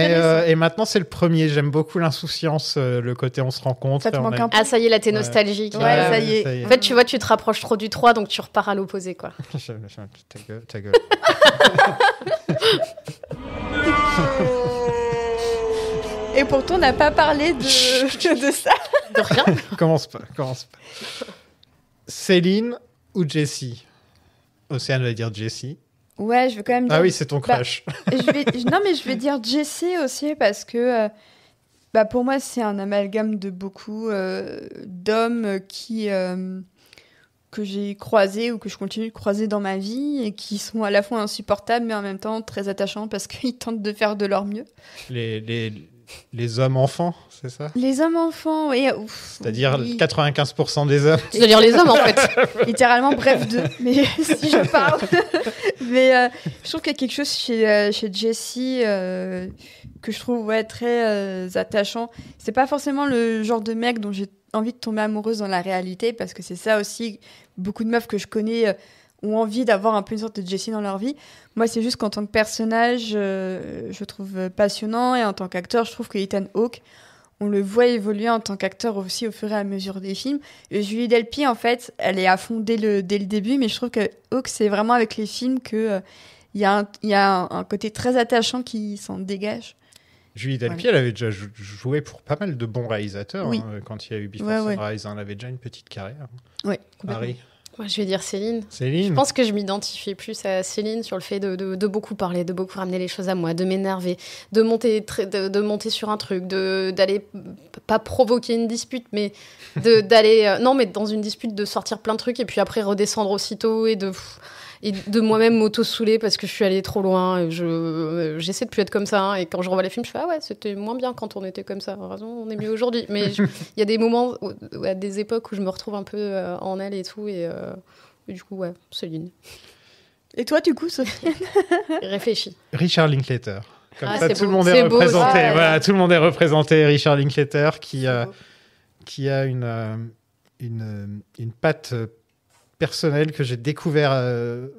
et maintenant, c'est le premier. J'aime beaucoup l'insouciance, le côté on se rencontre.
Ça te manque un peu.
Ah, ça y est, là, t'es nostalgique.
Ouais, ça y est.
En fait, tu vois, tu te rapproches trop du 3, donc tu repars à l'opposé, quoi.
Ta gueule.
Et pourtant, on n'a pas parlé de ça.
De rien.
Commence pas. Céline ou Jessie? Océane va dire Jessie.
Ouais, je veux quand même dire...
Ah oui, c'est ton crush.
Non, mais je vais dire Jessie aussi parce que pour moi, c'est un amalgame de beaucoup d'hommes que j'ai croisés ou que je continue de croiser dans ma vie et qui sont à la fois insupportables mais en même temps très attachants parce qu'ils tentent de faire de leur mieux.
Les hommes enfants, c'est ça?
Les hommes enfants, oui.
C'est-à-dire
oui.
95% des hommes.
C'est-à-dire les hommes, en fait.
Littéralement, bref d'eux, mais si je parle. Mais je trouve qu'il y a quelque chose chez Jessie que je trouve très attachant. C'est pas forcément le genre de mec dont j'ai envie de tomber amoureuse dans la réalité, parce que c'est ça aussi, beaucoup de meufs que je connais ont envie d'avoir un peu une sorte de Jessie dans leur vie. Moi, c'est juste qu'en tant que personnage, je trouve passionnant, et en tant qu'acteur, je trouve que Ethan Hawke, on le voit évoluer en tant qu'acteur aussi au fur et à mesure des films. Et Julie Delpy, en fait, elle est à fond dès le début, mais je trouve que Hawke, c'est vraiment avec les films que il y a un côté très attachant qui s'en dégage.
Julie Delpy, elle avait déjà joué pour pas mal de bons réalisateurs,
oui.
Quand il y a eu Before Sunrise. Elle avait déjà une petite carrière.
Oui,
Harry.
Moi, je vais dire Céline.
Céline.
Je pense que je m'identifie plus à Céline sur le fait de beaucoup parler, de beaucoup ramener les choses à moi, de m'énerver, de monter sur un truc, d'aller pas provoquer une dispute, mais d'aller non, mais dans une dispute de sortir plein de trucs et puis après redescendre aussitôt et de moi-même m'auto-saouler parce que je suis allée trop loin. Et j'essaie de plus être comme ça. Hein, et quand je revois les films, je fais ouais, c'était moins bien quand on était comme ça. Heureusement, on est mieux aujourd'hui. Mais il y a des moments, à des époques où je me retrouve un peu en elle et tout. Et du coup, ouais, Céline.
Et toi, du coup, Sophie?
Réfléchis.
Richard Linklater. Comme ça,
tout
le monde est représenté. Ouais. Voilà, tout le monde est représenté. Richard Linklater qui a une patte personnel que j'ai découvert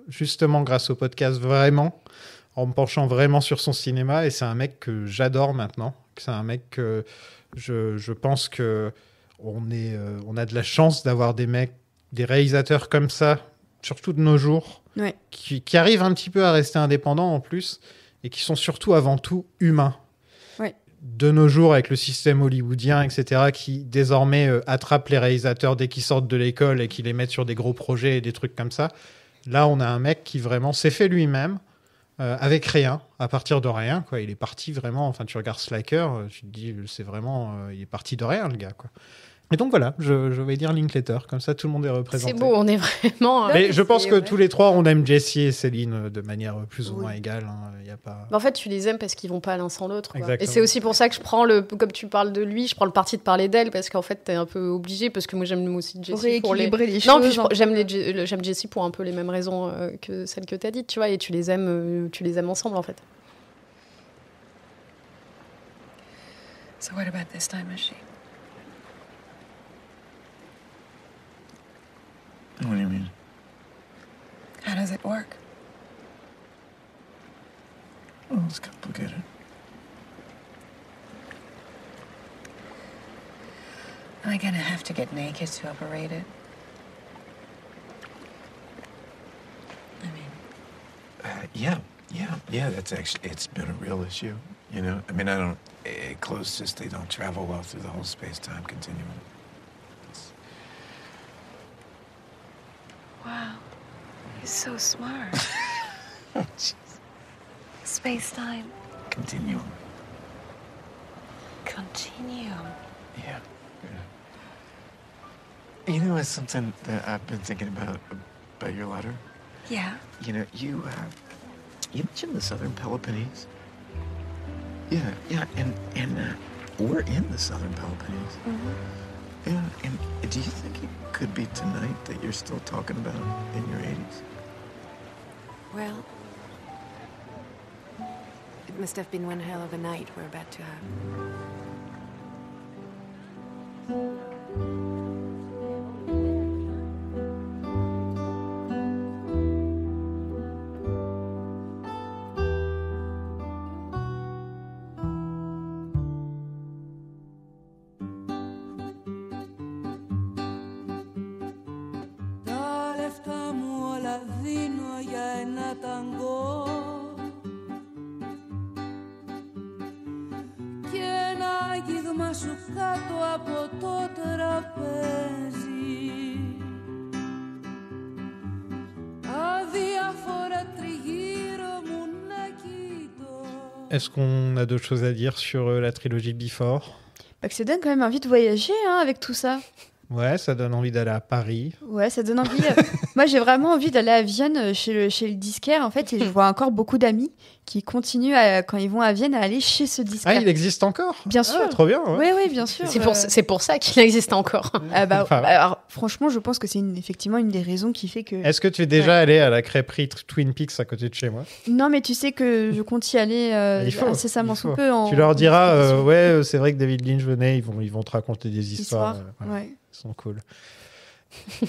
justement grâce au podcast, vraiment, en me penchant vraiment sur son cinéma, et c'est un mec que j'adore maintenant. C'est un mec que je pense que on a de la chance d'avoir des réalisateurs comme ça, surtout de nos jours,
ouais.
qui arrivent un petit peu à rester indépendants en plus, et qui sont surtout avant tout humains.
Ouais.
De nos jours, avec le système hollywoodien, etc., qui désormais attrape les réalisateurs dès qu'ils sortent de l'école et qui les mettent sur des gros projets et des trucs comme ça. Là, on a un mec qui vraiment s'est fait lui-même, avec rien, à partir de rien, quoi. Il est parti vraiment... Enfin, tu regardes Slacker, tu te dis, c'est vraiment... il est parti de rien, le gars, quoi. Et donc voilà, je vais dire Linklater, comme ça tout le monde est représenté.
C'est beau, on est vraiment...
Mais je pense que tous les trois, on aime Jessie et Céline de manière plus ou moins égale. Y a pas...
En fait, tu les aimes parce qu'ils vont pas l'un sans l'autre. Quoi.
Exactement.
Et c'est aussi pour ça que je prends comme tu parles de lui, je prends le parti de parler d'elle parce qu'en fait, t'es un peu obligé parce que moi j'aime aussi Jessie
pour rééquilibrer les
Non,
choses.
puis j'aime Jessie pour un peu les mêmes raisons que celles que t'as dites, tu vois, et tu les aimes ensemble en fait.
So what about this time machine?
What do you mean?
How does it work?
Well, it's complicated.
Am I gonna have to get naked to operate it? I mean...
Yeah, that's actually, it's been a real issue, you know? I mean, closed cysts, they don't travel well through the whole space-time continuum.
Wow, he's so smart.
Oh, jeez.
Space-time.
Continuum.
Continuum.
Yeah. You know, it's something that I've been thinking about your letter.
Yeah.
You know, you mentioned the Southern Peloponnese. Yeah, and we're in the Southern Peloponnese.
Mm-hmm.
Yeah, and do you think it could be tonight that you're still talking about in your 80s?
Well, it must have been one hell of a night we're about to have.
Est-ce qu'on a d'autres choses à dire sur la trilogie Before ?
Bah, que ça donne quand même envie de voyager avec tout ça.
Ouais, ça donne envie d'aller à Paris.
Ouais, ça donne envie. Moi, j'ai vraiment envie d'aller à Vienne chez le disquaire, en fait, et je vois encore beaucoup d'amis qui continuent, quand ils vont à Vienne, à aller chez ce disquaire.
Ah, il existe encore ?
Bien sûr.
Trop bien. Ouais.
Oui, bien sûr.
C'est pour ça qu'il existe encore.
Alors, franchement, je pense que c'est effectivement une des raisons qui fait que...
Est-ce que tu es déjà allé à la crêperie Twin Peaks à côté de chez moi ?
Non, mais tu sais que je compte y aller incessamment sous peu.
Tu leur diras, c'est vrai que David Lynch venait, ils vont te raconter des histoires.
Ouais.
Ils sont cool.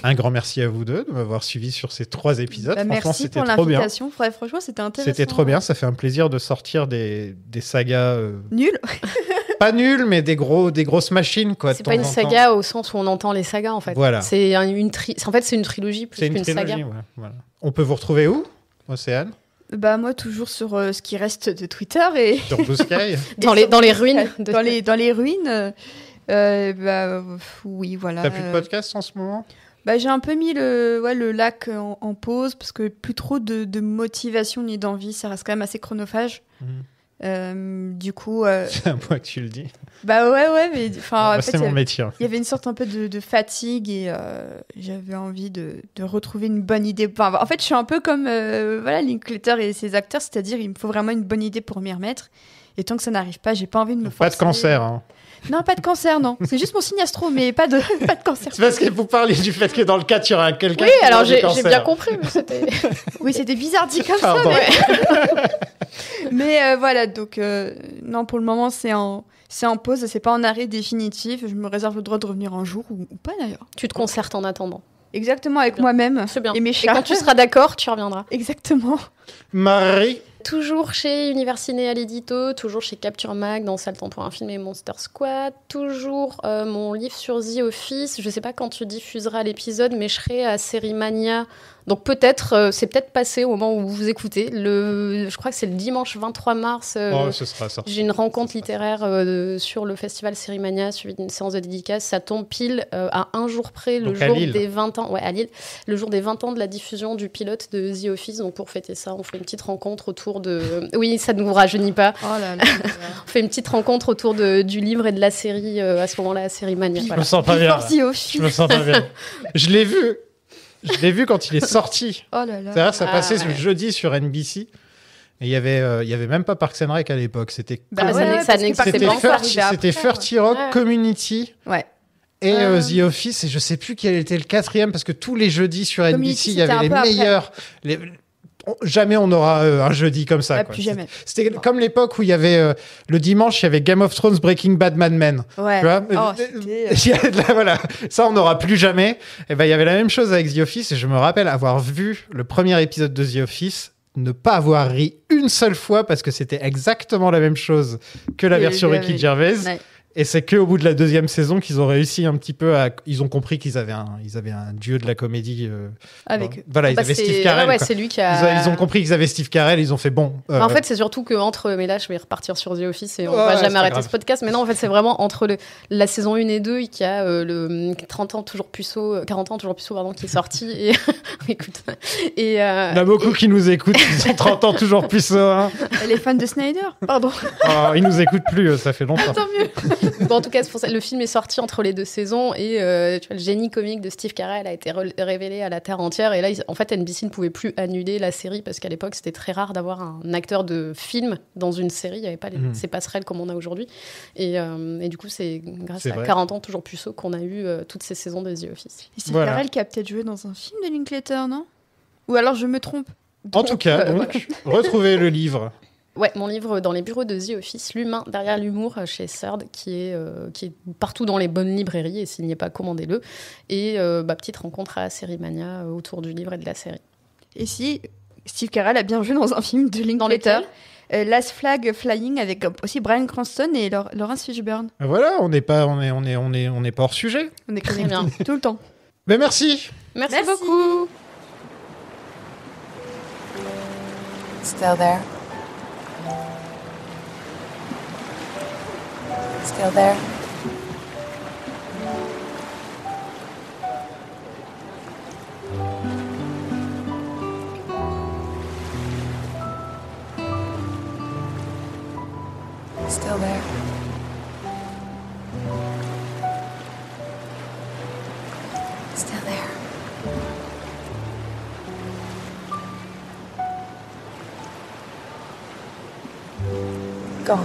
Un grand merci à vous deux de m'avoir suivi sur ces 3 épisodes. Franchement,
merci
c'était
pour
trop bien.
l'invitation. Franchement, c'était intéressant.
C'était trop bien. Ça fait un plaisir de sortir des sagas...
Nuls.
Pas nuls, mais des grosses machines, quoi.
C'est pas une saga au sens où on entend les sagas, en fait.
Voilà.
C'est une trilogie plus qu'une saga.
Ouais, voilà. On peut vous retrouver où, Océane ?
Moi, toujours sur ce qui reste de Twitter et...
Sur Blue Sky.
dans les ruines.
Dans les ruines... oui, voilà.
T'as plus de podcast en ce moment ?
J'ai un peu mis le lac en pause parce que plus trop de motivation ni d'envie, ça reste quand même assez chronophage. Du coup...
C'est un point que tu le dis.
Ouais, mais... en fait,
c'est mon métier.
Il y avait une sorte un peu de fatigue et j'avais envie de retrouver une bonne idée. En fait, je suis un peu comme Linklater et ses acteurs, c'est-à-dire il me faut vraiment une bonne idée pour m'y remettre. Et tant que ça n'arrive pas, j'ai pas envie de me forcer.
Pas de cancer, hein.
Non, pas de cancer, non. C'est juste mon signe astro, mais pas de cancer.
C'est parce que vous parliez du fait que dans le cadre, il y aura quelqu'un
qui
a
j'ai
cancer.
bien compris. Mais c'était...
Oui, c'était bizarre dit comme
Pardon.
ça. Mais voilà, donc non, pour le moment, c'est en pause, c'est pas en arrêt définitif. Je me réserve le droit de revenir un jour ou pas d'ailleurs.
Tu te concertes en attendant.
Exactement, avec moi-même.
C'est bien.
Et mes chats.
Et quand tu seras d'accord, tu reviendras.
Exactement.
Marie.
Toujours chez Univers Ciné à l'édito, toujours chez Capture Mag dans Sale Temps pour un film et Monster Squad, toujours mon livre sur The Office. Je sais pas quand tu diffuseras l'épisode, mais je serai à Série Mania Donc peut-être, c'est peut-être passé au moment où vous écoutez. Je crois que c'est le dimanche 23 mars.
Ce sera sorti.
J'ai une rencontre littéraire sur le festival Sérimania, suivi d'une séance de dédicace. Ça tombe pile à un jour près, le jour des 20 ans. Ouais, à Lille. Le jour des 20 ans de la diffusion du pilote de The Office. Donc pour fêter ça, on fait une petite rencontre autour de... Oui, ça ne vous rajeunit pas.
Oh là là.
On fait une petite rencontre autour du livre et de la série, à ce moment-là, à Sérimania.
Je me sens pas bien. Je me sens pas bien. Je l'ai vu quand il est sorti.
Oh là là.
C'est-à-dire, ça passait ce jeudi sur NBC. Et il y avait même pas Parks and Rec à l'époque. C'était c'était 30 Rock, Community.
Ouais.
Et The Office, et je sais plus quel était le 4e, parce que tous les jeudis sur NBC, il y avait les meilleurs. Jamais on aura un jeudi comme ça.
Plus jamais.
C'était comme l'époque où il y avait le dimanche, il y avait Game of Thrones, Breaking Bad, Mad Men.
Ouais.
Tu vois voilà. Ça, on n'aura plus jamais. Et ben, il y avait la même chose avec The Office, et je me rappelle avoir vu le premier épisode de The Office, ne pas avoir ri une seule fois parce que c'était exactement la même chose que la version Ricky Gervais. Ouais. Et c'est qu'au bout de la 2e saison qu'ils ont réussi un petit peu à... Ils ont compris qu'ils avaient un dieu de la comédie.
Avec eux.
Voilà, ils avaient Steve Carell.
Ouais, c'est lui qui a...
Ils ont compris qu'ils avaient Steve Carell, ils ont fait bon.
En fait, c'est surtout qu'entre... Mais là, je vais repartir sur The Office et on va jamais arrêter ce podcast. Mais non, en fait, c'est vraiment entre la saison 1 et 2 qu'il y a le 40 ans toujours puceau, pardon, qui est sorti. Et... Écoute. Et,
il y en a beaucoup qui nous écoutent, qui sont 30 ans toujours puceau. Hein.
Les fans de Snyder, pardon.
Oh, ils nous écoutent plus, ça fait longtemps.
Tant mieux. Bon, en tout cas, c'est pour ça, le film est sorti entre les 2 saisons et tu vois, le génie comique de Steve Carell a été révélé à la terre entière. Et là, en fait, NBC ne pouvait plus annuler la série parce qu'à l'époque, c'était très rare d'avoir un acteur de film dans une série. Il n'y avait pas ces passerelles comme on a aujourd'hui. Et du coup, c'est grâce à 40 ans toujours puceau qu'on a eu toutes ces saisons de The Office.
Et Steve Carell qui a peut-être joué dans un film de Linklater, non ? Ou alors je me trompe.
En tout cas, donc, retrouvez le livre.
Ouais, mon livre Dans les bureaux de The Office, l'humain derrière l'humour chez Third, qui est partout dans les bonnes librairies, et s'il n'y est pas, commandez-le. Et petite rencontre à Sérimania autour du livre et de la série.
Et si Steve Carell a bien joué dans un film de Linklater, Last Flag Flying, avec aussi Bryan Cranston et Laurence Fishburne.
Voilà, on n'est pas hors sujet.
On est très bien tout le temps.
Mais merci.
Merci beaucoup.
Still there? Still there? Still there? Still there? Gone.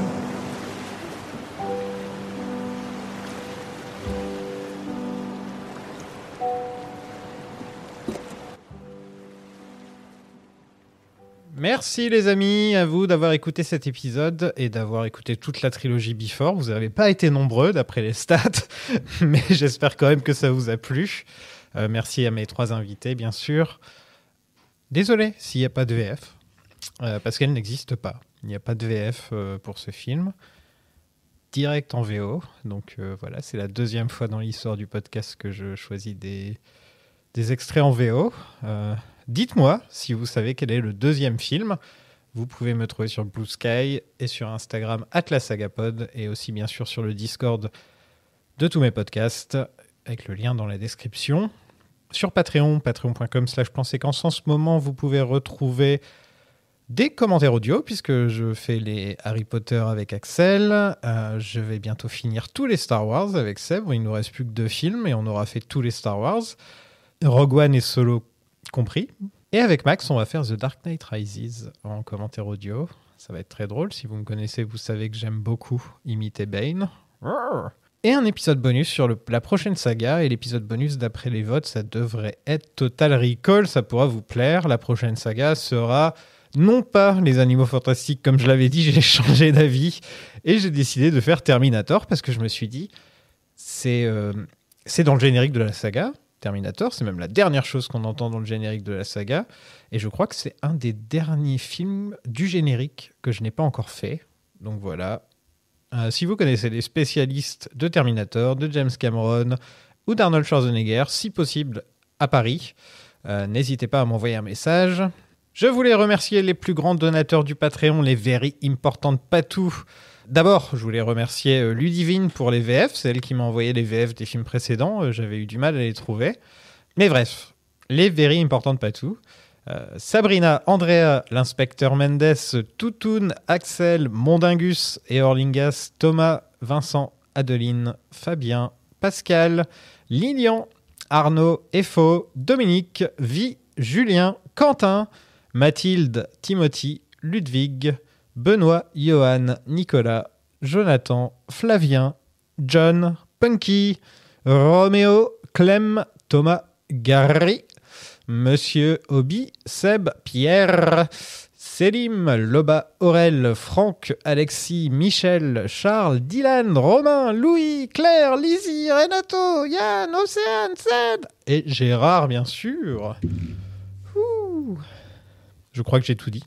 Merci les amis, à vous d'avoir écouté cet épisode et d'avoir écouté toute la trilogie Before. Vous n'avez pas été nombreux d'après les stats, mais j'espère quand même que ça vous a plu. Merci à mes 3 invités, bien sûr. Désolé s'il n'y a pas de VF, parce qu'elle n'existe pas. Il n'y a pas de VF pour ce film. Direct en VO. Donc voilà, c'est la 2e fois dans l'histoire du podcast que je choisis des extraits en VO. Dites-moi si vous savez quel est le 2e film. Vous pouvez me trouver sur Blue Sky et sur Instagram @lasagapod et aussi bien sûr sur le Discord de tous mes podcasts avec le lien dans la description. Sur Patreon, patreon.com/planséquence. En ce moment, vous pouvez retrouver des commentaires audio puisque je fais les Harry Potter avec Axel. Je vais bientôt finir tous les Star Wars avec Seb. Il ne nous reste plus que 2 films et on aura fait tous les Star Wars. Rogue One et Solo compris. Et avec Max, on va faire The Dark Knight Rises en commentaire audio. Ça va être très drôle. Si vous me connaissez, vous savez que j'aime beaucoup imiter Bane. Et un épisode bonus sur la prochaine saga. Et l'épisode bonus, d'après les votes, ça devrait être Total Recall. Ça pourra vous plaire. La prochaine saga sera non pas les Animaux Fantastiques, comme je l'avais dit, j'ai changé d'avis. Et j'ai décidé de faire Terminator parce que je me suis dit, c'est dans le générique de la saga. Terminator, c'est même la dernière chose qu'on entend dans le générique de la saga. Et je crois que c'est un des derniers films du générique que je n'ai pas encore fait. Donc voilà. Si vous connaissez les spécialistes de Terminator, de James Cameron ou d'Arnold Schwarzenegger, si possible à Paris, N'hésitez pas à m'envoyer un message. Je voulais remercier les plus grands donateurs du Patreon, les Very Important Patou. D'abord, je voulais remercier Ludivine pour les VF, c'est elle qui m'a envoyé les VF des films précédents, j'avais eu du mal à les trouver. Mais bref, les Very Important Patou. Sabrina, Andrea, l'inspecteur Mendes, Toutoun, Axel, Mondingus et Orlingas, Thomas, Vincent, Adeline, Fabien, Pascal, Lilian, Arnaud, Efo, Dominique, Vi, Julien, Quentin, Mathilde, Timothy, Ludwig, Benoît, Johan, Nicolas, Jonathan, Flavien, John, Punky, Roméo, Clem, Thomas, Gary, Monsieur Obi, Seb, Pierre, Selim, Loba, Aurel, Franck, Alexis, Michel, Charles, Dylan, Romain, Louis, Claire, Lizzie, Renato, Yann, Océane, Ced et Gérard, bien sûr. Ouh. Je crois que j'ai tout dit.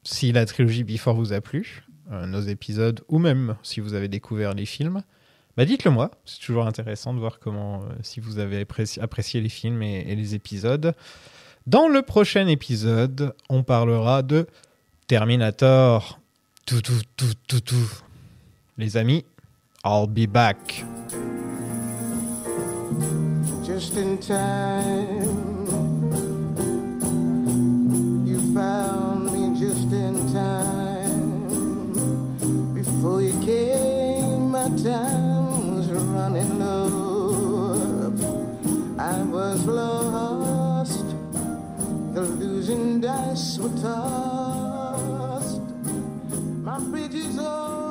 Si la trilogie Before vous a plu, nos épisodes, ou même si vous avez découvert les films, bah dites-le moi. C'est toujours intéressant de voir comment, si vous avez apprécié les films et les épisodes. Dans le prochain épisode, on parlera de Terminator. Tout. Les amis, I'll be back.
Just in time. You found me just in time. Before you came, my time was running low. I was lost. The losing dice were tossed. My bridges all